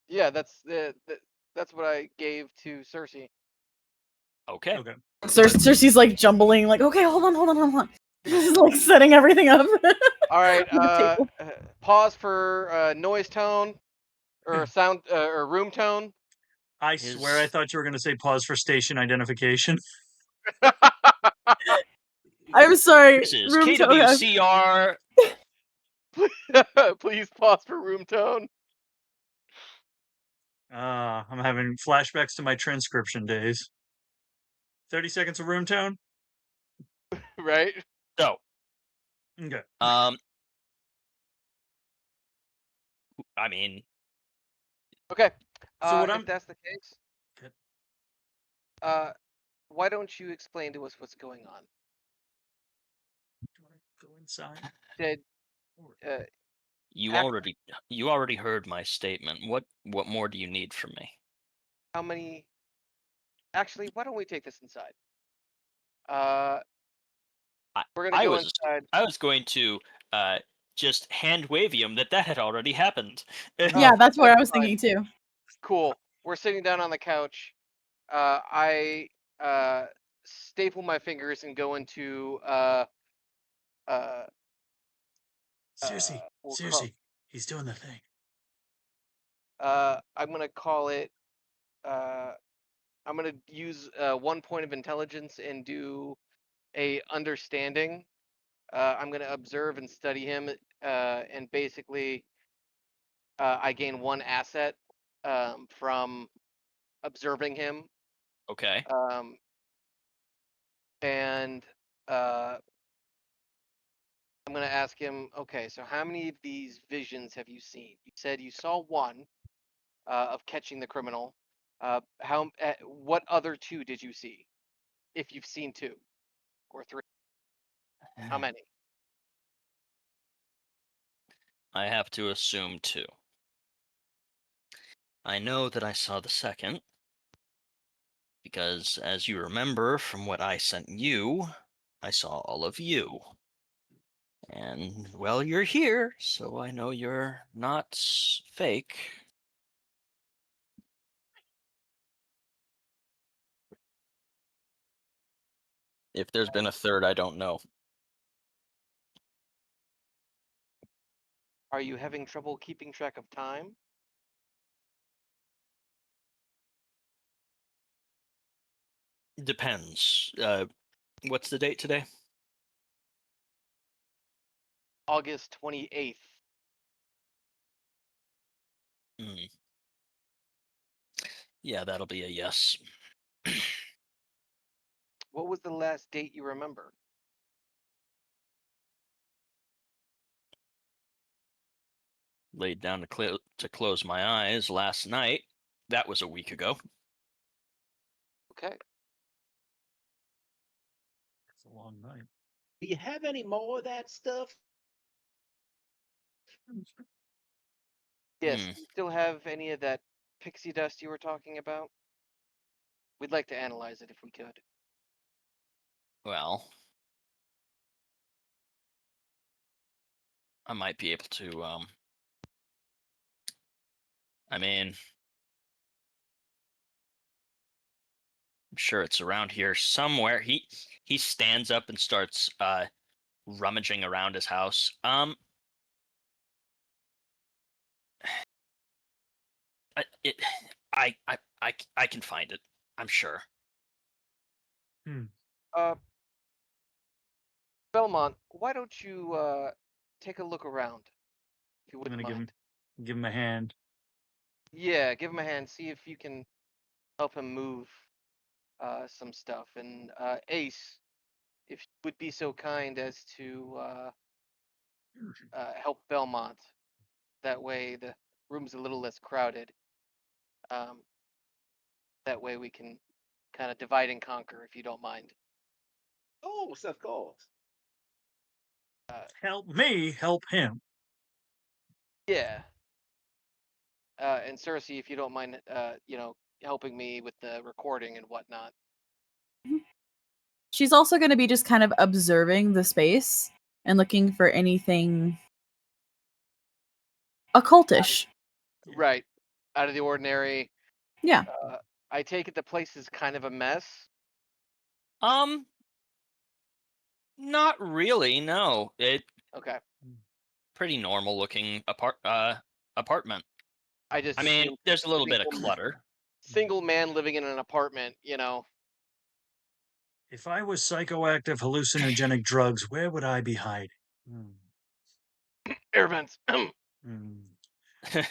Yeah, that's what I gave to Circe. Okay. Okay. Cersei's like jumbling, like, okay, hold on. She's like setting everything up. All right. On the table. Pause for noise tone or sound or room tone. I swear I thought you were going to say pause for station identification. I'm sorry. This is Room tone. KWCR. Please pause for room tone. I'm having flashbacks to my transcription days. 30 seconds of room tone? Right. So, Okay. I mean, Okay. So what if that's the case, Okay. why don't you explain to us what's going on? Go inside. Did you Ac- already heard my statement. What more do you need from me? how many? Actually, why don't we take this inside? We're gonna I go was inside. I was going to just hand wave him that had already happened. Yeah, that's what I was fine. thinking too. Cool. We're sitting down on the couch. I staple my fingers and go into Seriously, we'll seriously, he's doing the thing. I'm gonna call it. I'm gonna use 1 point of intelligence and do a understanding I'm gonna observe and study him, and basically, I gain 1 asset from observing him. Okay. Um, and I'm gonna ask him, okay, so how many of these visions have you seen? You said you saw 1 of catching the criminal. What other 2 did you see? If you've seen 2 or 3, how many? I have to assume 2. I know that I saw the second, because as you remember from what I sent you, I saw all of you. And, well, you're here, so I know you're not fake. If there's been a third, I don't know. Are you having trouble keeping track of time? Depends. What's the date today? August 28th. Hmm. Yeah, that'll be a yes. What was the last date you remember? Laid down to close my eyes last night. That was a week ago. Okay. It's a long night. Do you have any more of that stuff? Yes. Hmm. Do you still have any of that pixie dust you were talking about? We'd like to analyze it if we could. Well, I might be able to, I mean, I'm sure it's around here somewhere. He stands up and starts rummaging around his house. I, it, I can find it. I'm sure. Uh, Belmont, why don't you take a look around, if you I'm wouldn't gonna mind? give him a hand. Yeah, give him a hand. See if you can help him move some stuff. And Ace, if you would be so kind as to help Belmont. That way the room's a little less crowded. Um, that way we can kind of divide and conquer, if you don't mind. Oh, of course. Help me help him. Yeah. And Circe, if you don't mind, helping me with the recording and whatnot. She's also going to be just kind of observing the space and looking for anything occultish. Right. Out of the ordinary. Yeah. I take it the place is kind of a mess. Not really. No, it Okay. pretty normal looking apartment. I just I mean, assumed there's a little bit of single, clutter. single man living in an apartment, If I was psychoactive hallucinogenic drugs, where would I be hiding? air vents. Take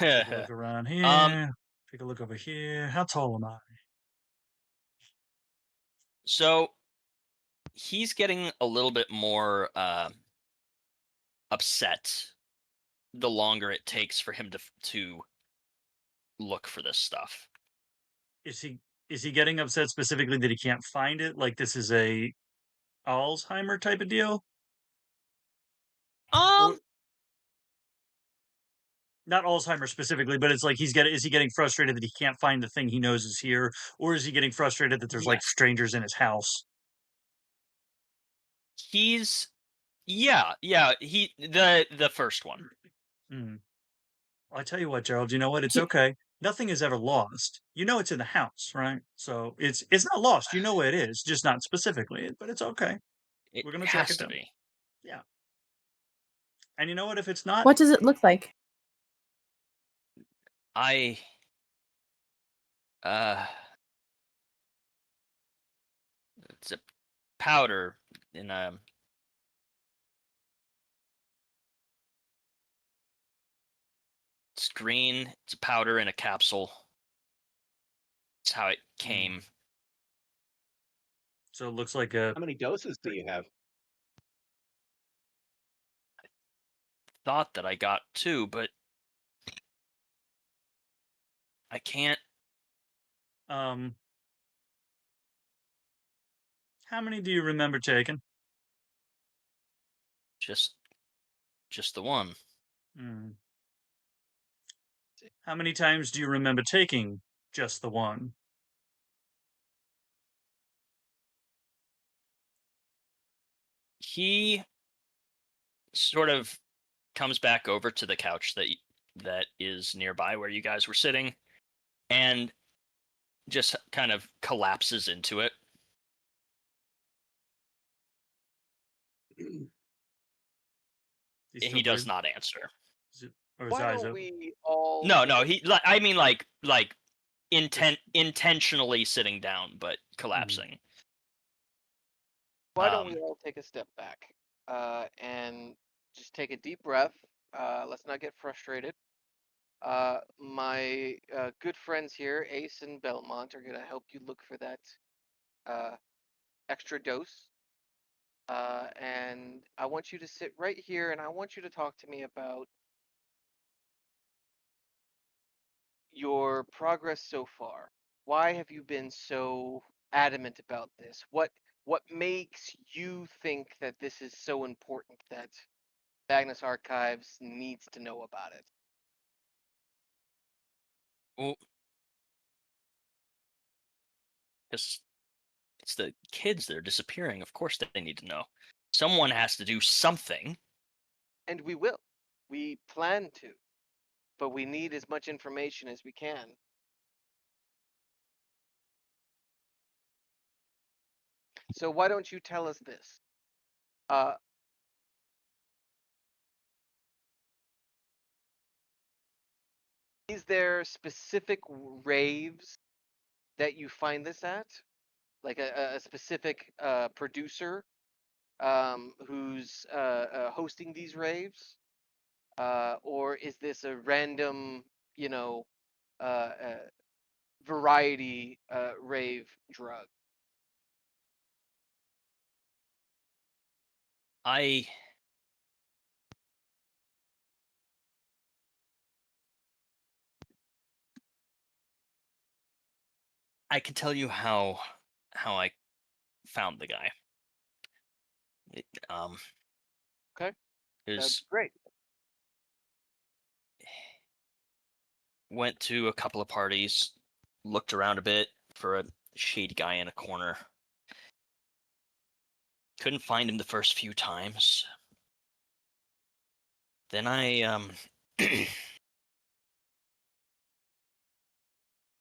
a look around Um, here. Take a look over here. How tall am I? so he's getting a little bit more upset the longer it takes for him to look for this stuff. Is he getting upset specifically that he can't find it? Like this is a Alzheimer type of deal? Or Um, not Alzheimer specifically, but it's like is he getting frustrated that he can't find the thing he knows is here, or is he getting frustrated that there's like yes, strangers in his house? he's the first one. Hmm. I tell you what, Gerald, you know what? It's He- okay. Nothing is ever lost. You know it's in the house, right? So it's not lost. You know where it is, just not specifically, but it's okay. It We're gonna track has it to down. be. Yeah. And you know what? If it's not, What does it look like? I uh, it's a powder in It's green. It's a powder in a capsule. That's how it came. So it looks like a. How many doses do you have? Thought that I got 2, but I can't. How many do you remember taking? Just the one. How many times do you remember taking just the one? He sort of comes back over to the couch that is nearby where you guys were sitting, and just kind of collapses into it. He does not answer. Or his Why eyes don't open? we all? No, take no. a- I mean, like intentionally sitting down, but collapsing. Why don't we all take a step back and just take a deep breath? Let's not get frustrated. My good friends here, Ace and Belmont, are gonna help you look for that extra dose. And I want you to sit right here, and I want you to talk to me about your progress so far. Why have you been so adamant about this? What makes you think that this is so important that Magnus Archives needs to know about it? Well, it's the kids that are disappearing. Of course, they need to know. Someone has to do something. And we will. We plan to. But we need as much information as we can. So why don't you tell us this? Is there specific raves that you find this at? Like a specific producer who's hosting these raves? Or is this a random, you know, variety rave drug? I can tell you how I found the guy. Okay, Is that's great. went to a couple of parties, looked around a bit for a shady guy in a corner. Couldn't find him the first few times. Then I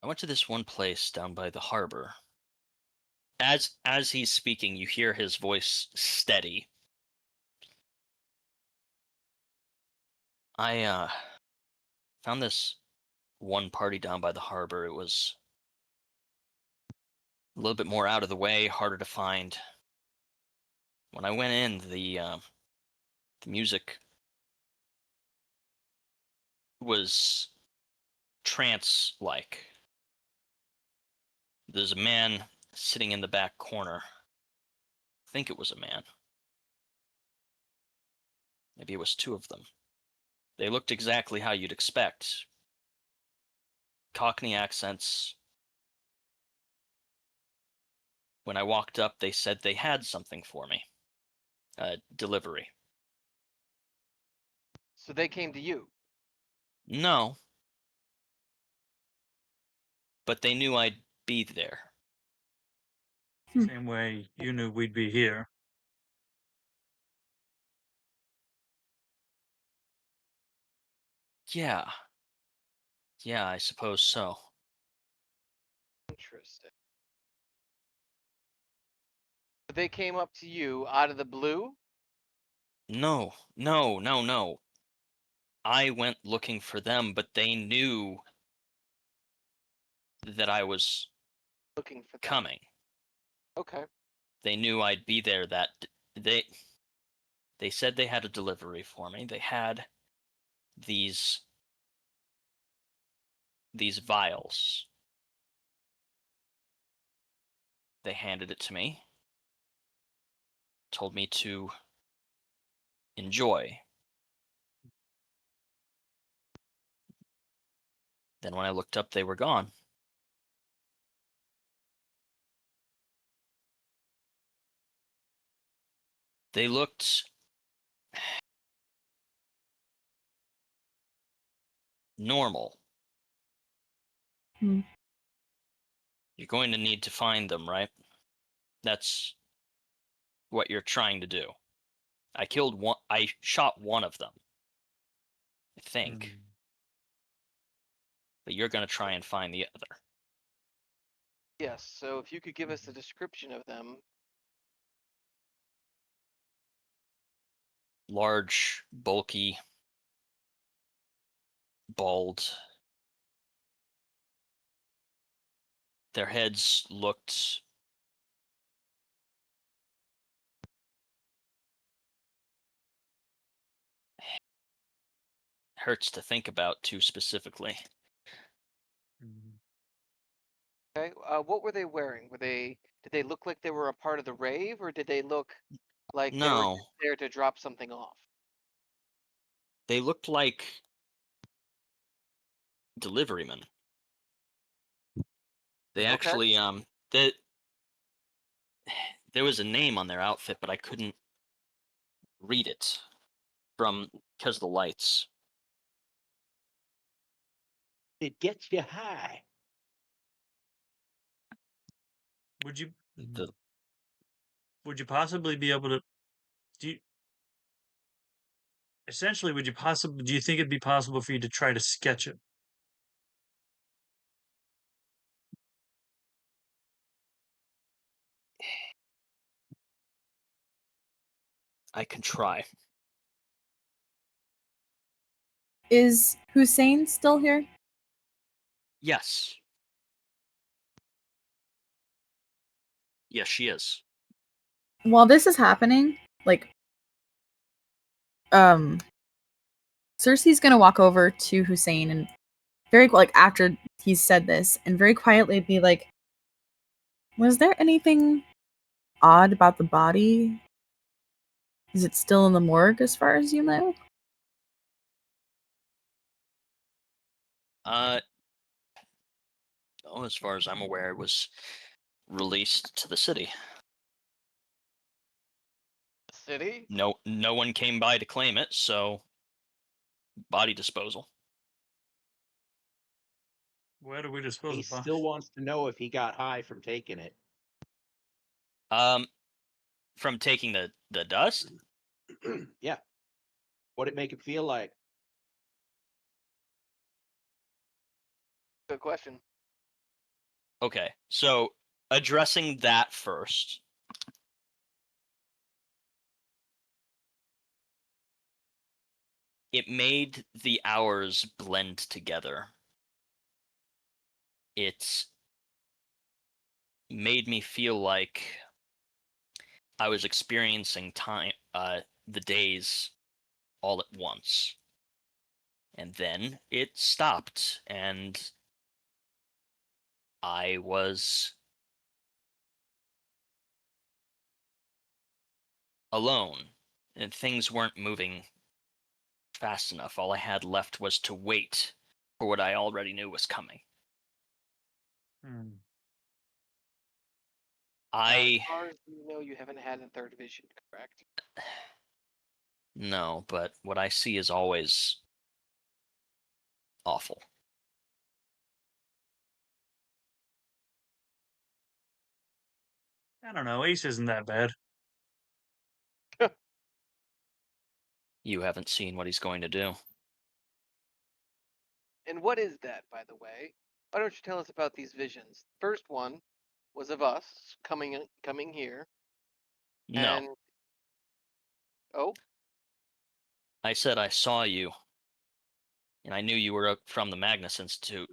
I went to this one place down by the harbor. As he's speaking, you hear his voice steady. I found this one party down by the harbor. It was a little bit more out of the way, harder to find. When I went in, the music was trance-like. There's a man sitting in the back corner. I think it was a man. Maybe it was 2 of them. They looked exactly how you'd expect. Cockney accents. When I walked up, they said they had something for me. A delivery. So they came to you. No. But they knew I'd be there. Same way you knew we'd be here. Yeah. Yeah, I suppose so. Interesting. They came up to you out of the blue? No. I went looking for them, but they knew that I was Looking for them. coming. Okay. They knew I'd be there they said they had a delivery for me. They had these these vials. They handed it to me, told me to enjoy. Then when I looked up, they were gone. They looked normal. Hmm. You're going to need to find them, right? That's what you're trying to do. I shot one of them, I think. But you're going to try and find the other. Yes, so if you could give us a description of them. Large, bulky, bald. Their heads looked hurts to think about too specifically. Okay, what were they wearing? Did they look like they were a part of the rave, or did they look like they were No, just there to drop something off? they looked like deliverymen. They Okay. actually they, there was a name on their outfit, but I couldn't read it because of the lights. It gets you high. Would you The possibly be able to do you, essentially do you think it'd be possible for you to try to sketch it? I can try. Is Hussein still here? Yes. Yes, she is. While this is happening, like, Circe's gonna walk over to Hussein and after he's said this, and very quietly be like, "Was there anything odd about the body? Is it still in the morgue, as far as you know?" As far as I'm aware, it was released to the city. City? No one came by to claim it, so body disposal. Where do we dispose He of bodies? still wants to know if he got high from taking it. From taking the dust? Yeah. What'd it make him feel like? Good question. Okay, so addressing that first. It made the hours blend together. It made me feel like I was experiencing time, the days all at once. And then it stopped, and I was alone, and things weren't moving fast enough. All I had left was to wait for what I already knew was coming. As far as you know, you haven't had a third vision, correct? No, but what I see is always awful. I don't know. Ace isn't that bad. You haven't seen what he's going to do. And what is that, by the way? Why don't you tell us about these visions? First one was of us coming here, No, and oh, I said I saw you, and I knew you were up from the Magnus Institute.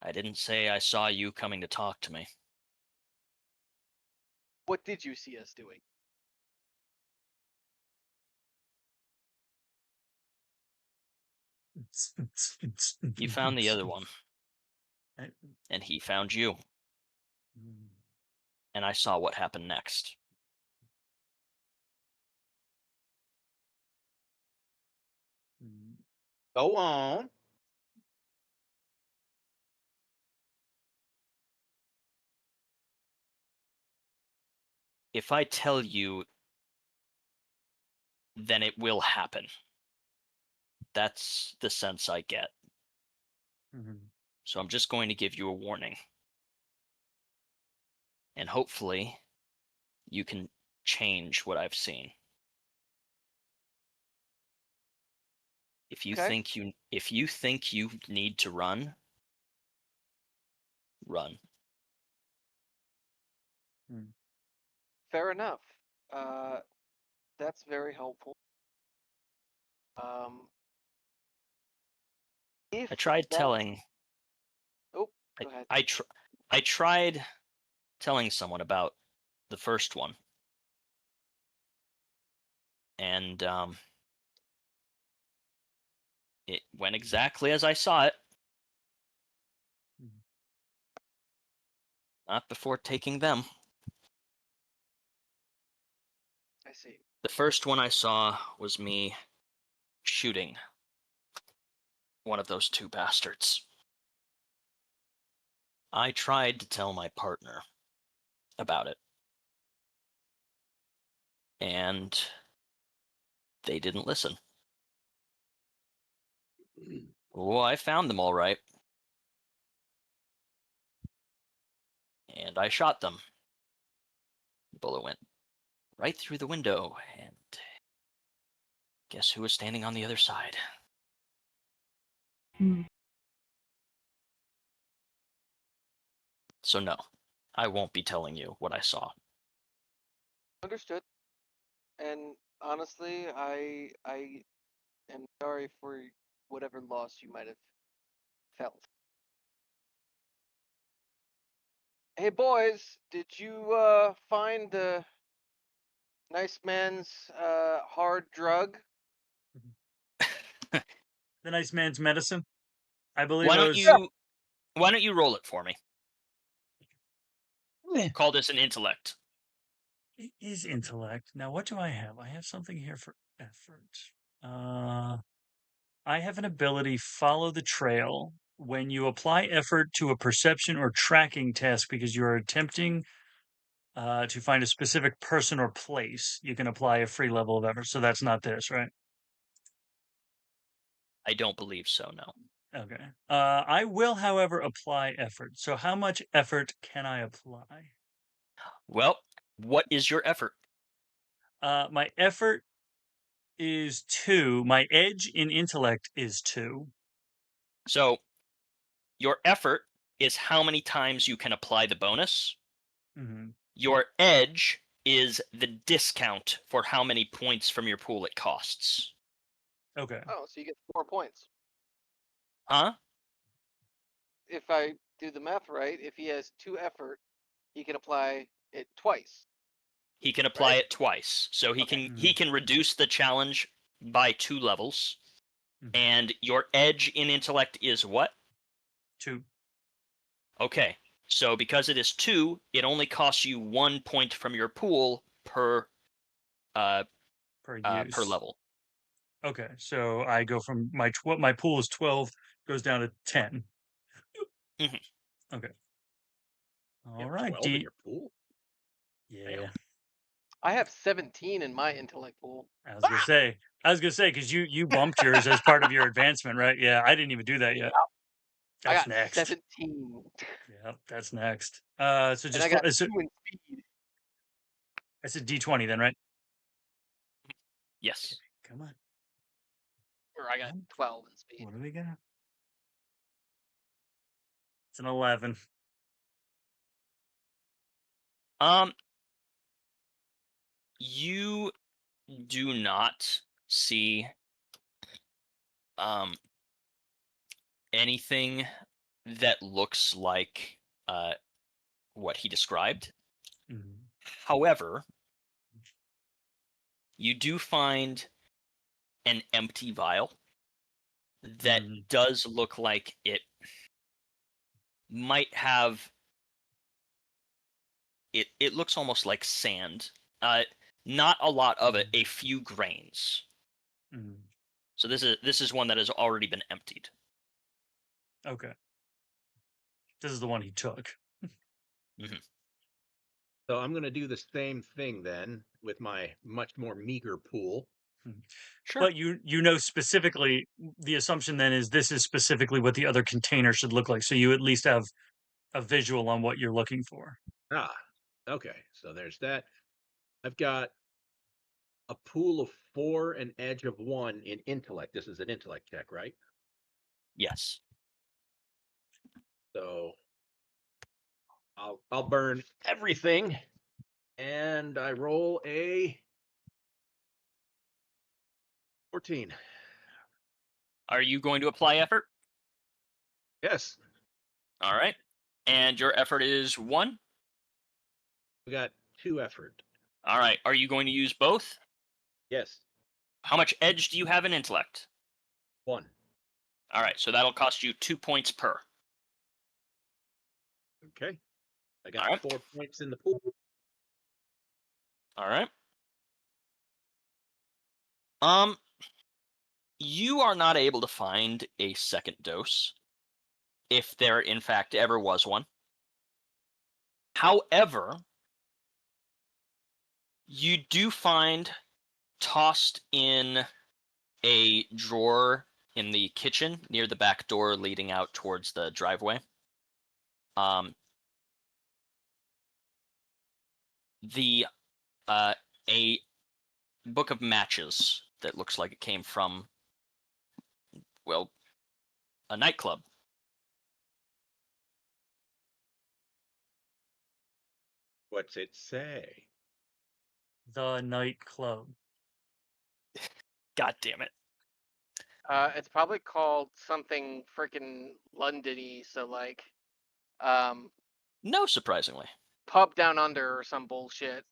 I didn't say I saw you coming to talk to me. what did you see us doing? You found the other one. And he found you. And I saw what happened next. Go on. If I tell you, then it will happen. That's the sense I get. So I'm just going to give you a warning. And hopefully you can change what I've seen. If you think you need to run, run. Fair enough. That's very helpful. If I tried that... telling. Oh, go ahead. I tried telling someone about the first one, and it went exactly as I saw it. Not before taking them. I see. The first one I saw was me shooting one of those two bastards. I tried to tell my partner about it, and they didn't listen. Oh, I found them all right. And I shot them. The bullet went right through the window, and guess who was standing on the other side? So no, I won't be telling you what I saw. Understood. And honestly, I am sorry for whatever loss you might have felt. Hey boys, did you find the nice man's hard drug? The nice man's medicine. I believe Why it don't was... you roll it for me? Call this an intellect. It is intellect. Now, what do I have? I have something here for effort. I have an ability, follow the trail. When you apply effort to a perception or tracking task because you are attempting to find a specific person or place, you can apply a free level of effort. So that's not this, right? I don't believe so, no. Okay. I will, however, apply effort. So how much effort can I apply? Well, what is your effort? My effort is 2. My edge in intellect is 2. So, your effort is how many times you can apply the bonus. Mm-hmm. Your edge is the discount for how many points from your pool it costs. Okay. Oh, so you get 4 points. Huh? If I do the math right, if he has 2 effort, he can apply it twice. He can apply Right? it twice. So he Okay. can reduce the challenge by 2 levels. Mhm. And your edge in intellect is what? 2. Okay. So because it is 2, it only costs you 1 point from your pool per per level. Okay, so I go from my pool is 12, goes down to 10. Mhm. Okay. All You have right, 12 in your pool? Yeah, I have 17 in my intellect pool. I was gonna say because you bumped yours as part of your advancement, right? Yeah, I didn't even do that yet. I That's got next. 17. Yep, that's next. So And just I got 2 so in speed. it's a D20 then, right? Yes. Come on. Or I got 12 in speed. What do we got? It's an 11. You do not see anything that looks like what he described. Mhm. However, you do find an empty vial that Mhm. does look like it might have it looks almost like sand. Not a lot of it, a few grains. Mm. So this is one that has already been emptied. Okay. This is the one he took. So I'm going to do the same thing then with my much more meager pool. Sure. But you know specifically, the assumption then is this is specifically what the other container should look like. So you at least have a visual on what you're looking for. Okay. So there's that. I've got a pool of 4 and edge of 1 in intellect. This is an intellect check, right? Yes. So I'll burn everything, and I roll a 14. Are you going to apply effort? Yes, All right. And your effort is 1? we got 2 effort. All right. Are you going to use both? Yes, How much edge do you have in intellect? 1. All right. So that'll cost you 2 points per. Okay. I got Alright. 4 points in the pool. All right. You are not able to find a second dose, if there in fact ever was one. However, you do find tossed in a drawer in the kitchen near the back door leading out towards the driveway. A book of matches that looks like it came from, well, a nightclub. What's it say? The nightclub. God damn it. It's probably called something freaking London-y, so like, No, surprisingly. Pub Down Under or some bullshit.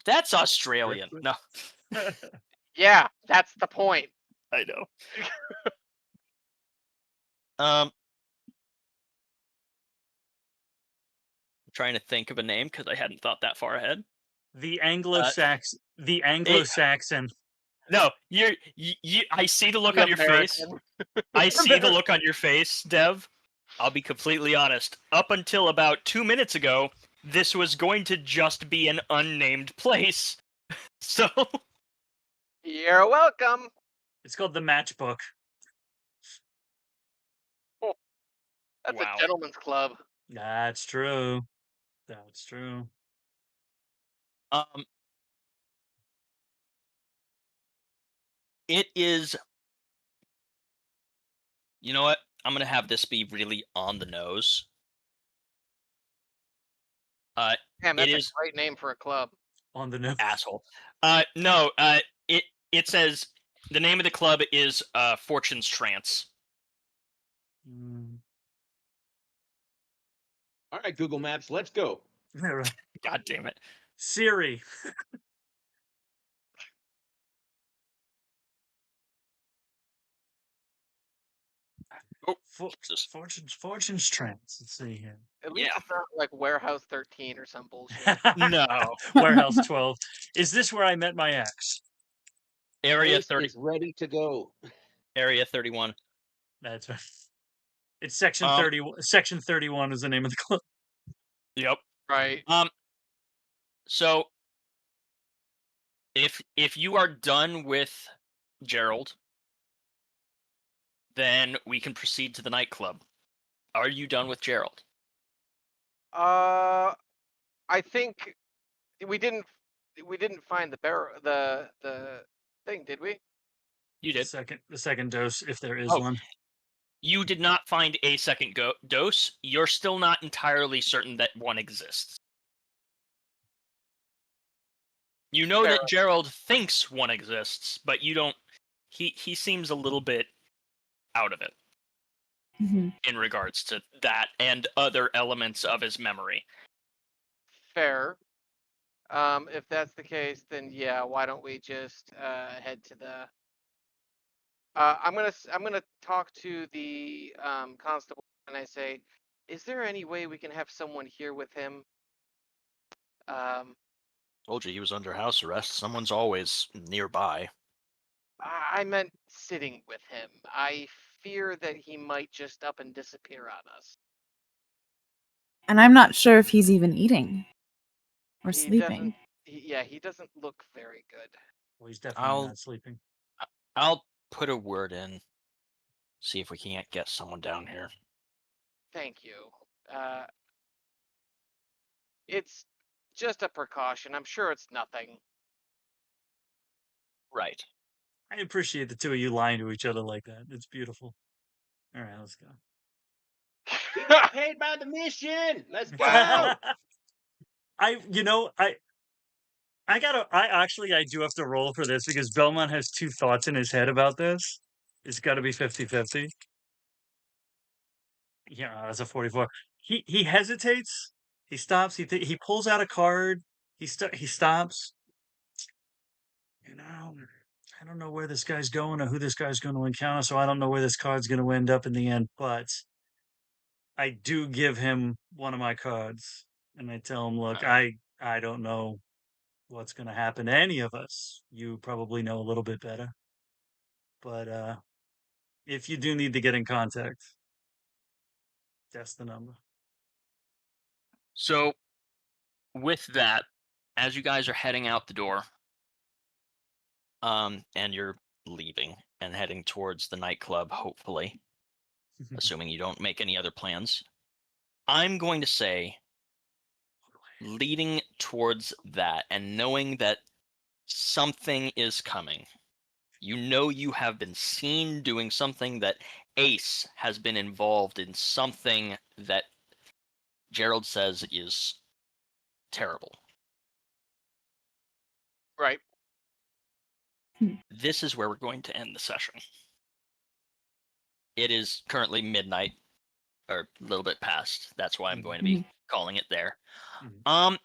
That's Australian. No, Yeah, that's the point. I know. I'm trying to think of a name because I hadn't thought that far ahead. The Anglo-Saxon. No, you. I see the look on your face. American. I see the look on your face, Dev. I'll be completely honest. Up until about 2 minutes ago, this was going to just be an unnamed place. So, You're welcome. It's called the Matchbook. That's Wow. a gentleman's club. That's true. That's true. It is. You know what? I'm gonna have this be really on the nose. Damn, that's It a is great name for a club. On the nose. asshole. No. It says the name of the club is Fortune's Trance. Mm. All right, Google Maps, let's go. God damn it. Siri. Oh, Fortune's Trance. Let's see here. At least Yeah. it's not like Warehouse 13 or some bullshit. No. Warehouse 12. Is this where I met my ex? Area Ace 30. is ready to go. Area 31. That's right. It's section 30. Section 31 is the name of the club. Yep. Right. So if you are done with Jerrold, then we can proceed to the nightclub. Are you done with Jerrold? I think we didn't find the thing, did we? You did. The second dose, if there is Oh. one. You did not find a second dose. You're still not entirely certain that one exists. You know Fair. that Jerrold thinks one exists, but you don't. He seems a little bit out of it in regards to that and other elements of his memory. Fair. If that's the case, then yeah, why don't we just head to the I'm gonna talk to the constable and I say, Is there any way we can have someone here with him? Told you he was under house arrest. Someone's always nearby. I meant sitting with him. I fear that he might just up and disappear on us. And I'm not sure if he's even eating or He sleeping. he doesn't look very good. Well, he's definitely I'll not sleeping. I'll put a word in. See if we can't get someone down here. Thank you. It's just a precaution. I'm sure it's nothing. Right. I appreciate the two of you lying to each other like that. It's beautiful. All right, let's go. We get paid by the mission. Let's go. I do have to roll for this because Belmont has two thoughts in his head about this. It's got to be 50-50. Yeah, that's a 44. He hesitates. He stops. He pulls out a card. He stops. I don't know where this guy's going or who this guy's going to encounter, so I don't know where this card's going to end up in the end. But I do give him one of my cards, and I tell him, "Look, I don't know what's going to happen to any of us. You probably know a little bit better. But if you do need to get in contact, that's the number." So, with that, as you guys are heading out the door, and you're leaving and heading towards the nightclub, hopefully, assuming you don't make any other plans, I'm going to say, leading towards that and knowing that something is coming. You know you have been seen doing something, that Ace has been involved in something that Jerrold says is terrible. Right. This is where we're going to end the session. It is currently midnight, or a little bit past. That's why I'm going to be calling it there. I'm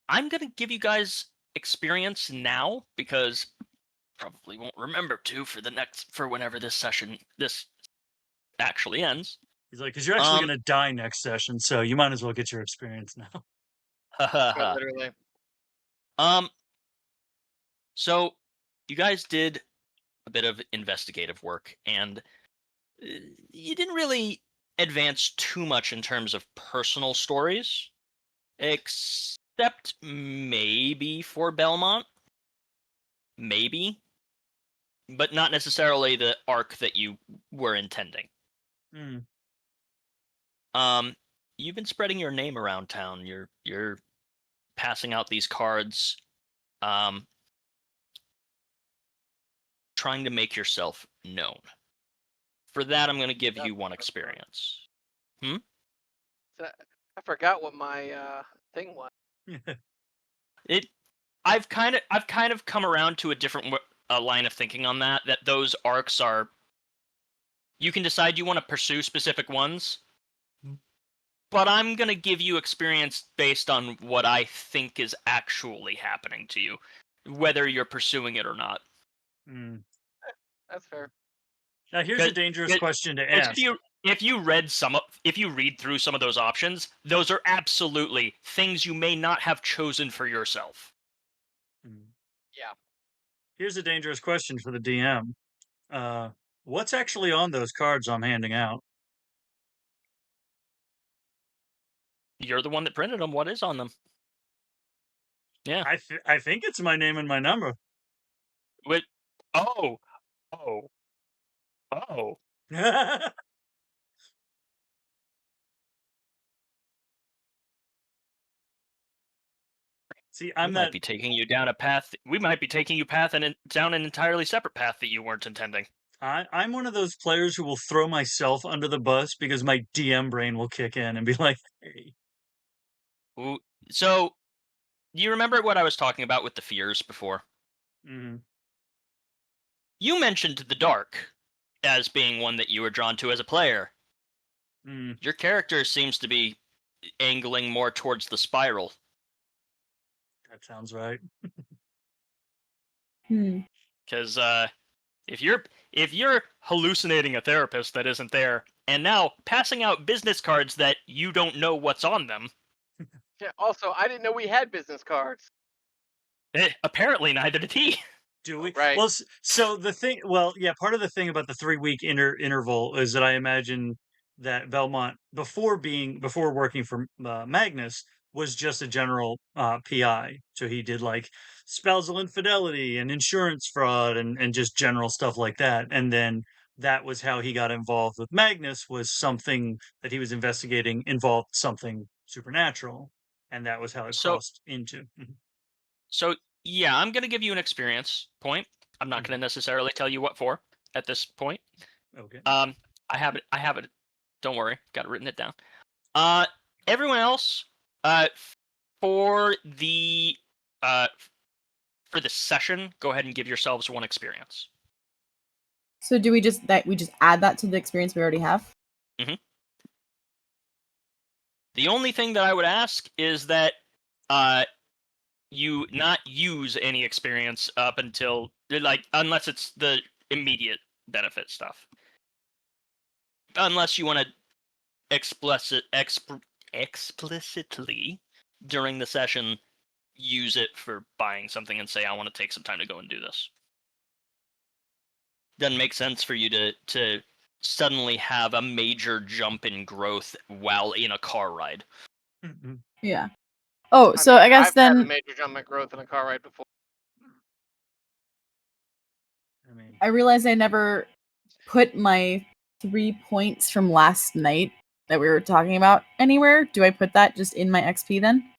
going to give you guys experience now because probably won't remember to for whenever this actually ends. He's like, because you're actually going to die next session, so you might as well get your experience now. Literally. So you guys did a bit of investigative work, and you didn't really advance too much in terms of personal stories, except maybe for Belmont. Maybe. But not necessarily the arc that you were intending. You've been spreading your name around town. You're passing out these cards, trying to make yourself known. For that, I'm going to give you one experience. I forgot what my thing was. I've kind of come around to a different line of thinking on that. That those arcs are. You can decide you want to pursue specific ones, but I'm going to give you experience based on what I think is actually happening to you, whether you're pursuing it or not. That's fair. Now, here's a dangerous question to ask. If you read through some of those options, those are absolutely things you may not have chosen for yourself. Yeah. Here's a dangerous question for the DM. What's actually on those cards I'm handing out? You're the one that printed them. What is on them? Yeah. I think it's my name and my number. Oh. See, We might be taking you down down an entirely separate path that you weren't intending. I'm one of those players who will throw myself under the bus because my DM brain will kick in and be like, hey. Ooh, so, you remember what I was talking about with the fears before? You mentioned the dark as being one that you were drawn to as a player. Your character seems to be angling more towards the spiral. That sounds right. Because if if you're hallucinating a therapist that isn't there, and now passing out business cards that you don't know what's on them, Yeah, also, I didn't know we had business cards. apparently neither did he. Do we? Right. Well, so the thing, well, yeah, part of the thing about the 3 week interval is that I imagine that Belmont, before working for Magnus, was just a general PI. So he did like spousal infidelity and insurance fraud and just general stuff like that. And then that was how he got involved with Magnus, was something that he was investigating involved something supernatural. And that was how it So- crossed into. So yeah, I'm gonna give you an experience point. I'm not gonna necessarily tell you what for at this point. Okay. I have it. I have it. Don't worry, got it written it down. Everyone else, for the session, go ahead and give yourselves one experience. So do we just add that to the experience we already have? The only thing that I would ask is that you not use any experience up until unless it's the immediate benefit stuff. Unless you want to explicitly during the session use it for buying something and say, I want to take some time to go and do this. Doesn't make sense for you to suddenly have a major jump in growth while in a car ride. Yeah. Oh, so I guess I've had a then major jump in growth in a car ride before. I realized I never put my 3 points from last night that we were talking about anywhere. Do I put that just in my XP then?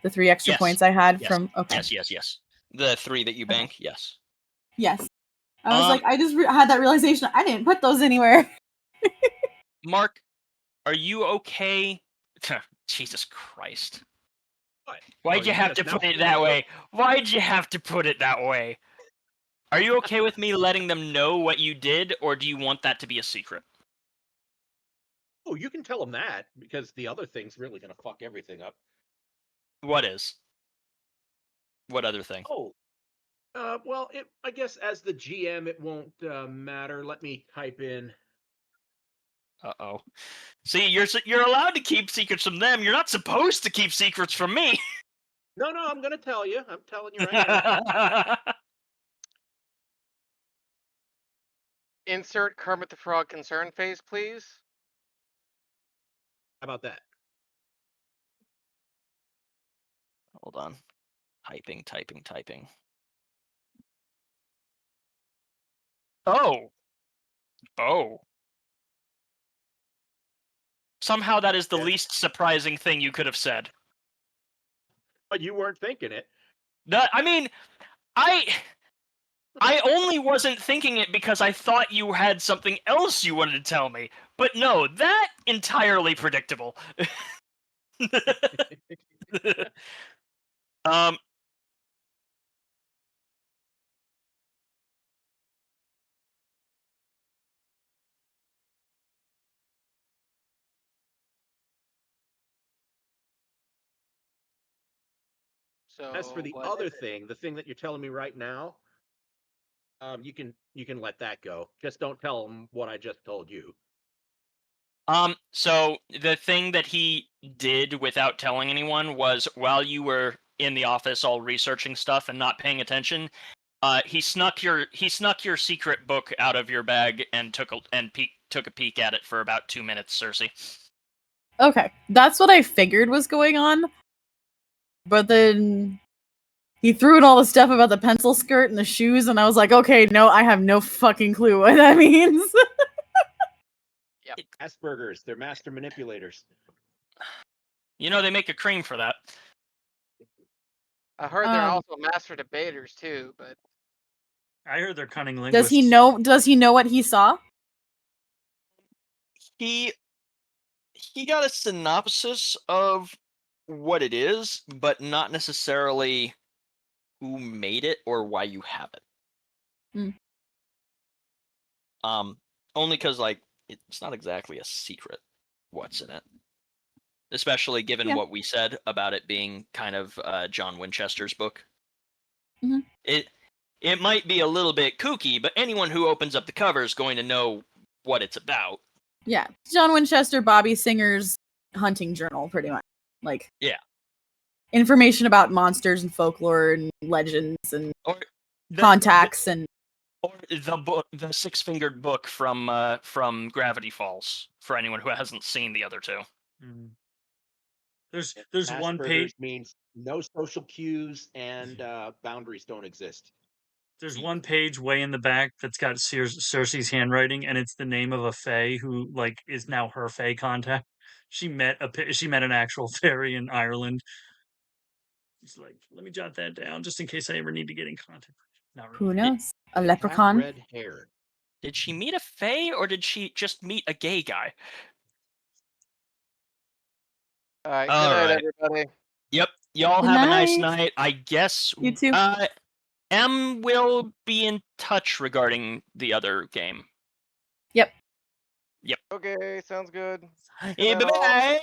The 3 extra Yes. points I had Yes. from okay. Yes. The 3 that you bank, yes. Yes. I was like, I just had that realization. I didn't put those anywhere. Mark, are you okay? Jesus Christ. What? Why'd Oh, you have to just now put it pulling that up- way? Why'd you have to put it that way? Are you okay with me letting them know what you did, or do you want that to be a secret? Oh, you can tell them that, because the other thing's really going to fuck everything up. What is? What other thing? Oh, well, I guess as the GM, it won't matter. Let me type in. Uh-oh. See, you're allowed to keep secrets from them. You're not supposed to keep secrets from me. No, I'm going to tell you. I'm telling you right now. Insert Kermit the Frog concern phase, please. How about that? Hold on. Typing. Oh. Somehow that is the Yes. least surprising thing you could have said. But you weren't thinking it. I mean, I only wasn't thinking it because I thought you had something else you wanted to tell me. But no, that entirely predictable. So As for the what other is it? thing, the thing that you're telling me right now, you can let that go. Just don't tell them what I just told you. So the thing that he did without telling anyone was while you were in the office all researching stuff and not paying attention, he snuck your secret book out of your bag and took a peek at it for about 2 minutes, Circe. Okay. That's what I figured was going on. But then he threw in all the stuff about the pencil skirt and the shoes, and I was like, okay, no, I have no fucking clue what that means. Asperger's, they're master manipulators. You know they make a cream for that. I heard they're also master debaters too, but I heard they're cunning linguists. Does he know what he saw? He got a synopsis of what it is, but not necessarily who made it or why you have it. Only because it's not exactly a secret what's in it, especially given what we said about it being kind of John Winchester's book. Mhm. It might be a little bit kooky, but anyone who opens up the cover is going to know what it's about. Yeah, John Winchester, Bobby Singer's hunting journal, pretty much. Like, Yeah. Information about monsters and folklore and legends and contacts and or the book, the six-fingered book from Gravity Falls, for anyone who hasn't seen the other two. Mm. There's one page means no social cues and boundaries don't exist. There's one page way in the back that's got Circe's handwriting, and it's the name of a fae who like is now her fae contact. She met an actual fairy in Ireland. She's like, let me jot that down just in case I ever need to get in contact. Not really. who knows? A leprechaun? Red hair. Did she meet a fae, or did she just meet a gay guy? All right. Good night, everybody. Yep. Y'all Good have a nice night. night. I guess. You too. M will be in touch regarding the other game. Yep. Okay, sounds good. Hey, bye-bye.